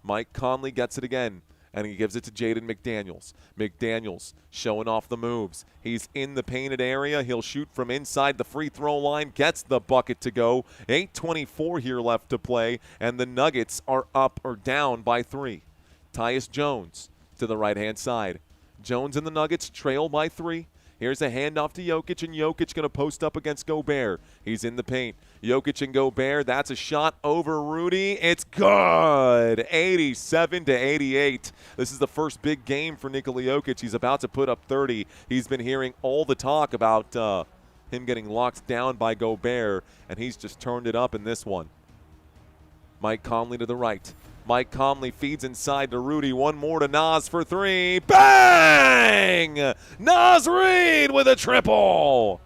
Mike Conley gets it again, and he gives it to Jaden McDaniels. McDaniels showing off the moves. He's in the painted area. He'll shoot from inside the free throw line. Gets the bucket to go. 8:24 here left to play, and the Nuggets are up or down by 3. Tyus Jones to the right-hand side. Jones and the Nuggets trail by 3. Here's a handoff to Jokić, and Jokić going to post up against Gobert. He's in the paint. Jokić and Gobert. That's a shot over Rudy. It's good. 87-88. This is the first big game for Nikola Jokić. He's about to put up 30. He's been hearing all the talk about him getting locked down by Gobert, and he's just turned it up in this one. Mike Conley to the right. Mike Conley feeds inside to Rudy. One more to Naz for 3. Bang! Naz Reid with a triple.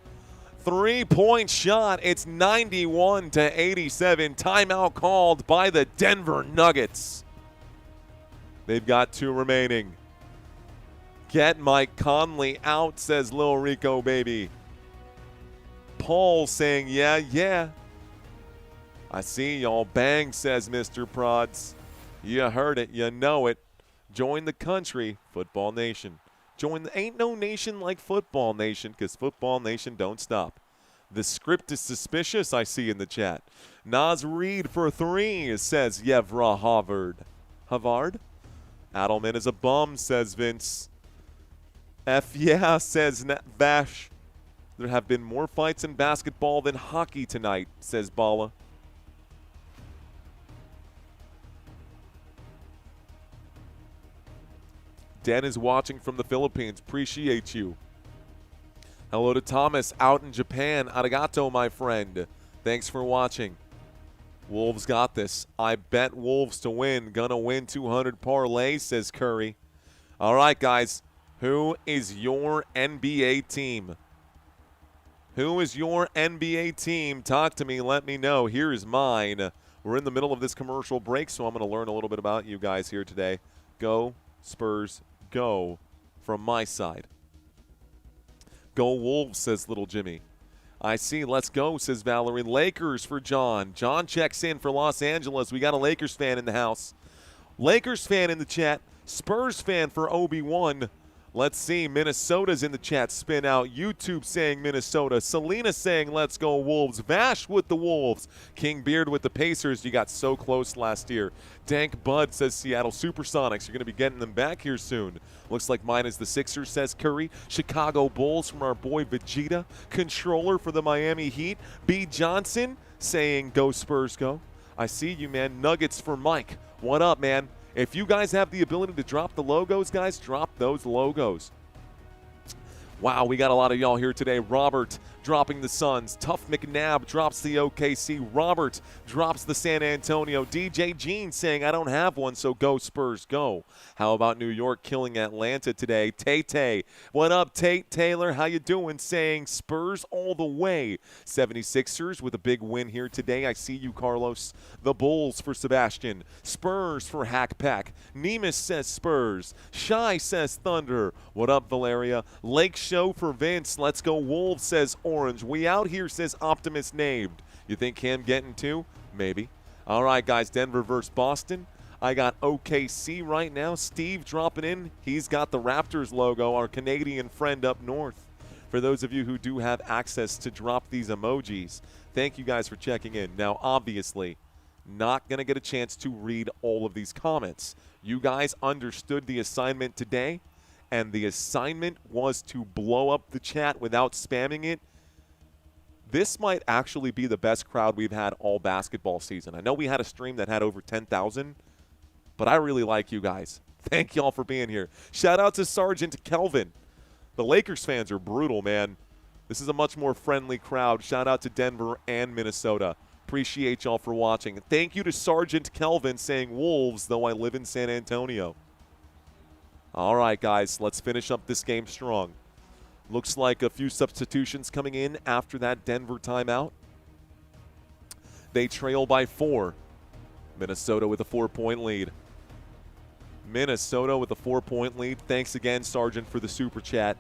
3-point shot. It's 91-87. Timeout called by the Denver Nuggets. They've got 2 remaining. Get Mike Conley out, says Lil Rico, baby. Paul saying, yeah. I see y'all. Bang, says Mr. Prods. You heard it. You know it. Join the country, Football Nation. Ain't no nation like Football Nation, because Football Nation don't stop. The script is suspicious, I see in the chat. Naz Reid for 3, says Yevra Havard. Havard? Adelman is a bum, says Vince. F yeah, says Vash. There have been more fights in basketball than hockey tonight, says Bala. Den is watching from the Philippines. Appreciate you. Hello to Thomas out in Japan. Arigato, my friend. Thanks for watching. Wolves got this. I bet Wolves to win. Gonna win 200 parlay, says Curry. All right, guys. Who is your NBA team? Who is your NBA team? Talk to me. Let me know. Here is mine. We're in the middle of this commercial break, so I'm going to learn a little bit about you guys here today. Go, Spurs, go from my side. Go Wolves, says little Jimmy. I see. Let's go, says Valerie. Lakers for John. John checks in for Los Angeles. We got a Lakers fan in the house. Lakers fan in the chat. Spurs fan for Obi-Wan. Let's see. Minnesota's in the chat. Spin out. YouTube saying Minnesota. Selena saying let's go Wolves. Vash with the Wolves. King Beard with the Pacers. You got so close last year. Dank Bud says Seattle Supersonics. You're going to be getting them back here soon. Looks like mine is the Sixers, says Curry. Chicago Bulls from our boy Vegeta. Controller for the Miami Heat. B. Johnson saying go Spurs go. I see you, man. Nuggets for Mike. What up, man? If you guys have the ability to drop the logos, guys, drop those logos. Wow, we got a lot of y'all here today. Robert, dropping the Suns. Tough McNabb drops the OKC. Robert drops the San Antonio. DJ Jean saying, I don't have one, so go Spurs, go. How about New York killing Atlanta today? Tay-Tay, what up, Tate Taylor? How you doing? Saying Spurs all the way. 76ers with a big win here today. I see you, Carlos. The Bulls for Sebastian. Spurs for Hack Pack. Nemus says Spurs. Shy says Thunder. What up, Valeria? Lake Show for Vince. Let's go Wolves, says Orange. We out here, says Optimus Named. You think Cam getting two? Maybe. All right, guys, Denver versus Boston. I got OKC right now. Steve dropping in. He's got the Raptors logo, our Canadian friend up north. For those of you who do have access to drop these emojis, thank you guys for checking in. Now, obviously, not going to get a chance to read all of these comments. You guys understood the assignment today, and the assignment was to blow up the chat without spamming it. This might actually be the best crowd we've had all basketball season. I know we had a stream that had over 10,000, but I really like you guys. Thank y'all for being here. Shout out to Sergeant Kelvin. The Lakers fans are brutal, man. This is a much more friendly crowd. Shout out to Denver and Minnesota. Appreciate y'all for watching. Thank you to Sergeant Kelvin saying Wolves, though I live in San Antonio. All right, guys, let's finish up this game strong. Looks like a few substitutions coming in after that Denver timeout. They trail by 4. Minnesota with a 4-point lead. Minnesota with a 4-point lead. Thanks again, Sergeant, for the super chat.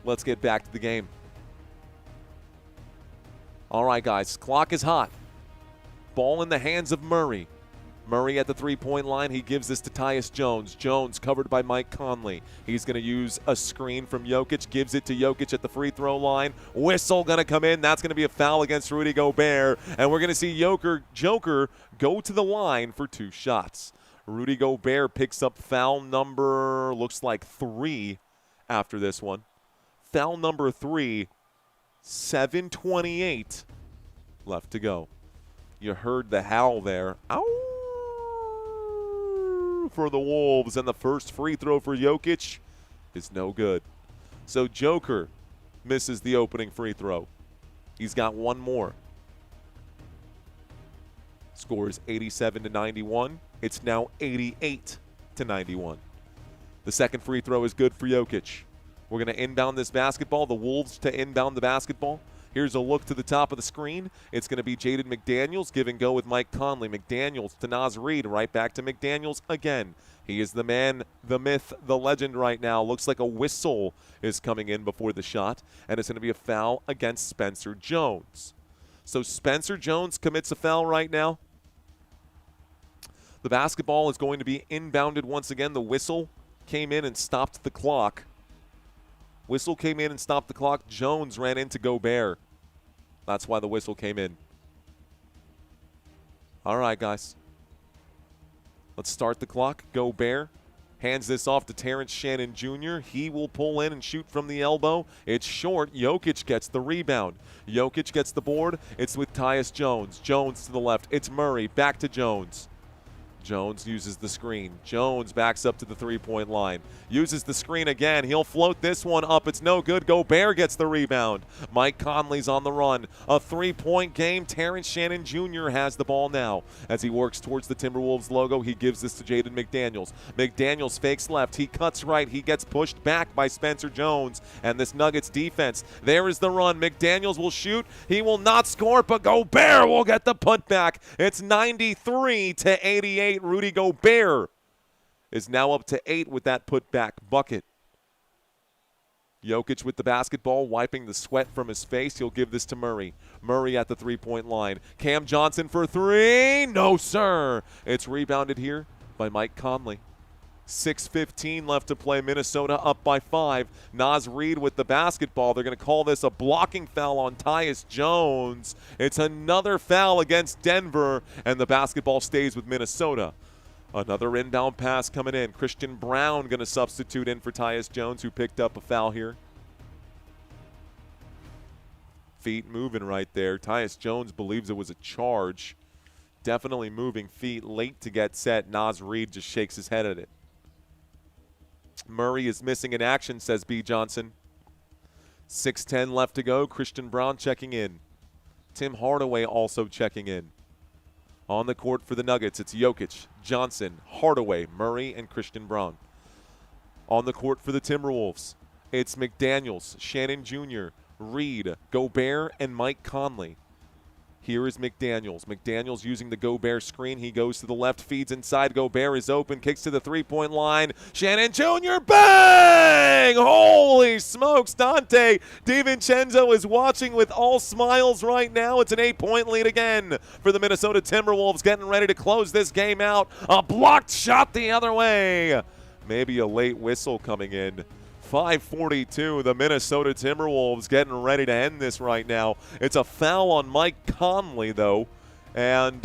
Let's get back to the game. All right, guys, clock is hot. Ball in the hands of Murray. Murray at the three-point line. He gives this to Tyus Jones. Jones covered by Mike Conley. He's going to use a screen from Jokić. Gives it to Jokić at the free throw line. Whistle going to come in. That's going to be a foul against Rudy Gobert. And we're going to see Joker go to the line for 2 shots. Rudy Gobert picks up foul number, looks like 3 after this one. Foul number 3, 7:28 left to go. You heard the howl there. Ow! For the Wolves, and the first free throw for Jokić is no good. So Joker misses the opening free throw. He's got one more. Score is 87-91. It's now 88-91. The second free throw is good for Jokić. We're going to inbound this basketball. The Wolves to inbound the basketball. Here's a look to the top of the screen. It's going to be Jaden McDaniels. Give and go with Mike Conley. McDaniels to Naz Reid. Right back to McDaniels again. He is the man, the myth, the legend right now. Looks like a whistle is coming in before the shot. And it's going to be a foul against Spencer Jones. So Spencer Jones commits a foul right now. The basketball is going to be inbounded once again. The whistle came in and stopped the clock. Whistle came in and stopped the clock. Jones ran into Gobert. That's why the whistle came in. All right, guys. Let's start the clock. Gobert hands this off to Terrence Shannon Jr. He will pull in and shoot from the elbow. It's short. Jokić gets the rebound. Jokić gets the board. It's with Tyus Jones. Jones to the left. It's Murray. Back to Jones. Jones uses the screen. Jones backs up to the three-point line. Uses the screen again. He'll float this one up. It's no good. Gobert gets the rebound. Mike Conley's on the run. A three-point game. Terrence Shannon Jr. has the ball now. As he works towards the Timberwolves logo, he gives this to Jaden McDaniels. McDaniels fakes left. He cuts right. He gets pushed back by Spencer Jones and this Nuggets defense. There is the run. McDaniels will shoot. He will not score, but Gobert will get the putback. It's 93-88. Rudy Gobert is now up to 8 with that putback bucket. Jokić with the basketball, wiping the sweat from his face. He'll give this to Murray. Murray at the three-point line. Cam Johnson for 3. No, sir. It's rebounded here by Mike Conley. 6:15 left to play. Minnesota up by 5. Naz Reid with the basketball. They're going to call this a blocking foul on Tyus Jones. It's another foul against Denver, and the basketball stays with Minnesota. Another inbound pass coming in. Christian Brown going to substitute in for Tyus Jones, who picked up a foul here. Feet moving right there. Tyus Jones believes it was a charge. Definitely moving feet late to get set. Naz Reid just shakes his head at it. Murray is missing in action, says B. Johnson. 6:10 left to go. Christian Braun checking in. Tim Hardaway also checking in. On the court for the Nuggets, it's Jokić, Johnson, Hardaway, Murray, and Christian Braun. On the court for the Timberwolves, it's McDaniels, Shannon Jr., Reed, Gobert, and Mike Conley. Here is McDaniels. McDaniels using the Gobert screen. He goes to the left, feeds inside. Gobert is open, kicks to the three-point line. Shannon Jr., bang! Holy smokes, Donte DiVincenzo is watching with all smiles right now. It's an 8-point lead again for the Minnesota Timberwolves, getting ready to close this game out. A blocked shot the other way. Maybe a late whistle coming in. 5:42, the Minnesota Timberwolves getting ready to end this right now. It's a foul on Mike Conley, though, and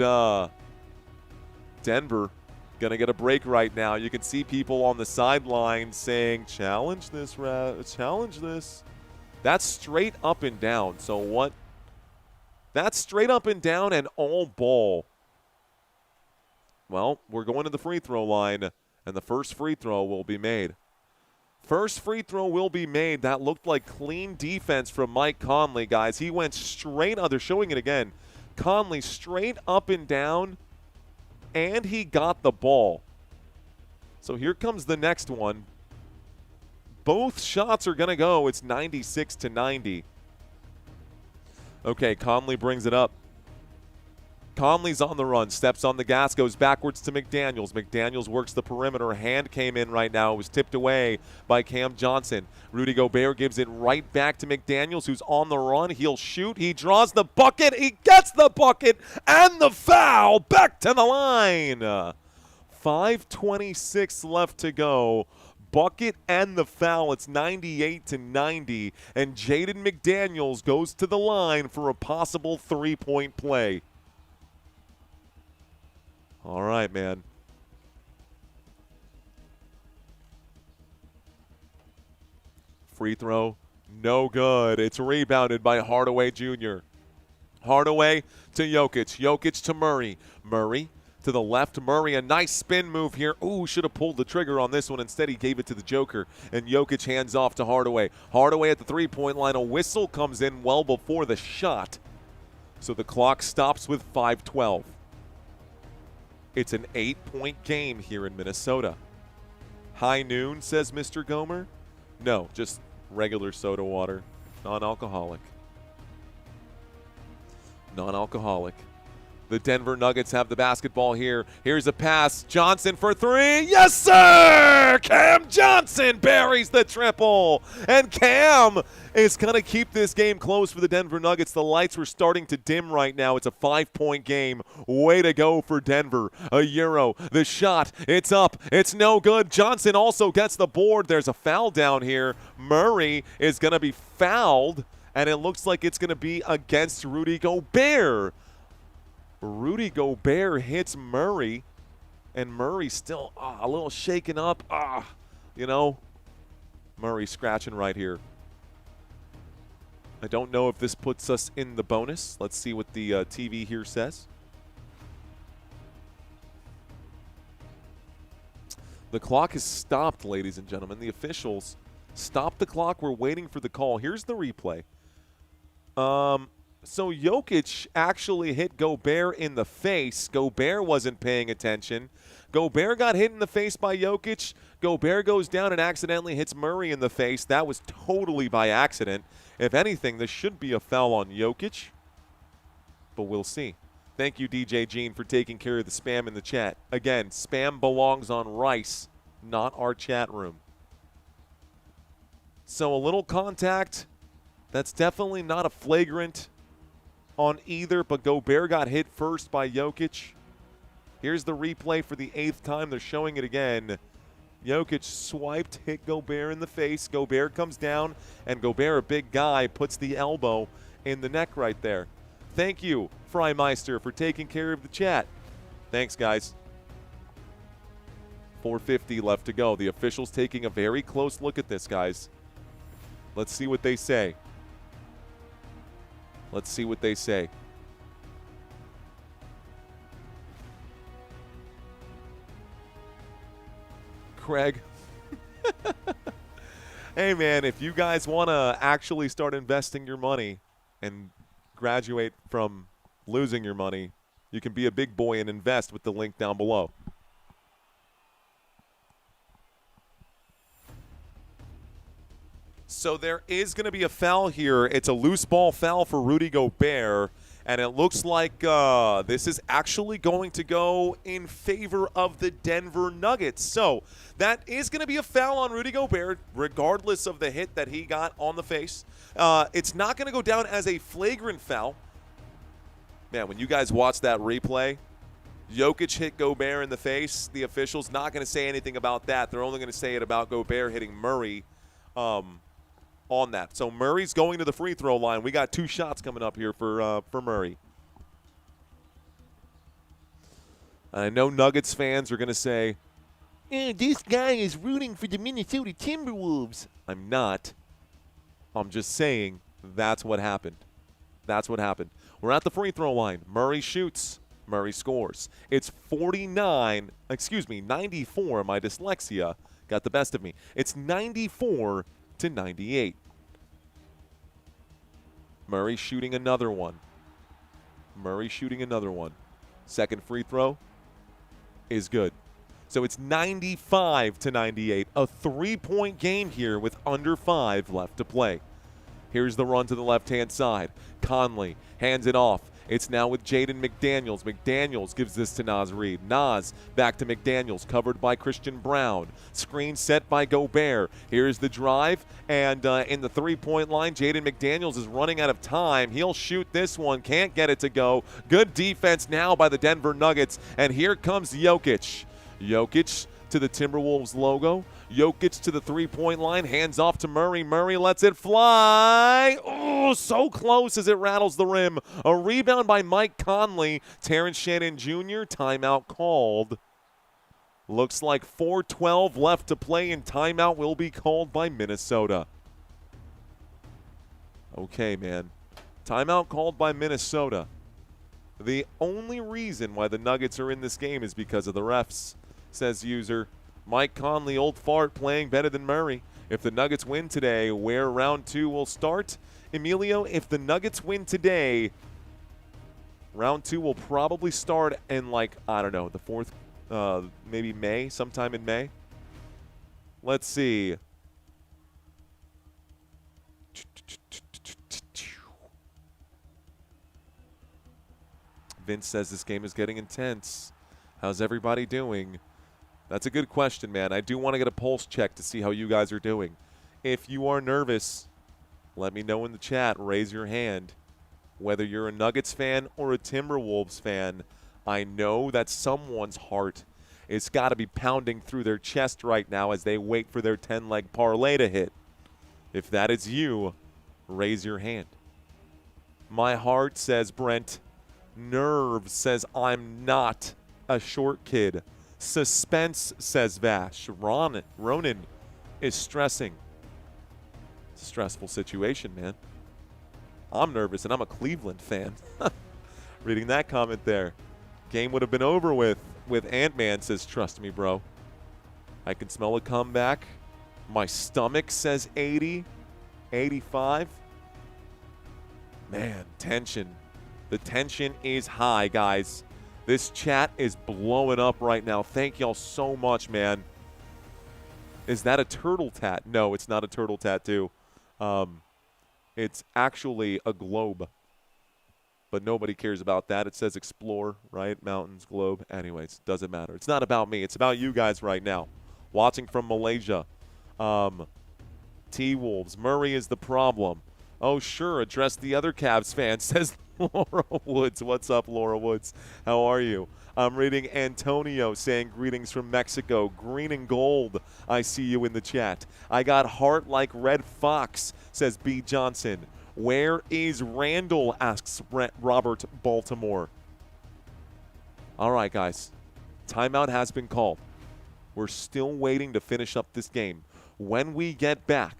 Denver going to get a break right now. You can see people on the sideline saying, challenge this, challenge this. That's straight up and down. So what? That's straight up and down and all ball. Well, we're going to the free throw line, and the first free throw will be made. First free throw will be made. That looked like clean defense from Mike Conley, guys. He went straight up. They're showing it again. Conley straight up and down, and he got the ball. So here comes the next one. Both shots are going to go. It's 96-90. Okay, Conley brings it up. Conley's on the run, steps on the gas, goes backwards to McDaniels. McDaniels works the perimeter. Hand came in right now. It was tipped away by Cam Johnson. Rudy Gobert gives it right back to McDaniels, who's on the run. He'll shoot. He draws the bucket. He gets the bucket and the foul. Back to the line. 5:26 left to go. Bucket and the foul. It's 98-90. And Jaden McDaniels goes to the line for a possible three-point play. All right, man. Free throw, no good. It's rebounded by Hardaway Jr. Hardaway to Jokić. Jokić to Murray. Murray to the left. Murray, a nice spin move here. Ooh, should have pulled the trigger on this one. Instead, he gave it to the Joker. And Jokić hands off to Hardaway. Hardaway at the three-point line. A whistle comes in well before the shot. So the clock stops with 5:12. It's an 8-point game here in Minnesota. High noon, says Mr. Gomer. No, just regular soda water, non-alcoholic. Non-alcoholic. The Denver Nuggets have the basketball here. Here's a pass. Johnson for three. Yes, sir! Cam Johnson buries the triple. And Cam is going to keep this game close for the Denver Nuggets. The lights were starting to dim right now. It's a 5-point game. Way to go for Denver. A Euro. The shot. It's up. It's no good. Johnson also gets the board. There's a foul down here. Murray is going to be fouled, and it looks like it's going to be against Rudy Gobert. Rudy Gobert hits Murray, and Murray still a little shaken up. Murray scratching right here. I don't know if this puts us in the bonus. Let's see what the TV here says. The clock is stopped, ladies and gentlemen. The officials stopped the clock. We're waiting for the call. Here's the replay. So Jokić actually hit Gobert in the face. Gobert wasn't paying attention. Gobert got hit in the face by Jokić. Gobert goes down and accidentally hits Murray in the face. That was totally by accident. If anything, this should be a foul on Jokić, but we'll see. Thank you, DJ Gene, for taking care of the spam in the chat. Again, spam belongs on Rice, not our chat room. So a little contact. That's definitely not a flagrant on either, but Gobert got hit first by Jokić. Here's the replay for the 8th time. They're showing it again. Jokić swiped, hit Gobert in the face. Gobert comes down, and Gobert, a big guy, puts the elbow in the neck right there. Thank you, Freimeister, for taking care of the chat. Thanks, guys. 4:50 left to go. The officials taking a very close look at this, guys. Let's see what they say. Let's see what they say. Craig. Hey, man, if you guys want to actually start investing your money and graduate from losing your money, you can be a big boy and invest with the link down below. So there is going to be a foul here. It's a loose ball foul for Rudy Gobert, and it looks like this is actually going to go in favor of the Denver Nuggets. So that is going to be a foul on Rudy Gobert, regardless of the hit that he got on the face. It's not going to go down as a flagrant foul. Man, when you guys watch that replay, Jokić hit Gobert in the face. The official's not going to say anything about that. They're only going to say it about Gobert hitting Murray on that. So Murray's going to the free throw line. We got 2 shots coming up here for Murray. And I know Nuggets fans are going to say, this guy is rooting for the Minnesota Timberwolves. I'm not. I'm just saying that's what happened. That's what happened. We're at the free throw line. Murray shoots. Murray scores. It's 94. My dyslexia got the best of me. It's 94 to 98. Murray shooting another one. Second free throw is good. So it's 95 to 98. A 3-point game here with under 5 left to play. Here's the run to the left-hand side. Conley hands it off. It's now with Jaden McDaniels. McDaniels gives this to Naz Reid. Naz back to McDaniels, covered by Christian Brown. Screen set by Gobert. Here's the drive, and in the three-point line, Jaden McDaniels is running out of time. He'll shoot this one, can't get it to go. Good defense now by the Denver Nuggets, and here comes Jokić. Jokić to the Timberwolves logo. Jokić to the three-point line, hands off to Murray. Murray lets it fly. Oh, so close as it rattles the rim. A rebound by Mike Conley. Terrence Shannon Jr., timeout called. Looks like 4:12 left to play, and timeout will be called by Minnesota. Okay, man. Timeout called by Minnesota. The only reason why the Nuggets are in this game is because of the refs, says user. Mike Conley, old fart, playing better than Murray. If the Nuggets win today, where round 2 will start? Emilio, if the Nuggets win today, round 2 will probably start in, like, I don't know, the 4th, maybe May, sometime in May. Let's see. Vince says this game is getting intense. How's everybody doing? That's a good question, man. I do want to get a pulse check to see how you guys are doing. If you are nervous, let me know in the chat. Raise your hand. Whether you're a Nuggets fan or a Timberwolves fan, I know that someone's heart is got to be pounding through their chest right now as they wait for their 10-leg parlay to hit. If that is you, raise your hand. My heart, says Brent. Nerves, says I'm not a short kid. Suspense, says Vash. Ronan is stressing. Stressful situation, man. I'm nervous, and I'm a Cleveland fan. Reading that comment there. Game would have been over with Ant-Man, says trust me, bro. I can smell a comeback. My stomach says 80, 85. Man, tension. The tension is high, guys. This chat is blowing up right now. Thank y'all so much, man. Is that a turtle tat? No, it's not a turtle tattoo. It's actually a globe. But nobody cares about that. It says explore, right? Mountains, globe. Anyways, doesn't matter. It's not about me. It's about you guys right now. Watching from Malaysia. T-Wolves. Murray is the problem. Oh, sure. Address the other Cavs fans, says Laura Woods. What's up, Laura Woods? How are you? I'm reading Antonio saying greetings from Mexico. Green and gold. I see you in the chat. I got heart like Red Fox, says B. Johnson. Where is Randall, asks Robert Baltimore. All right, guys. Timeout has been called. We're still waiting to finish up this game. When we get back,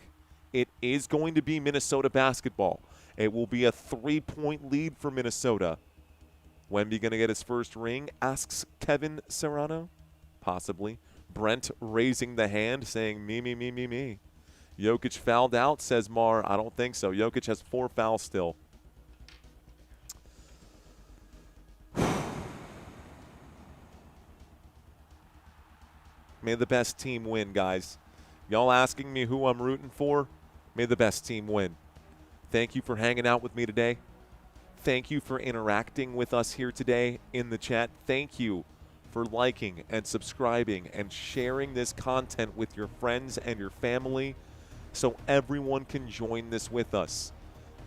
it is going to be Minnesota basketball. It will be a 3-point lead for Minnesota. Wemby going to get his first ring, asks Kevin Serrano. Possibly. Brent raising the hand, saying me, me, me, me, me. Jokić fouled out, says Mar. I don't think so. Jokić has 4 fouls still. May the best team win, guys. Y'all asking me who I'm rooting for? May the best team win. Thank you for hanging out with me today. Thank you for interacting with us here today in the chat. Thank you for liking and subscribing and sharing this content with your friends and your family so everyone can join this with us.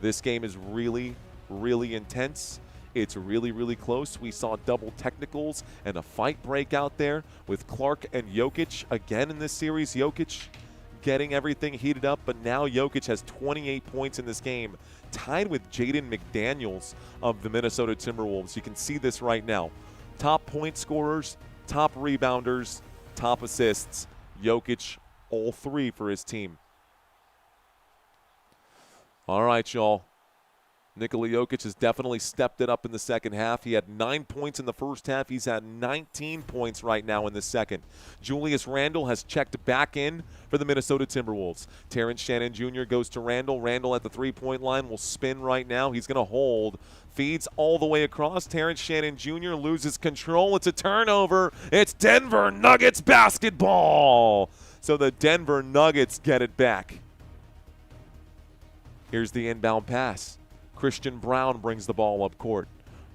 This game is really, really intense. It's really, really close. We saw double technicals and a fight break out there with Clark and Jokić again in this series. Jokić getting everything heated up, but now Jokić has 28 points in this game, tied with Jaden McDaniels of the Minnesota Timberwolves. You can see this right now. Top point scorers, top rebounders, top assists. Jokić, all 3 for his team. All right, y'all. Nikola Jokić has definitely stepped it up in the second half. He had 9 points in the first half. He's had 19 points right now in the second. Julius Randle has checked back in for the Minnesota Timberwolves. Terrence Shannon Jr. goes to Randle. Randle at the three-point line will spin right now. He's going to hold. Feeds all the way across. Terrence Shannon Jr. loses control. It's a turnover. It's Denver Nuggets basketball. So the Denver Nuggets get it back. Here's the inbound pass. Christian Braun brings the ball up court.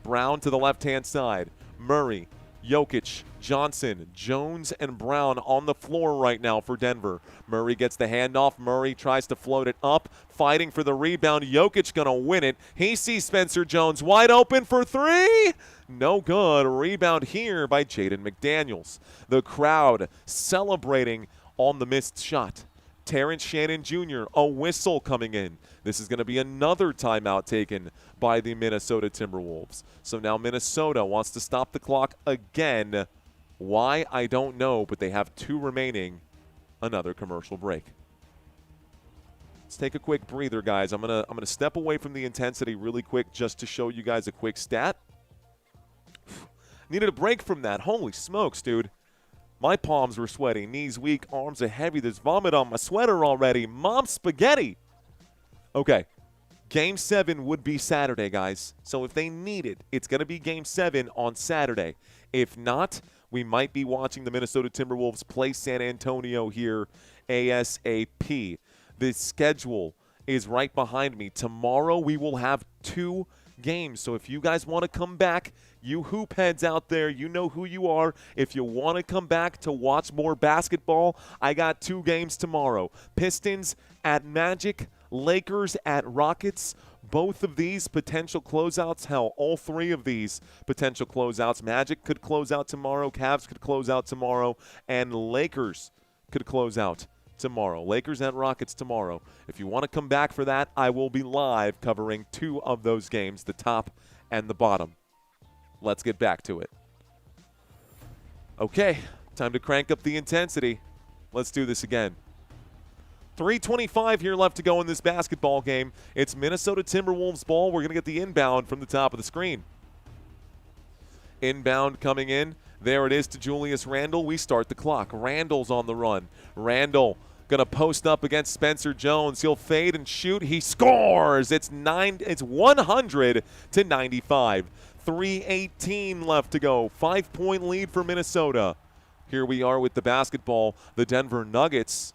Brown to the left-hand side. Murray, Jokić, Johnson, Jones, and Brown on the floor right now for Denver. Murray gets the handoff. Murray tries to float it up, fighting for the rebound. Jokić going to win it. He sees Spencer Jones wide open for 3. No good. Rebound here by Jaden McDaniels. The crowd celebrating on the missed shot. Terrence Shannon Jr., a whistle coming in. This is going to be another timeout taken by the Minnesota Timberwolves. So now Minnesota wants to stop the clock again. Why, I don't know, but they have 2 remaining. Another commercial break. Let's take a quick breather, guys. I'm gonna step away from the intensity really quick just to show you guys a quick stat. Needed a break from that. Holy smokes, dude. My palms were sweaty, knees weak, arms are heavy. There's vomit on my sweater already. Mom spaghetti. Okay, Game 7 would be Saturday, guys. So if they need it, it's going to be Game 7 on Saturday. If not, we might be watching the Minnesota Timberwolves play San Antonio here ASAP. The schedule is right behind me. Tomorrow we will have 2 games. So if you guys want to come back, you hoop heads out there, you know who you are. If you want to come back to watch more basketball, I got 2 games tomorrow. Pistons at Magic, Lakers at Rockets. Both of these potential closeouts, hell, all 3 of these potential closeouts. Magic could close out tomorrow, Cavs could close out tomorrow, and Lakers could close out tomorrow. Lakers at Rockets tomorrow. If you want to come back for that, I will be live covering 2 of those games, the top and the bottom. Let's get back to it. Okay, time to crank up the intensity. Let's do this again. 3:25 here left to go in this basketball game. It's Minnesota Timberwolves ball. We're going to get the inbound from the top of the screen. Inbound coming in. There it is to Julius Randle. We start the clock. Randle's on the run. Randle going to post up against Spencer Jones. He'll fade and shoot. He scores. It's 100 to 95. 3:18 left to go. 5-point lead for Minnesota. Here we are with the basketball. The Denver Nuggets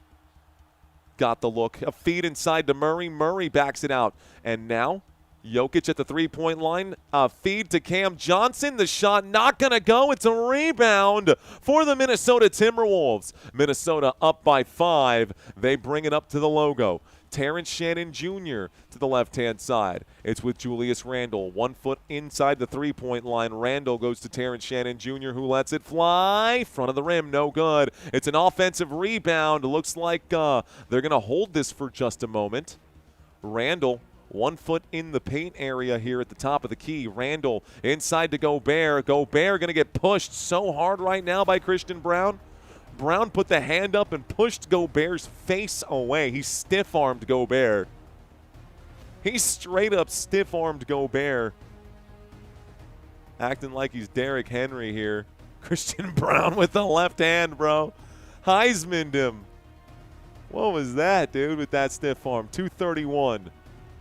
got the look. A feed inside to Murray. Murray backs it out. And now Jokić at the three-point line. A feed to Cam Johnson. The shot not going to go. It's a rebound for the Minnesota Timberwolves. Minnesota up by 5. They bring it up to the logo. Terrence Shannon Jr. to the left-hand side. It's with Julius Randle. 1 foot inside the three-point line. Randle goes to Terrence Shannon Jr., who lets it fly. Front of the rim, no good. It's an offensive rebound. Looks like they're going to hold this for just a moment. Randle, 1 foot in the paint area here at the top of the key. Randle inside to Gobert. Gobert going to get pushed so hard right now by Christian Braun. Brown put the hand up and pushed Gobert's face away. He stiff-armed Gobert. He straight up stiff-armed Gobert. Acting like he's Derrick Henry here. Christian Braun with the left hand, bro. Heisman'd him. What was that, dude, with that stiff arm? 231.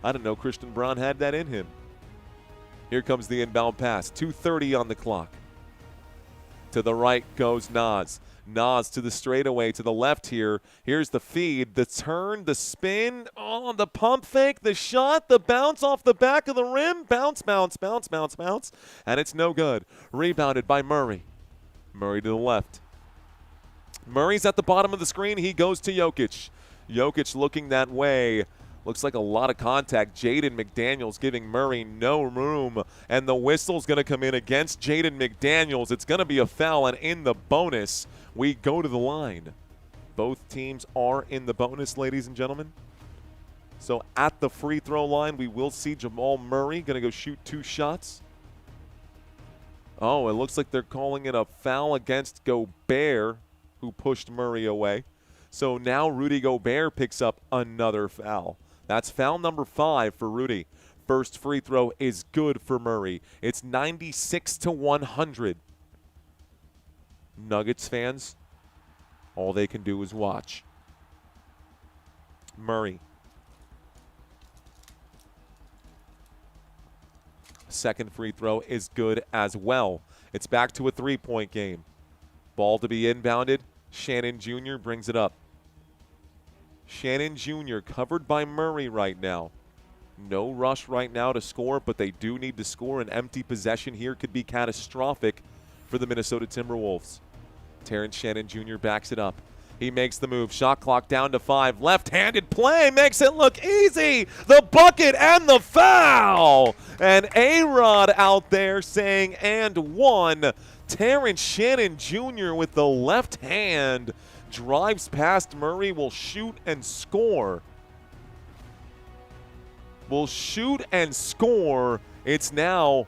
I didn't know Christian Braun had that in him. Here comes the inbound pass. 2:30 on the clock. To the right goes Nas. Nas to the straightaway, to the left here. Here's the feed, the turn, the spin, oh, the pump fake, the shot, the bounce off the back of the rim. Bounce, bounce, bounce, bounce, bounce. And it's no good. Rebounded by Murray. Murray to the left. Murray's at the bottom of the screen. He goes to Jokić. Jokić looking that way. Looks like a lot of contact. Jaden McDaniels giving Murray no room. And the whistle's going to come in against Jaden McDaniels. It's going to be a foul, and in the bonus, we go to the line. Both teams are in the bonus, ladies and gentlemen. So at the free throw line, we will see Jamal Murray going to go shoot 2 shots. Oh, it looks like they're calling it a foul against Gobert, who pushed Murray away. So now Rudy Gobert picks up another foul. That's foul number 5 for Rudy. First free throw is good for Murray. It's 96-100. Nuggets fans, all they can do is watch. Murray. Second free throw is good as well. It's back to a 3-point game. Ball to be inbounded. Shannon Jr. brings it up. Shannon Jr. covered by Murray right now. No rush right now to score, but they do need to score. An empty possession here could be catastrophic for the Minnesota Timberwolves. Terrence Shannon Jr. backs it up. He makes the move. Shot clock down to 5. Left-handed play makes it look easy. The bucket and the foul. And A-Rod out there saying, and one. Terrence Shannon Jr. with the left hand drives past Murray, will shoot and score. Will shoot and score. It's now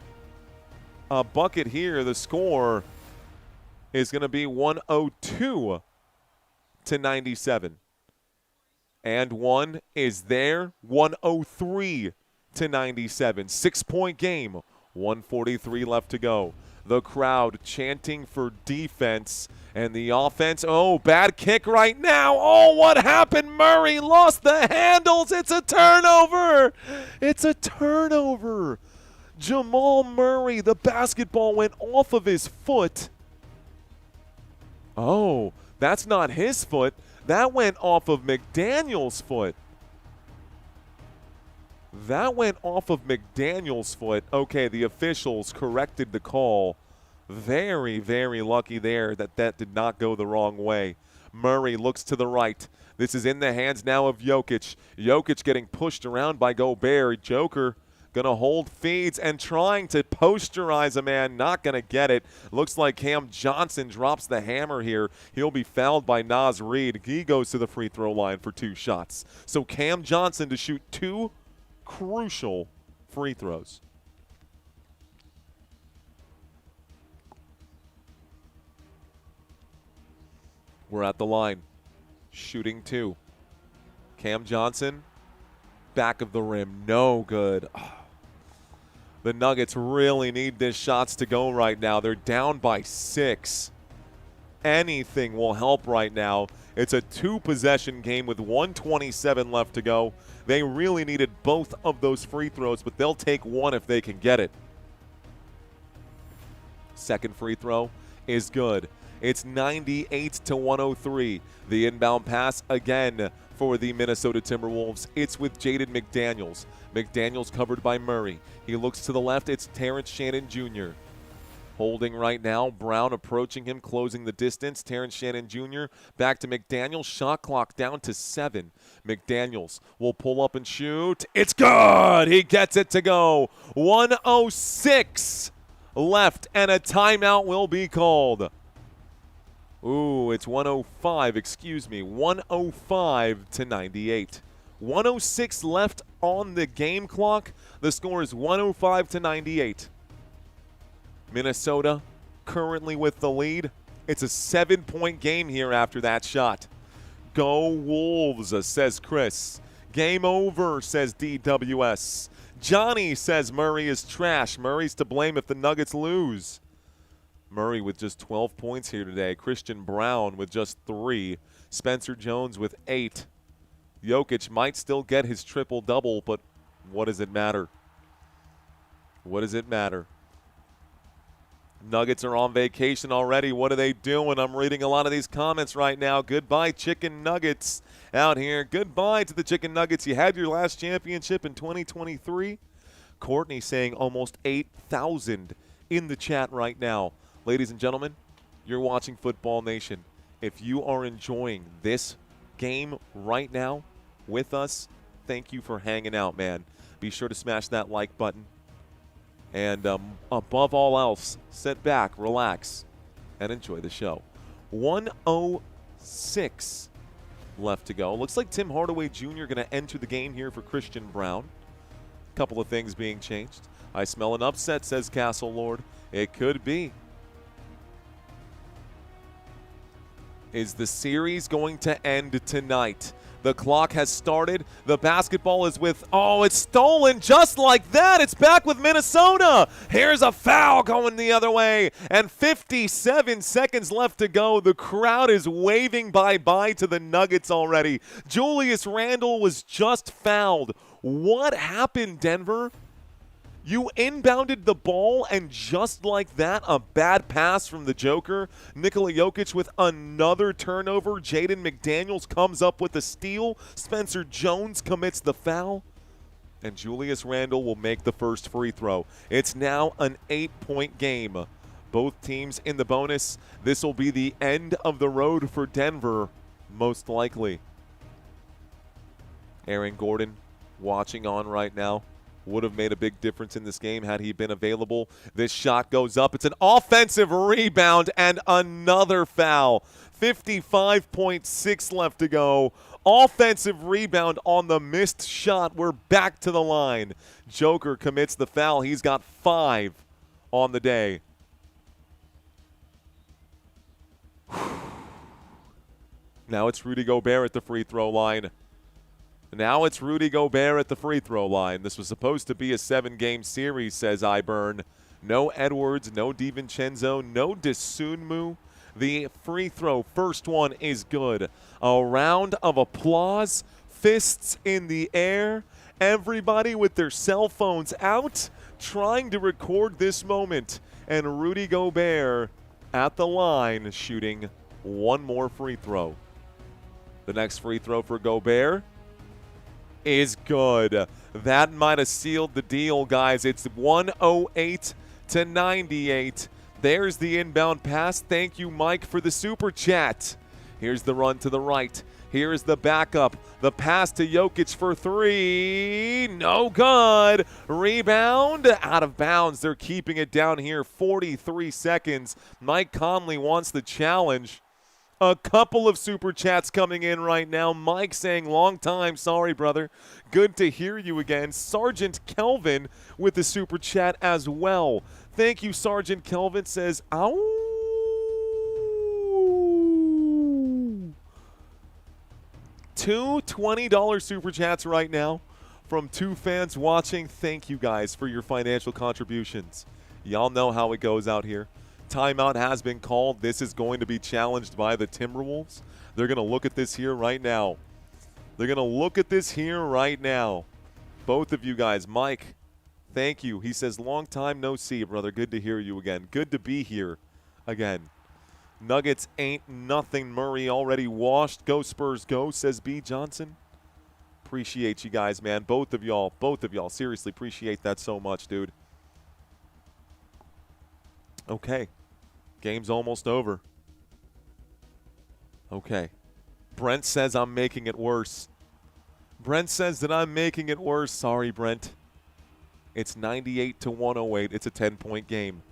a bucket here. The score is going to be 102-97. And one is there. 103-97. 6-point game. 1:43 left to go. The crowd chanting for defense, and the offense. Oh, bad kick right now. Oh, what happened? Murray lost the handles. It's a turnover. It's a turnover. Jamal Murray, the basketball went off of his foot. Oh, that's not his foot. That went off of McDaniels' foot. That went off of McDaniels' foot. Okay, the officials corrected the call. Very, very lucky there that did not go the wrong way. Murray looks to the right. This is in the hands now of Jokić. Jokić getting pushed around by Gobert. Joker going to hold feeds and trying to posterize a man. Not going to get it. Looks like Cam Johnson drops the hammer here. He'll be fouled by Naz Reid. He goes to the free throw line for 2 shots. So Cam Johnson to shoot 2 crucial free throws. We're at the line. Shooting 2. Cam Johnson, back of the rim, no good. Oh. The Nuggets really need these shots to go right now. They're down by 6. Anything will help right now. It's a 2-possession game with 1:27 left to go. They really needed both of those free throws, but they'll take one if they can get it. Second free throw is good. It's 98-103. The inbound pass again for the Minnesota Timberwolves. It's with Jaden McDaniels. McDaniels covered by Murray. He looks to the left. It's Terrence Shannon Jr. Holding right now. Brown approaching him, closing the distance. Terrence Shannon Jr. back to McDaniels. Shot clock down to 7. McDaniels will pull up and shoot. It's good. He gets it to go. 1:06 left, and a timeout will be called. Ooh, it's 105, excuse me, 105-98. 106 left on the game clock. The score is 105-98. Minnesota currently with the lead. It's a 7-point game here after that shot. Go Wolves, says Chris. Game over, says DWS. Johnny says Murray is trash. Murray's to blame if the Nuggets lose. Murray with just 12 points here today. Christian Braun with just 3. Spencer Jones with 8. Jokić might still get his triple-double, but what does it matter? What does it matter? Nuggets are on vacation already. What are they doing? I'm reading a lot of these comments right now. Goodbye, Chicken Nuggets out here. Goodbye to the Chicken Nuggets. You had your last championship in 2023. Courtney saying almost 8,000 in the chat right now. Ladies and gentlemen, you're watching Football Nation. If you are enjoying this game right now with us, thank you for hanging out, man. Be sure to smash that like button. And above all else, sit back, relax, and enjoy the show. 1:06 left to go. Looks like Tim Hardaway Jr. going to enter the game here for Christian Braun. Couple of things being changed. I smell an upset, says Castle Lord. It could be. Is the series going to end tonight? The clock has started. The basketball is with, oh, it's stolen just like that. It's back with Minnesota. Here's a foul going the other way. And 57 seconds left to go. The crowd is waving bye-bye to the Nuggets already. Julius Randle was just fouled. What happened, Denver? You inbounded the ball, and just like that, a bad pass from the Joker. Nikola Jokić with another turnover. Jaden McDaniels comes up with a steal. Spencer Jones commits the foul. And Julius Randle will make the first free throw. It's now an 8-point game. Both teams in the bonus. This will be the end of the road for Denver, most likely. Aaron Gordon watching on right now. Would have made a big difference in this game had he been available. This shot goes up. It's an offensive rebound and another foul. 55.6 left to go. Offensive rebound on the missed shot. We're back to the line. Joker commits the foul. He's got 5 on the day. Now it's Rudy Gobert at the free throw line. Now it's Rudy Gobert at the free throw line. This was supposed to be a 7-game series, says Iburn. No Edwards, no DiVincenzo, no Desunmu. The free throw, first one is good. A round of applause, fists in the air. Everybody with their cell phones out, trying to record this moment. And Rudy Gobert at the line shooting one more free throw. The next free throw for Gobert is good. That might have sealed the deal, guys. It's 108-98. There's the inbound pass. Thank you, Mike, for the super chat. Here's the run to the right. Here's the backup. The pass to Jokić for 3. No good. Rebound out of bounds. They're keeping it down here. 43 seconds. Mike Conley wants the challenge. A couple of super chats coming in right now. Mike saying, long time. Sorry, brother. Good to hear you again. Sergeant Kelvin with the super chat as well. Thank you, Sergeant Kelvin. Says, ow. 2 $20 super chats right now from 2 fans watching. Thank you guys for your financial contributions. Y'all know how it goes out here. Timeout has been called. This is going to be challenged by the Timberwolves. They're going to look at this here right now. They're going to look at this here right now. Both of you guys. Mike, thank you. He says, long time no see, brother. Good to hear you again. Good to be here again. Nuggets ain't nothing. Murray already washed. Go Spurs, go, says B. Johnson. Appreciate you guys, man. Both of y'all. Seriously, appreciate that so much, dude. Okay. Game's almost over. Okay. Brent says I'm making it worse. Brent says that I'm making it worse. Sorry, Brent. It's 98-108. It's a 10-point game.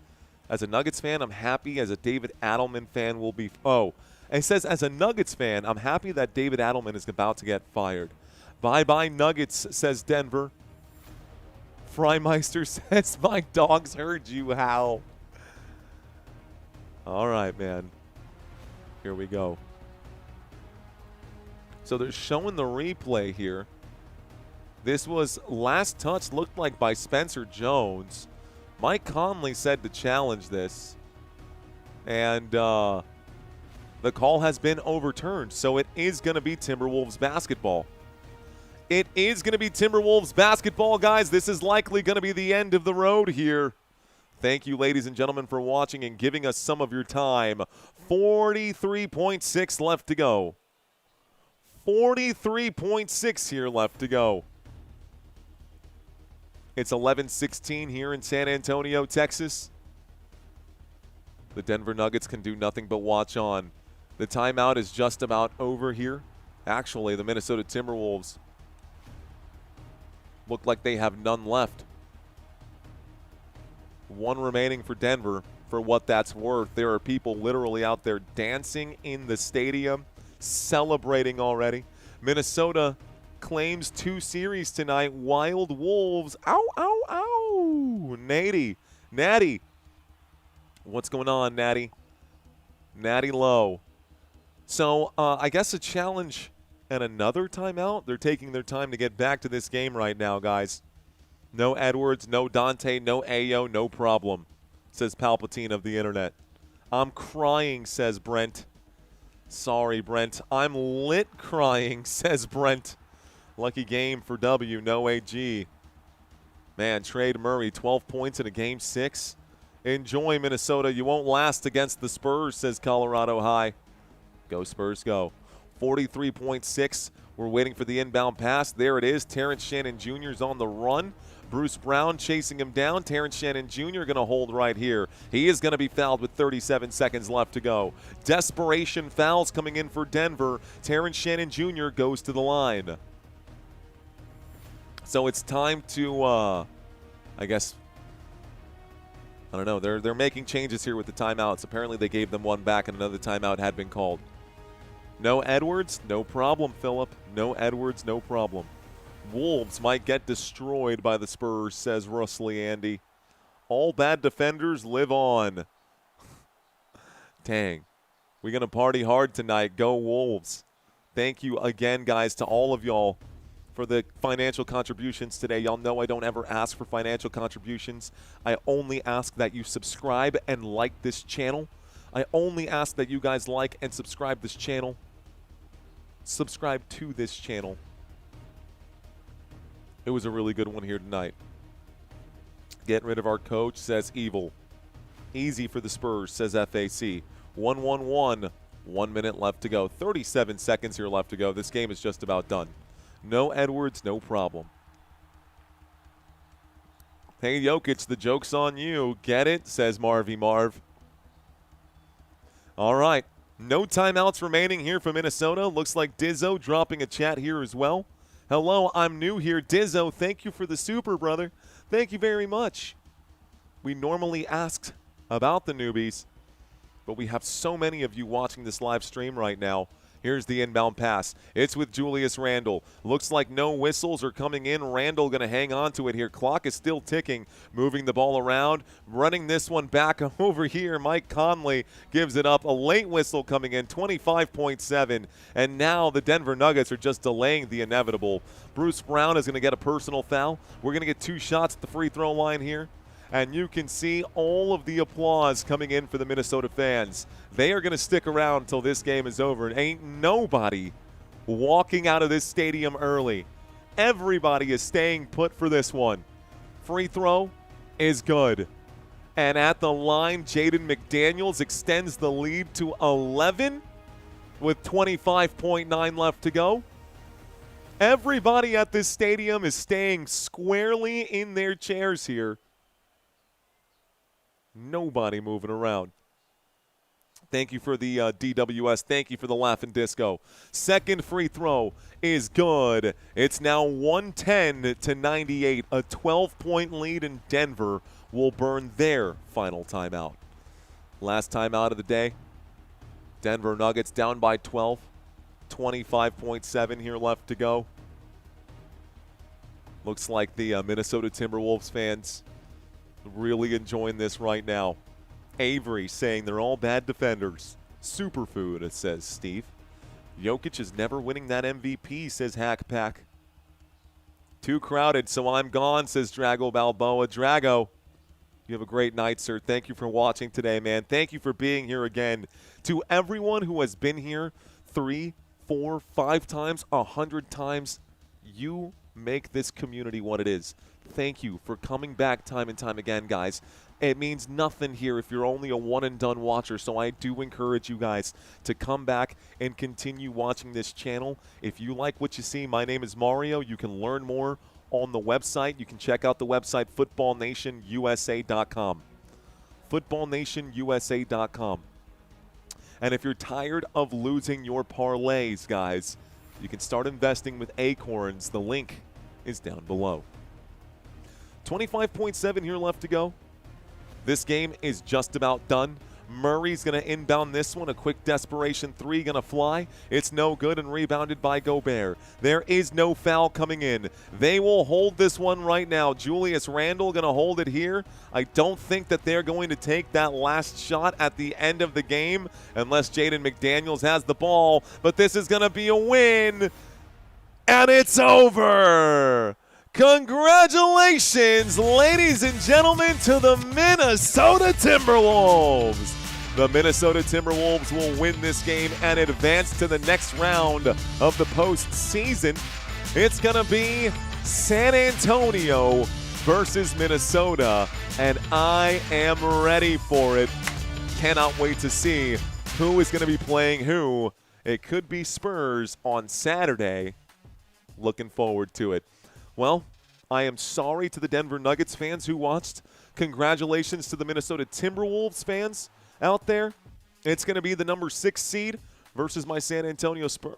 As a Nuggets fan, I'm happy. As a David Adelman fan, will be. Oh, and he says, as a Nuggets fan, I'm happy that David Adelman is about to get fired. Bye-bye, Nuggets, says Denver. Freimeister says, my dogs heard you howl. All right, man. Here we go. So they're showing the replay here. This was last touch, looked like by Spencer Jones. Mike Conley said to challenge this. And the call has been overturned. So it is going to be Timberwolves basketball. It is going to be Timberwolves basketball, guys. This is likely going to be the end of the road here. Thank you, ladies and gentlemen, for watching and giving us some of your time. 43.6 left to go. 43.6 here left to go. It's 11:16 here in San Antonio, Texas. The Denver Nuggets can do nothing but watch on. The timeout is just about over here. Actually, the Minnesota Timberwolves look like they have none left. One remaining for Denver. For what that's worth, there are people literally out there dancing in the stadium, celebrating already. Minnesota claims 2 series tonight. Wild Wolves. Ow, ow, ow. Natty. What's going on, Natty? Natty low. So I guess a challenge and another timeout. They're taking their time to get back to this game right now, guys. No Edwards, no Donte, no Ayo, no problem, says Palpatine of the internet. I'm crying, says Brent. Sorry, Brent. I'm lit crying, says Brent. Lucky game for W, no AG. Man, trade Murray, 12 points in a game 6. Enjoy, Minnesota. You won't last against the Spurs, says Colorado High. Go Spurs, go. 43.6. We're waiting for the inbound pass. There it is. Terrence Shannon Jr. is on the run. Bruce Brown chasing him down. Terrence Shannon Jr. going to hold right here. He is going to be fouled with 37 seconds left to go. Desperation fouls coming in for Denver. Terrence Shannon Jr. goes to the line. So it's time to, I guess, I don't know. They're making changes here with the timeouts. Apparently they gave them one back and another timeout had been called. No Edwards? No problem, Philip. No Edwards, no problem. Wolves might get destroyed by the Spurs, says Rusley Andy. All bad defenders live on. Dang. We're going to party hard tonight. Go Wolves. Thank you again, guys, to all of y'all for the financial contributions today. Y'all know I don't ever ask for financial contributions. I only ask that you subscribe and like this channel. I only ask that you guys like and subscribe this channel. Subscribe to this channel. It was a really good one here tonight. Getting rid of our coach, says Evil. Easy for the Spurs, says FAC. 1-1-1. 1 minute left to go. 37 seconds here left to go. This game is just about done. No Edwards, no problem. Hey, Jokić, the joke's on you. Get it, says Marvy Marv. All right. No timeouts remaining here for Minnesota. Looks like Dizzo dropping a chat here as well. Hello, I'm new here. Dizzo, thank you for the super, brother. Thank you very much. We normally ask about the newbies, but we have so many of you watching this live stream right now. Here's the inbound pass. It's with Julius Randle. Looks like no whistles are coming in. Randle going to hang on to it here. Clock is still ticking. Moving the ball around. Running this one back over here. Mike Conley gives it up. A late whistle coming in. 25.7. And now the Denver Nuggets are just delaying the inevitable. Bruce Brown is going to get a personal foul. We're going to get 2 shots at the free throw line here. And you can see all of the applause coming in for the Minnesota fans. They are going to stick around until this game is over. And ain't nobody walking out of this stadium early. Everybody is staying put for this one. Free throw is good. And at the line, Jaden McDaniels extends the lead to 11 with 25.9 left to go. Everybody at this stadium is staying squarely in their chairs here. Nobody moving around. Thank you for the DWS. Thank you for the Laughing Disco. Second free throw is good. It's now 110-98. A 12-point lead in Denver will burn their final timeout. Last timeout of the day. Denver Nuggets down by 12. 25.7 here left to go. Looks like the Minnesota Timberwolves fans really enjoying this right now. Avery saying they're all bad defenders. Superfood, it says Steve. Jokić is never winning that MVP, says Hackpack. Too crowded, so I'm gone, says Drago Balboa. Drago, you have a great night, sir. Thank you for watching today, man. Thank you for being here again. To everyone who has been here 3, 4, 5 times, 100 times, You make this community what it is. Thank you for coming back time and time again, guys. It means nothing here if you're only a one-and-done watcher, so I do encourage you guys to come back and continue watching this channel. If you like what you see, my name is Mario. You can learn more on the website. You can check out the website footballnationusa.com. footballnationusa.com. And if you're tired of losing your parlays, guys, you can start investing with Acorns. The link is down below. 25.7 here left to go. This game is just about done. Murray's going to inbound this one. A quick desperation three going to fly. It's no good and rebounded by Gobert. There is no foul coming in. They will hold this one right now. Julius Randle going to hold it here. I don't think that they're going to take that last shot at the end of the game unless Jaden McDaniels has the ball. But this is going to be a win. And it's over. Congratulations, ladies and gentlemen, to the Minnesota Timberwolves. The Minnesota Timberwolves will win this game and advance to the next round of the postseason. It's going to be San Antonio versus Minnesota, and I am ready for it. Cannot wait to see who is going to be playing who. It could be Spurs on Saturday. Looking forward to it. Well, I am sorry to the Denver Nuggets fans who watched. Congratulations to the Minnesota Timberwolves fans out there. It's going to be the number 6 seed versus my San Antonio Spurs.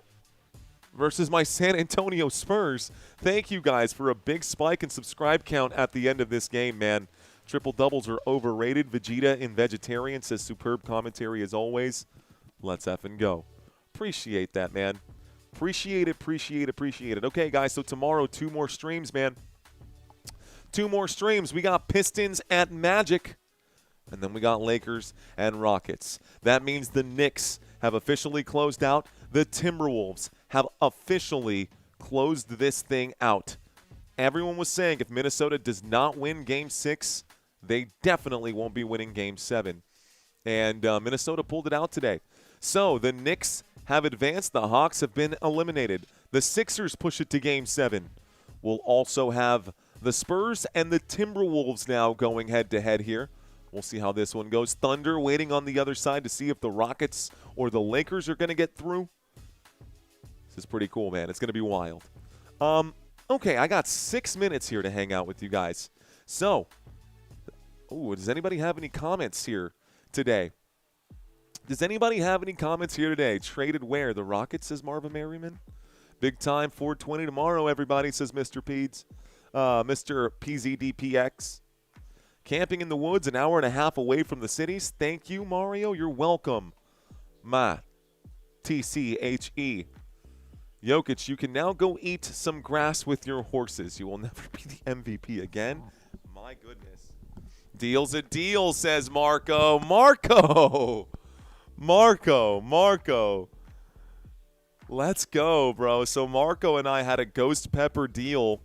Thank you guys for a big spike in subscribe count at the end of this game, man. Triple doubles are overrated. Vegeta in Vegetarian says superb commentary as always. Let's effing go. Appreciate that, man. Appreciate it. Okay, guys, so tomorrow, 2 more streams, man. 2 more streams. We got Pistons at Magic, and then we got Lakers and Rockets. That means the Knicks have officially closed out. The Timberwolves have officially closed this thing out. Everyone was saying if Minnesota does not win Game 6, they definitely won't be winning Game 7. And Minnesota pulled it out today. So the Knicks have advanced. The Hawks have been eliminated. The Sixers push it to Game 7. We'll also have the Spurs and the Timberwolves now going head-to-head here. We'll see how this one goes. Thunder waiting on the other side to see if the Rockets or the Lakers are going to get through. This is pretty cool, man. It's going to be wild. Okay, I got 6 minutes here to hang out with you guys. So, does anybody have any comments here today? Traded where? The Rockets, says Marvin Merriman. Big time, 420 tomorrow, everybody, says Mr. Peeds. Mr. PZDPX. Camping in the woods, an hour and a half away from the cities. Thank you, Mario. You're welcome. Ma. TCHE. Jokić, you can now go eat some grass with your horses. You will never be the MVP again. My goodness. Deal's a deal, says Marco. Marco. Let's go, bro. So Marco and I had a ghost pepper deal.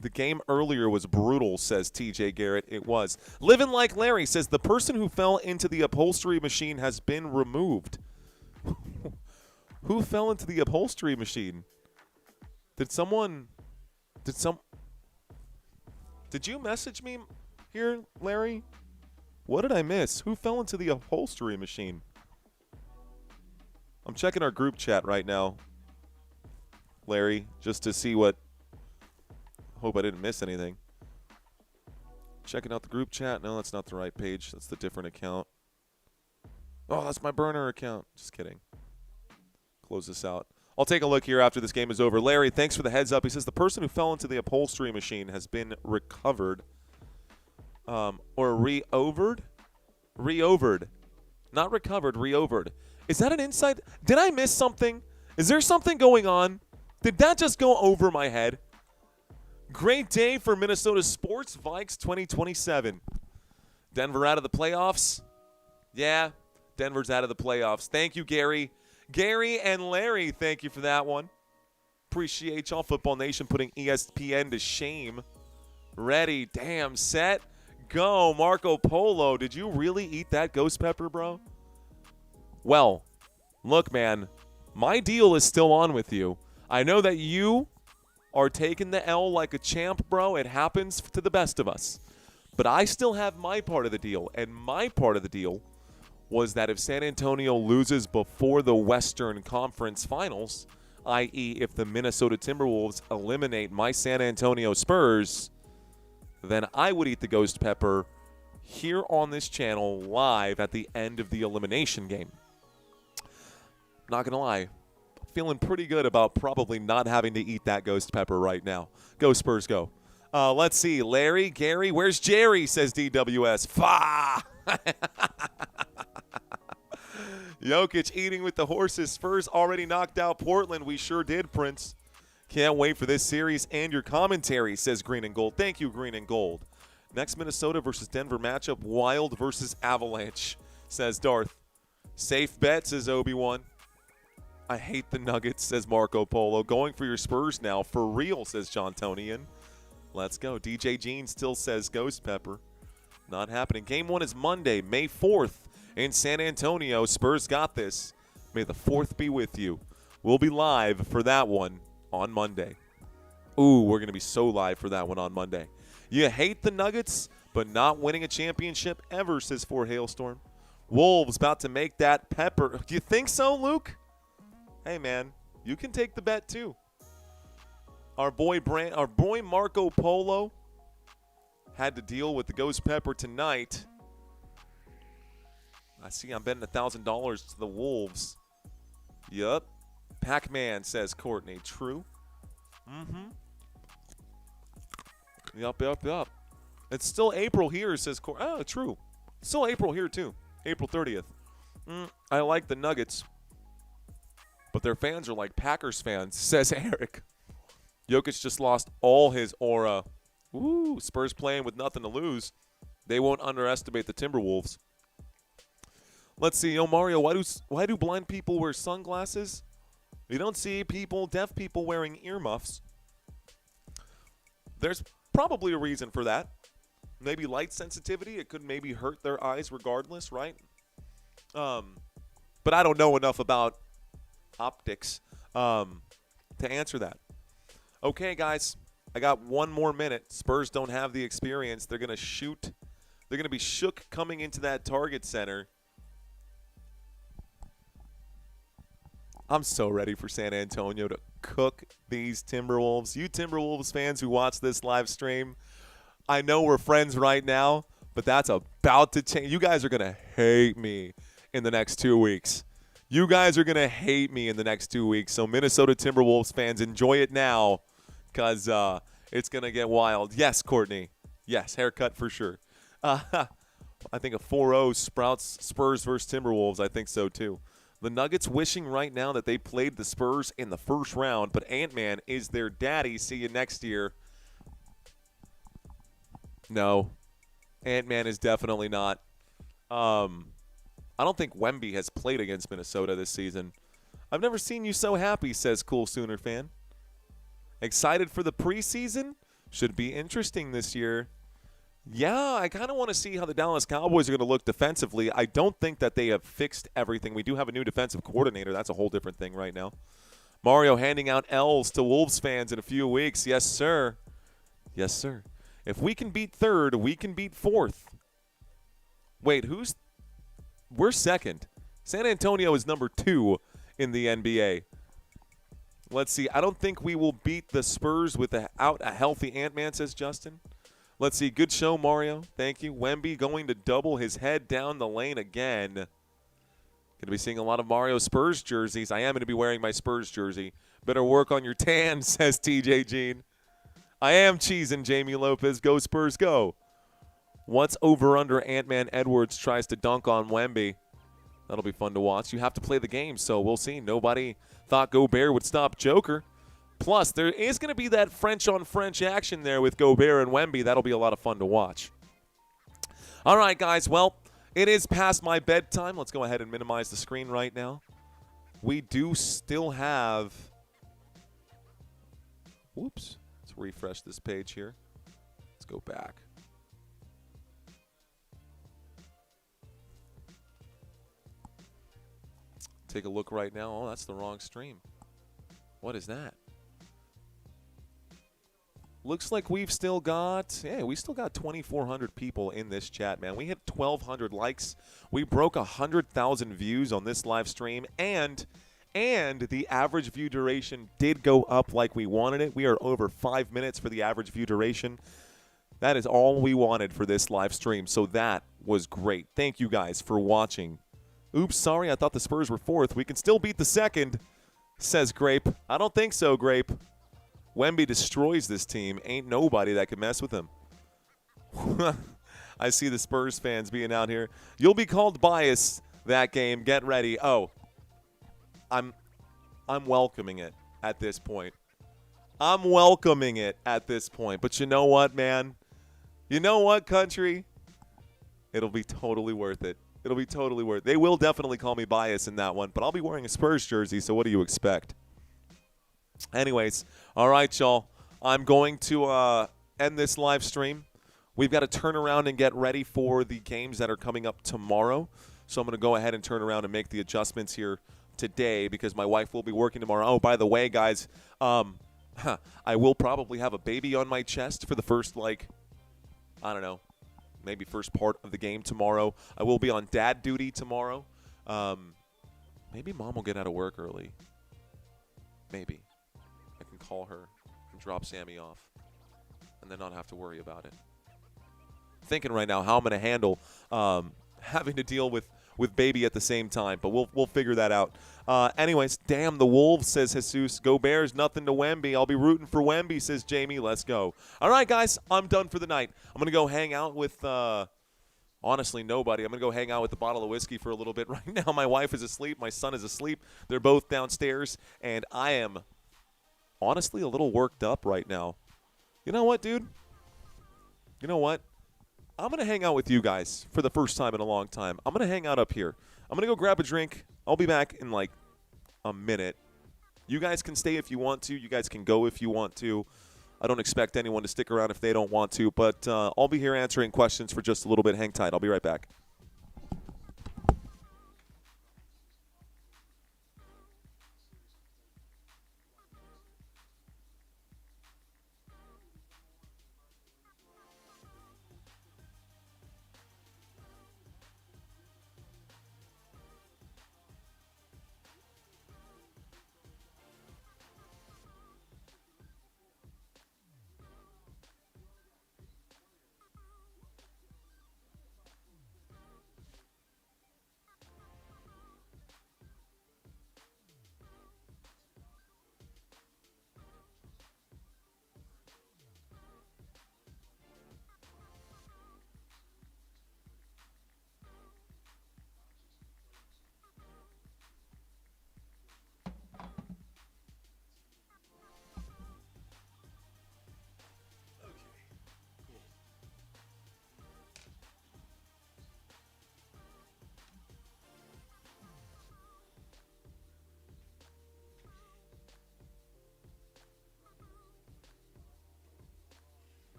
The game earlier was brutal, says TJ Garrett. It was. Living Like Larry says the person who fell into the upholstery machine has been removed. Who fell into the upholstery machine? Did you message me here, Larry? What did I miss? Who fell into the upholstery machine? I'm checking our group chat right now, Larry, just to see what. Hope I didn't miss anything. Checking out the group chat. No, that's not the right page. That's the different account. Oh, that's my burner account. Just kidding. Close this out. I'll take a look here after this game is over. Larry, thanks for the heads up. He says the person who fell into the upholstery machine has been recovered. Or re-overed? Re-overed. Not recovered, re-overed. Is that an insight? Did I miss something? Is there something going on? Did that just go over my head? Great day for Minnesota sports. Vikes 2027. Denver out of the playoffs? Yeah, Denver's out of the playoffs. Thank you, Gary. Gary and Larry, thank you for that one. Appreciate y'all. Football Nation putting ESPN to shame. Ready, damn, set, go. Marco Polo, did you really eat that ghost pepper, bro? Well, Look, man, my deal is still on with you. I know that you are taking the L like a champ, bro. It happens to the best of us. But I still have my part of the deal, and my part of the deal was that if San Antonio loses before the Western Conference Finals, i.e. if the Minnesota Timberwolves eliminate my San Antonio Spurs, then I would eat the ghost pepper here on this channel live at the end of the elimination game. Not going to lie, feeling pretty good about probably not having to eat that ghost pepper right now. Go Spurs, go. Let's see. Larry, Gary, where's Jerry, says DWS. Fa! Jokić eating with the horses. Spurs already knocked out Portland. We sure did, Prince. Can't wait for this series and your commentary, says Green and Gold. Thank you, Green and Gold. Next Minnesota versus Denver matchup, Wild versus Avalanche, says Darth. Safe bet, says Obi-Wan. I hate the Nuggets, says Marco Polo. Going for your Spurs now, for real, says John Tonian. Let's go. DJ Jean still says Ghost Pepper. Not happening. Game 1 is Monday, May 4th in San Antonio. Spurs got this. May the 4th be with you. We'll be live for that one on Monday. Ooh, we're going to be so live for that one on Monday. You hate the Nuggets, but not winning a championship ever, says For Hailstorm. Wolves about to make that pepper. Do you think so, Luke? Hey, man, you can take the bet too. Our boy Marco Polo had to deal with the ghost pepper tonight. I see I'm betting $1,000 to the Wolves. Yup. Pac-Man, says Courtney. True. Mm-hmm. Yup. It's still April here, says Courtney. Oh, true. It's still April here, too. April 30th. I like the Nuggets, but their fans are like Packers fans, says Eric. Jokić just lost all his aura. Ooh, Spurs playing with nothing to lose. They won't underestimate the Timberwolves. Let's see. Yo, Mario, why do blind people wear sunglasses? You don't see deaf people wearing earmuffs. There's probably a reason for that. Maybe light sensitivity. It could maybe hurt their eyes regardless, right? But I don't know enough about optics to answer that. Okay, guys, I got one more minute. Spurs don't have the experience. They're going to shoot. They're going to be shook coming into that target center. I'm so ready for San Antonio to cook these Timberwolves. You Timberwolves fans who watch this live stream, I know we're friends right now, but that's about to change. You guys are going to hate me in the next 2 weeks. You guys are going to hate me in the next 2 weeks. So Minnesota Timberwolves fans, enjoy it now because it's going to get wild. Yes, Courtney. Yes, haircut for sure. I think a 4-0 Spurs versus Timberwolves. I think so, too. The Nuggets wishing right now that they played the Spurs in the first round, but Ant-Man is their daddy. See you next year. No, Ant-Man is definitely not. I don't think Wemby has played against Minnesota this season. I've never seen you so happy, says Cool Sooner fan. Excited for the preseason? Should be interesting this year. Yeah, I kind of want to see how the Dallas Cowboys are going to look defensively. I don't think that they have fixed everything. We do have a new defensive coordinator. That's a whole different thing right now. Mario handing out L's to Wolves fans in a few weeks. Yes, sir. Yes, sir. If we can beat third, we can beat fourth. Wait, we're second. San Antonio is number 2 in the NBA. Let's see. I don't think we will beat the Spurs without a healthy Ant-Man, says Justin. Let's see. Good show, Mario. Thank you. Wemby going to double his head down the lane again. Going to be seeing a lot of Mario Spurs jerseys. I am going to be wearing my Spurs jersey. Better work on your tan, says TJ Jean. I am cheesing, Jamie Lopez. Go Spurs, go. What's over under Ant-Man Edwards tries to dunk on Wemby? That'll be fun to watch. You have to play the game, so we'll see. Nobody thought Gobert would stop Joker. Plus, there is going to be that French-on-French action there with Gobert and Wemby. That'll be a lot of fun to watch. All right, guys. Well, it is past my bedtime. Let's go ahead and minimize the screen right now. We do still have – whoops. Let's refresh this page here. Let's go back. take a look right now. Oh, that's the wrong stream. What is that? Looks like we've still got, we still got 2,400 people in this chat, man. We hit 1,200 likes. We broke 100,000 views on this live stream, and the average view duration did go up like we wanted it. We are over 5 minutes for the average view duration. That is all we wanted for this live stream, so that was great. Thank you guys for watching. Oops, sorry, I thought the Spurs were fourth. We can still beat the second, says Grape. I don't think so, Grape. Wemby destroys this team. Ain't nobody that can mess with him. I see the Spurs fans being out here. You'll be called biased that game. Get ready. Oh, I'm welcoming it at this point. I'm welcoming it at this point. But you know what, man? You know what, country? It'll be totally worth it. It'll be totally worth it. They will definitely call me biased in that one, but I'll be wearing a Spurs jersey, so what do you expect? Anyways, all right, y'all. I'm going to end this live stream. We've got to turn around and get ready for the games that are coming up tomorrow. So I'm going to go ahead and turn around and make the adjustments here today because my wife will be working tomorrow. Oh, by the way, guys, I will probably have a baby on my chest for the first, I don't know, maybe first part of the game tomorrow. I will be on dad duty tomorrow. Maybe Mom will get out of work early. Maybe. I can call her and drop Sammy off and then not have to worry about it. Thinking right now how I'm going to handle having to deal with baby at the same time, but we'll figure that out. Anyways, damn the Wolves, says Jesus. Go Bears, nothing to Wemby. I'll be rooting for Wemby, says Jamie. Let's go. All right, guys, I'm done for the night. I'm going to go hang out with honestly nobody. I'm going to go hang out with the bottle of whiskey for a little bit right now. My wife is asleep. My son is asleep. They're both downstairs, and I am honestly a little worked up right now. You know what, dude? You know what? I'm going to hang out with you guys for the first time in a long time. I'm going to hang out up here. I'm going to go grab a drink. I'll be back in like a minute. You guys can stay if you want to. You guys can go if you want to. I don't expect anyone to stick around if they don't want to, but I'll be here answering questions for just a little bit. Hang tight. I'll be right back.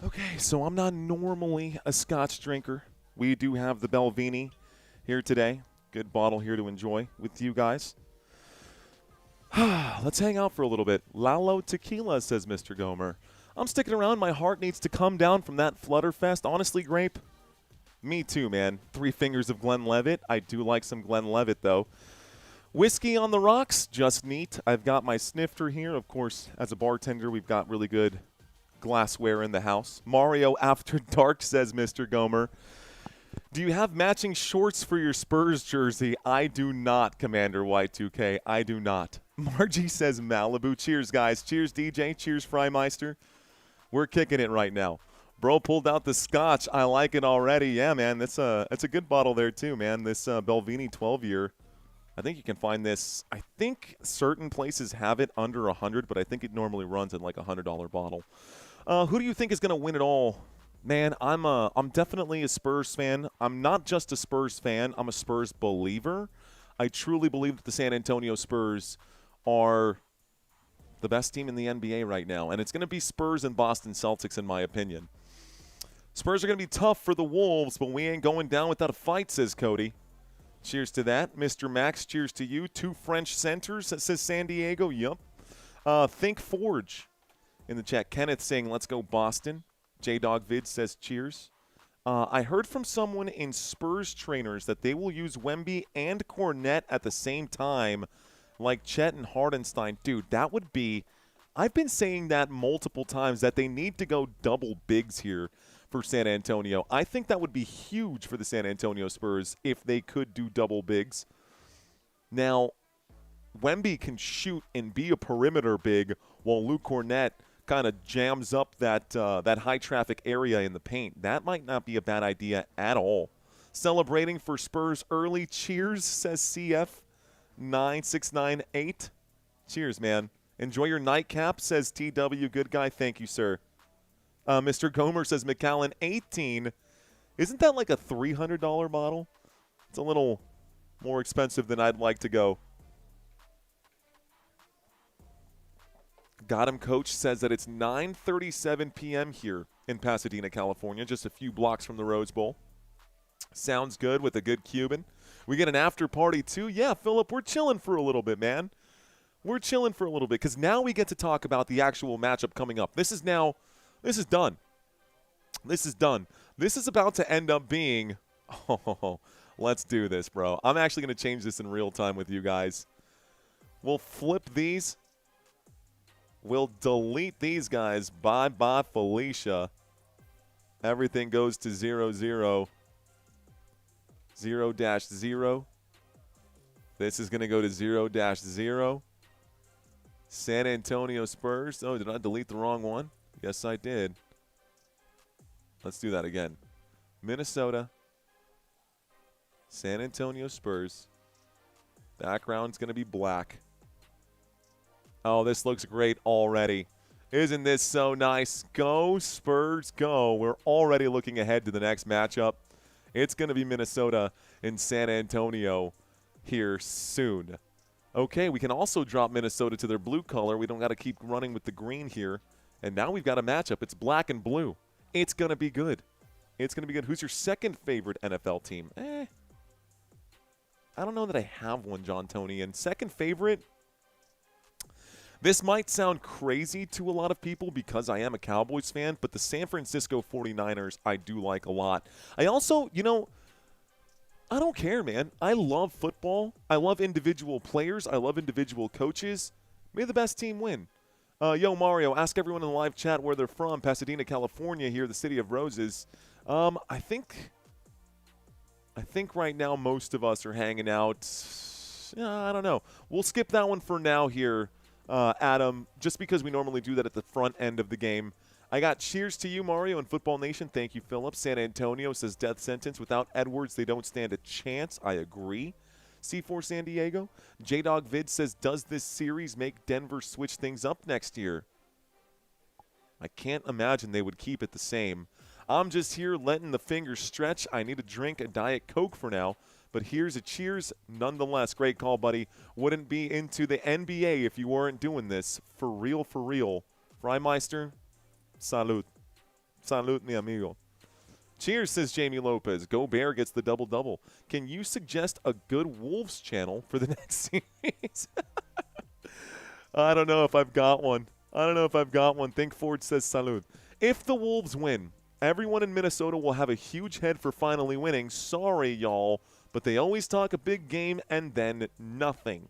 Okay, so I'm not normally a Scotch drinker. We do have the Belvini here today. Good bottle here to enjoy with you guys. Let's hang out for a little bit. Lalo Tequila, says Mr. Gomer. I'm sticking around. My heart needs to come down from that Flutterfest. Honestly, Grape, me too, man. 3 fingers of Glenlivet. I do like some Glenlivet, though. Whiskey on the rocks, just neat. I've got my snifter here. Of course, as a bartender, we've got really good glassware in the house. Mario After Dark, says Mr. Gomer. Do you have matching shorts for your Spurs jersey? I do not, Commander Y2K. I do not. Margie says Malibu. Cheers, guys. Cheers, DJ. Cheers, Freimeister. We're kicking it right now. Bro pulled out the Scotch. I like it already. Yeah, man. That's a good bottle there, too, man. This Belvini 12-year. I think you can find this. I think certain places have it under 100, but I think it normally runs in like a $100 bottle. Who do you think is going to win it all? Man, I'm definitely a Spurs fan. I'm not just a Spurs fan. I'm a Spurs believer. I truly believe that the San Antonio Spurs are the best team in the NBA right now, and it's going to be Spurs and Boston Celtics in my opinion. Spurs are going to be tough for the Wolves, but we ain't going down without a fight, says Cody. Cheers to that. Mr. Max, cheers to you. 2 French centers, says San Diego. Yup. Think Forge in the chat. Kenneth saying, let's go Boston. J-Dog Vid says, cheers. I heard from someone in Spurs trainers that they will use Wemby and Cornette at the same time, like Chet and Hardenstein. Dude, that would be – I've been saying that multiple times, that they need to go double bigs here for San Antonio. I think that would be huge for the San Antonio Spurs if they could do double bigs. Now, Wemby can shoot and be a perimeter big while Luke Cornette kind of jams up that high traffic area in the paint. That might not be a bad idea at all. Celebrating for Spurs early. Cheers, says CF9698. Cheers, man. Enjoy your nightcap, says TW. Good guy. Thank you, sir. Mr. Gomer says McAllen 18. Isn't that like a $300 bottle? It's a little more expensive than I'd like to go. Got him, Coach says that it's 9:37 p.m. here in Pasadena, California, just a few blocks from the Rose Bowl. Sounds good with a good Cuban. We get an after party too. Yeah, Philip, we're chilling for a little bit, man. We're chilling for a little bit because now we get to talk about the actual matchup coming up. This is done. This is done. This is about to end up being, let's do this, bro. I'm actually going to change this in real time with you guys. We'll flip these. We'll delete these guys. Bye-bye, Felicia. Everything goes to 0-0. 0-0. This is going to go to 0-0. San Antonio Spurs. Oh, did I delete the wrong one? Yes, I did. Let's do that again. Minnesota. San Antonio Spurs. Background's going to be black. Oh, this looks great already. Isn't this so nice? Go, Spurs, go. We're already looking ahead to the next matchup. It's going to be Minnesota and San Antonio here soon. Okay, we can also drop Minnesota to their blue color. We don't got to keep running with the green here. And now we've got a matchup. It's black and blue. It's going to be good. It's going to be good. Who's your second favorite NFL team? I don't know that I have one, John Tony. And second favorite, this might sound crazy to a lot of people because I am a Cowboys fan, but the San Francisco 49ers I do like a lot. I also, I don't care, man. I love football. I love individual players. I love individual coaches. May the best team win. Yo, Mario, ask everyone in the live chat where they're from. Pasadena, California, here, the city of roses. I think right now most of us are hanging out. I don't know. We'll skip that one for now here, Adam, just because we normally do that at the front end of the game. I got cheers to you, Mario, and Football Nation. Thank you, Philip. San Antonio says death sentence. Without Edwards, they don't stand a chance. I agree. C4 San Diego. J-Dog Vid says, does this series make Denver switch things up next year? I can't imagine they would keep it the same. I'm just here letting the fingers stretch. I need to drink a Diet Coke for now, but here's a cheers nonetheless. Great call, buddy. Wouldn't be into the NBA if you weren't doing this. For real, for real. Freimeister, salud. Salud, mi amigo. Cheers, says Jamie Lopez. Go Bear gets the double-double. Can you suggest a good Wolves channel for the next series? I don't know if I've got one. Think Ford says salud. If the Wolves win, everyone in Minnesota will have a huge head for finally winning. Sorry, y'all, but they always talk a big game and then nothing.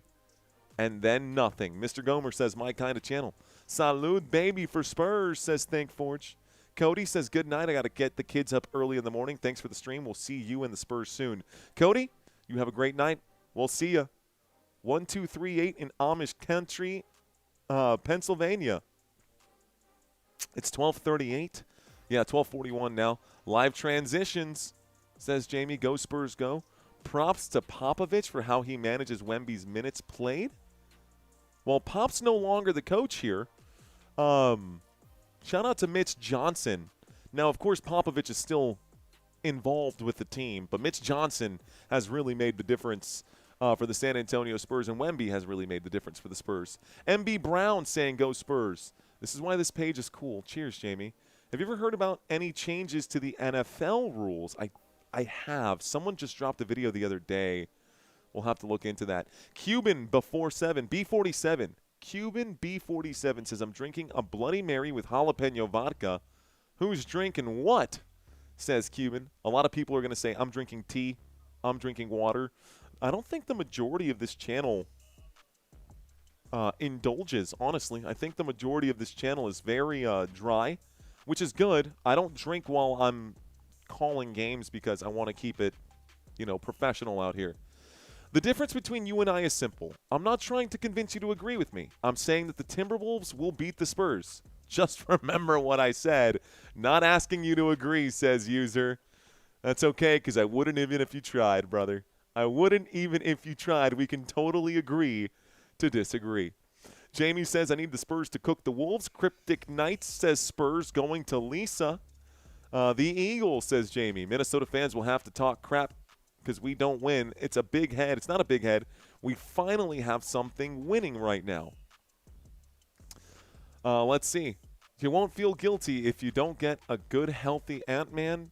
Mr. Gomer says, my kind of channel. Salud, baby, for Spurs, says Think Forge. Cody says, good night. I got to get the kids up early in the morning. Thanks for the stream. We'll see you in the Spurs soon. Cody, you have a great night. We'll see you. 1238 in Amish country, Pennsylvania. It's 12:38. Yeah, 12:41 now. Live transitions, says Jamie. Go Spurs, go. Props to Popovich for how he manages Wemby's minutes played. Well, Pop's no longer the coach here. Shout out to Mitch Johnson. Now, of course, Popovich is still involved with the team, but Mitch Johnson has really made the difference for the San Antonio Spurs, and Wemby has really made the difference for the Spurs. MB Brown saying, go Spurs. This is why this page is cool. Cheers, Jamie. Have you ever heard about any changes to the NFL rules? I have. Someone just dropped a video the other day. We'll have to look into that. Cuban before 7, B47. Cuban B47 says, I'm drinking a Bloody Mary with jalapeno vodka. Who's drinking what? Says Cuban. A lot of people are going to say, I'm drinking tea. I'm drinking water. I don't think the majority of this channel indulges, honestly. I think the majority of this channel is very dry, which is good. I don't drink while I'm calling games because I want to keep it, professional out here. The difference between you and I is simple. I'm not trying to convince you to agree with me. I'm saying that the Timberwolves will beat the Spurs. Just remember what I said. Not asking you to agree, says user. That's okay, because I wouldn't even if you tried, brother. I wouldn't even if you tried. We can totally agree to disagree. Jamie says, I need the Spurs to cook the Wolves. Cryptic Knights says Spurs going to Lisa. The Eagles, says Jamie. Minnesota fans will have to talk crap because we don't win. It's a big head. It's not a big head. We finally have something winning right now. Let's see. You won't feel guilty if you don't get a good, healthy Ant-Man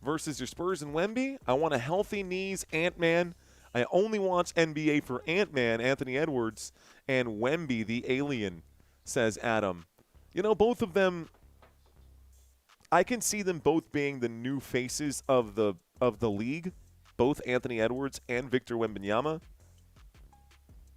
versus your Spurs and Wemby. I want a healthy knees Ant-Man. I only watch NBA for Ant-Man, Anthony Edwards, and Wemby, the alien, says Adam. Both of them, I can see them both being the new faces of the league, both Anthony Edwards and Victor Wembanyama.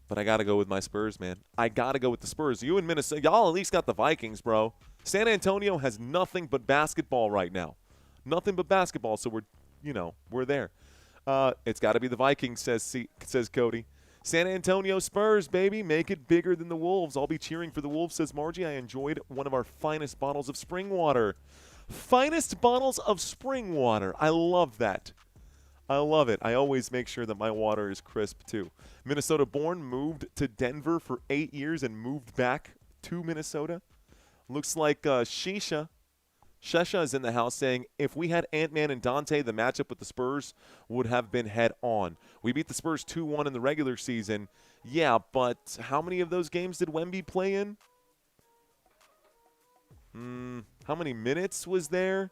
But I got to go with my Spurs, man. I got to go with the Spurs. You and Minnesota, y'all at least got the Vikings, bro. San Antonio has nothing but basketball right now. Nothing but basketball, so we're there. It's got to be the Vikings, says Cody. San Antonio Spurs, baby. Make it bigger than the Wolves. I'll be cheering for the Wolves, says Margie. I enjoyed one of our finest bottles of spring water. Finest bottles of spring water. I love that. I love it. I always make sure that my water is crisp, too. Minnesota born, moved to Denver for 8 years and moved back to Minnesota. Looks like Shesha is in the house saying, if we had Ant-Man and Donte, the matchup with the Spurs would have been head on. We beat the Spurs 2-1 in the regular season. Yeah, but how many of those games did Wemby play in? How many minutes was there?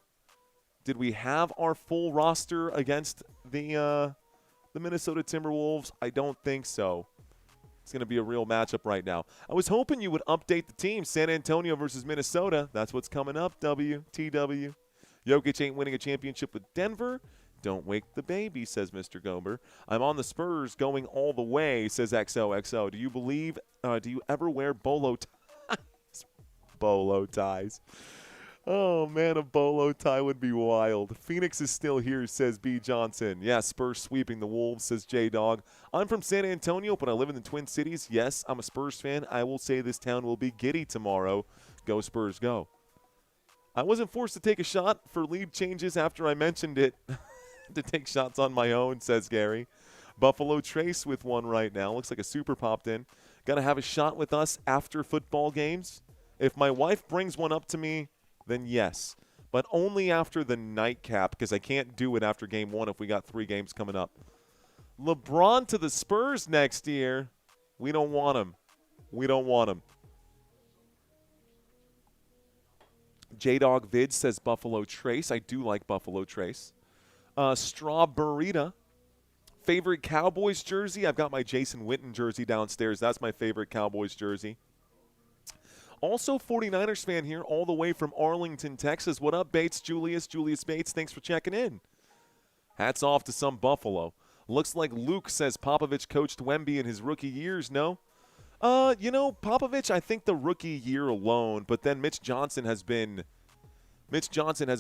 Did we have our full roster against the Minnesota Timberwolves? I don't think so. It's going to be a real matchup right now. I was hoping you would update the team. San Antonio versus Minnesota. That's what's coming up, WTW. Jokić ain't winning a championship with Denver. Don't wake the baby, says Mr. Gober. I'm on the Spurs going all the way, says XOXO. Do you ever wear bolo ties? Bolo ties. Oh, man, a bolo tie would be wild. Phoenix is still here, says B. Johnson. Yeah, Spurs sweeping the Wolves, says J-Dog. I'm from San Antonio, but I live in the Twin Cities. Yes, I'm a Spurs fan. I will say this town will be giddy tomorrow. Go Spurs, go. I wasn't forced to take a shot for lead changes after I mentioned it. To take shots on my own, says Gary. Buffalo Trace with one right now. Looks like a super popped in. Got to have a shot with us after football games. If my wife brings one up to me, then yes, but only after the nightcap because I can't do it after game 1 if we got 3 games coming up. LeBron to the Spurs next year. We don't want him. We don't want him. J-Dog Vid says Buffalo Trace. I do like Buffalo Trace. Strawberryta. Favorite Cowboys jersey? I've got my Jason Witten jersey downstairs. That's my favorite Cowboys jersey. Also, 49ers fan here all the way from Arlington, Texas. What up, Bates? Julius Bates, thanks for checking in. Hats off to some Buffalo. Looks like Luke says Popovich coached Wemby in his rookie years, no? Popovich, I think the rookie year alone, but then Mitch Johnson has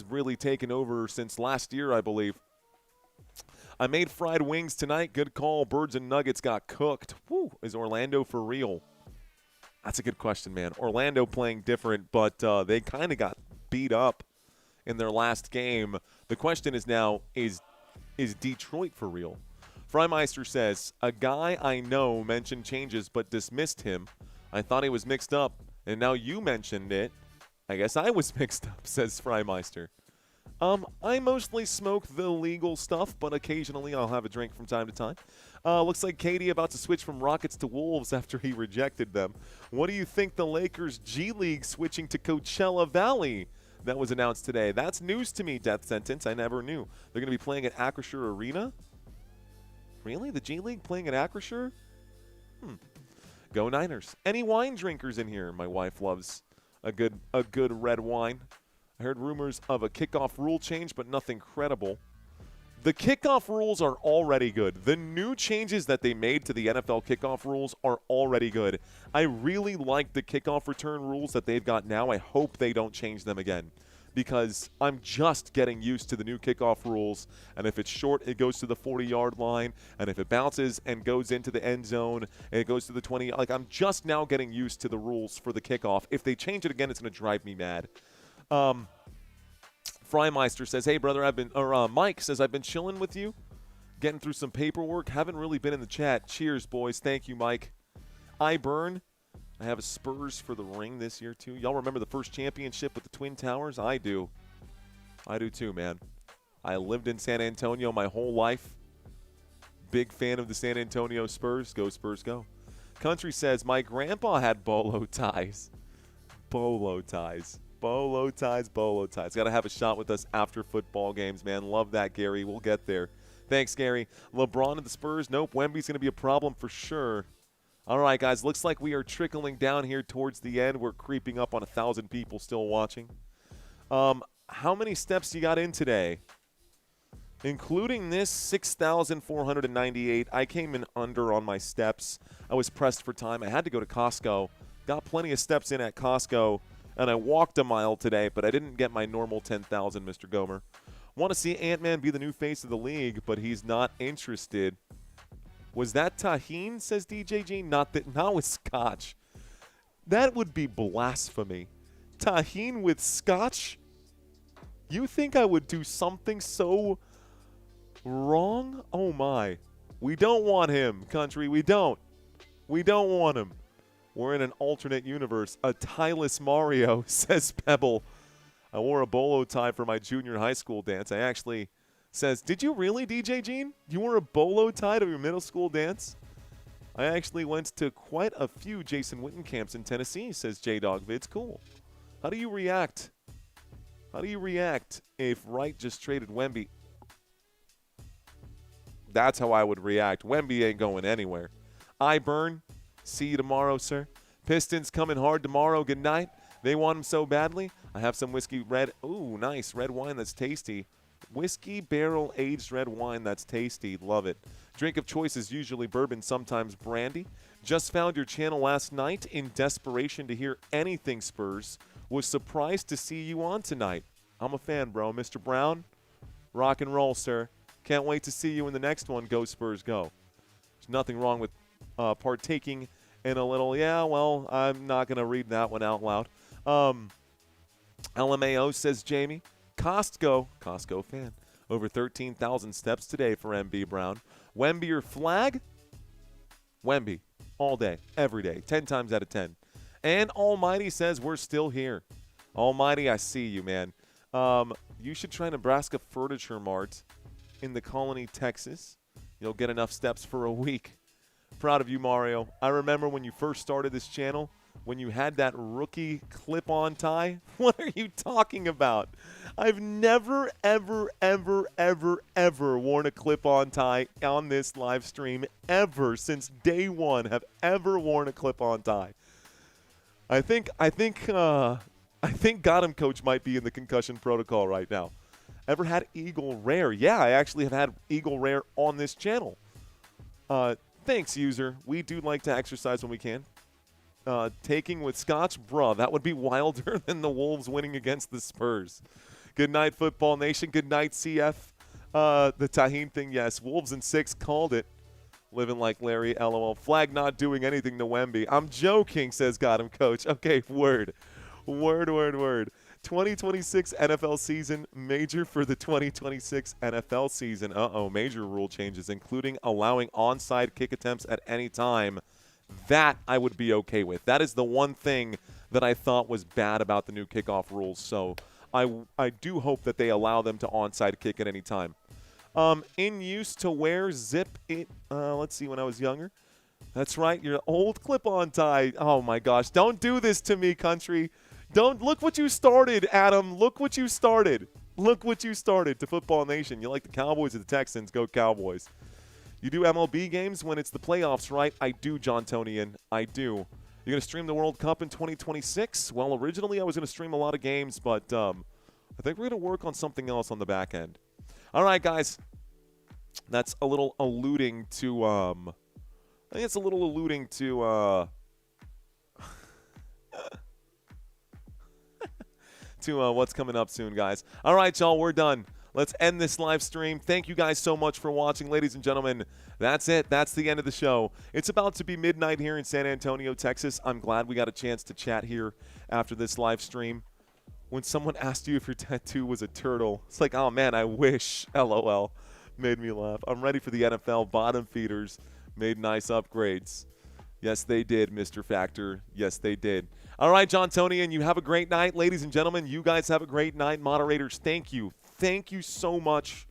really taken over since last year, I believe. I made fried wings tonight. Good call. Birds and Nuggets got cooked. Woo, is Orlando for real? That's a good question, man. Orlando playing different, but they kind of got beat up in their last game. The question is now, is Detroit for real? Freimeister says, a guy I know mentioned changes but dismissed him. I thought he was mixed up, and now you mentioned it. I guess I was mixed up, says Freimeister. I mostly smoke the legal stuff, but occasionally I'll have a drink from time to time. Looks like KD about to switch from Rockets to Wolves after he rejected them. What do you think the Lakers G League switching to Coachella Valley? that was announced today. That's news to me, Death Sentence. I never knew. They're going to be playing at Acrisure Arena? Really? The G League playing at Acrisure? Go Niners. Any wine drinkers in here? My wife loves a good red wine. I heard rumors of a kickoff rule change, but nothing credible. The kickoff rules are already good. The new changes that they made to the NFL kickoff rules are already good. I really like the kickoff return rules that they've got now. I hope they don't change them again because I'm just getting used to the new kickoff rules. And if it's short, it goes to the 40-yard line. And if it bounces and goes into the end zone and it goes to the 20, like I'm just now getting used to the rules for the kickoff. If they change it again, it's going to drive me mad. Freimeister says, hey, brother, Mike says, I've been chilling with you, getting through some paperwork. Haven't really been in the chat. Cheers, boys. Thank you, Mike. I have a Spurs for the ring this year, too. Y'all remember the first championship with the Twin Towers? I do. I do, too, man. I lived in San Antonio my whole life. Big fan of the San Antonio Spurs. Go, Spurs, go. Country says, my grandpa had bolo ties. Bolo ties. Bolo ties, bolo ties. Got to have a shot with us after football games, man. Love that, Gary. We'll get there. Thanks, Gary. LeBron and the Spurs. Nope, Wemby's going to be a problem for sure. All right, guys. Looks like we are trickling down here towards the end. We're creeping up on 1,000 people still watching. How many steps you got in today? Including this 6,498. I came in under on my steps. I was pressed for time. I had to go to Costco. Got plenty of steps in at Costco. And I walked a mile today, but I didn't get my normal 10,000, Mr. Gomer. Want to see Ant-Man be the new face of the league, but he's not interested. Was that Tahine, says DJ G? Not with Scotch. That would be blasphemy. Tahine with Scotch? You think I would do something so wrong? Oh, my. We don't want him, country. We don't. We don't want him. We're in an alternate universe. A tieless Mario, says Pebble. I wore a bolo tie for my junior high school dance. I actually says, did you really, DJ Gene? You wore a bolo tie to your middle school dance? I actually went to quite a few Jason Witten camps in Tennessee, says J-Dog Vids. Cool. How do you react? How do you react if Wright just traded Wemby? That's how I would react. Wemby ain't going anywhere. I burn. See you tomorrow, sir. Pistons coming hard tomorrow. Good night. They want him so badly. I have some whiskey red. Ooh, nice. Red wine that's tasty. Whiskey barrel aged red wine that's tasty. Love it. Drink of choice is usually bourbon, sometimes brandy. Just found your channel last night in desperation to hear anything Spurs. Was surprised to see you on tonight. I'm a fan, bro. Mr. Brown, rock and roll, sir. Can't wait to see you in the next one. Go Spurs, go. There's nothing wrong with partaking in a little, yeah, well, I'm not going to read that one out loud. LMAO, says Jamie. Costco fan. Over 13,000 steps today for MB Brown. Wemby or flag? Wemby. All day, every day, 10 times out of 10. And Almighty says we're still here. Almighty, I see you, man. You should try Nebraska Furniture Mart in the Colony, Texas. You'll get enough steps for a week. Proud of you, Mario. I remember when you first started this channel, when you had that rookie clip-on tie. What are you talking about? I've never, ever, ever, ever, ever worn a clip-on tie on this live stream ever since day one. Have ever worn a clip-on tie. I think Got Him Coach might be in the concussion protocol right now. Ever had Eagle Rare? Yeah, I actually have had Eagle Rare on this channel. Thanks, user. We do like to exercise when we can. Taking with Scotch, bruh, that would be wilder than the Wolves winning against the Spurs. Good night, Football Nation. Good night, CF. The Tahine thing, yes. Wolves in 6 called it. Living like Larry, LOL. Flag not doing anything to Wemby. I'm joking, says Got Him Coach. Okay, word. Word, word, word. 2026 NFL season, major for the 2026 NFL season. Major rule changes, including allowing onside kick attempts at any time. That I would be okay with. That is the one thing that I thought was bad about the new kickoff rules. So I do hope that they allow them to onside kick at any time. In use to wear zip it. Let's see, when I was younger. That's right, your old clip-on tie. Oh, my gosh. Don't do this to me, country. Don't look what you started, Adam. Look what you started. Look what you started to Football Nation. You like the Cowboys or the Texans? Go Cowboys. You do MLB games when it's the playoffs, right? I do, John Tonian. I do. You're going to stream the World Cup in 2026? Well, originally I was going to stream a lot of games, but I think we're going to work on something else on the back end. All right, guys. That's a little alluding to I think it's a little alluding to to what's coming up soon, guys. All right, y'all, we're done. Let's end this live stream. Thank you guys so much for watching, ladies and gentlemen. That's it. That's the end of the show. It's about to be midnight here in San Antonio, Texas. I'm glad we got a chance to chat here after this live stream. When someone asked you if your tattoo was a turtle, it's like, oh, man, I wish. LOL. Made me laugh. I'm ready for the NFL. Bottom feeders made nice upgrades. Yes, they did, Mr. Factor. Yes, they did. All right, John Tonian, you have a great night. Ladies and gentlemen, you guys have a great night. Moderators, thank you. Thank you so much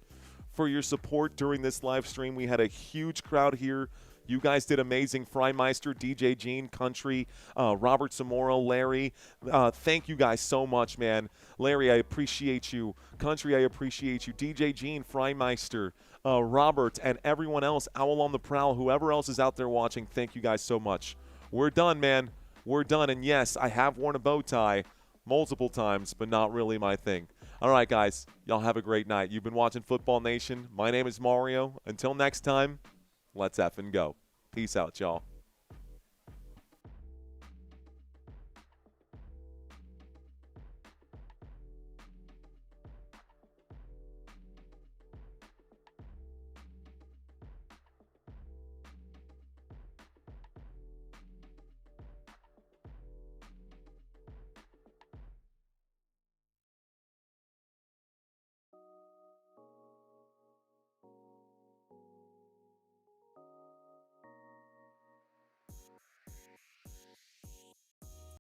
for your support during this live stream. We had a huge crowd here. You guys did amazing. Freimeister, DJ Gene, Country, Robert Zamora, Larry. Thank you guys so much, man. Larry, I appreciate you. Country, I appreciate you. DJ Gene, Freimeister, Robert, and everyone else, Owl on the Prowl, whoever else is out there watching, thank you guys so much. We're done, man. We're done. And, yes, I have worn a bow tie multiple times, but not really my thing. All right, guys. Y'all have a great night. You've been watching Football Nation. My name is Mario. Until next time, let's effing go. Peace out, y'all.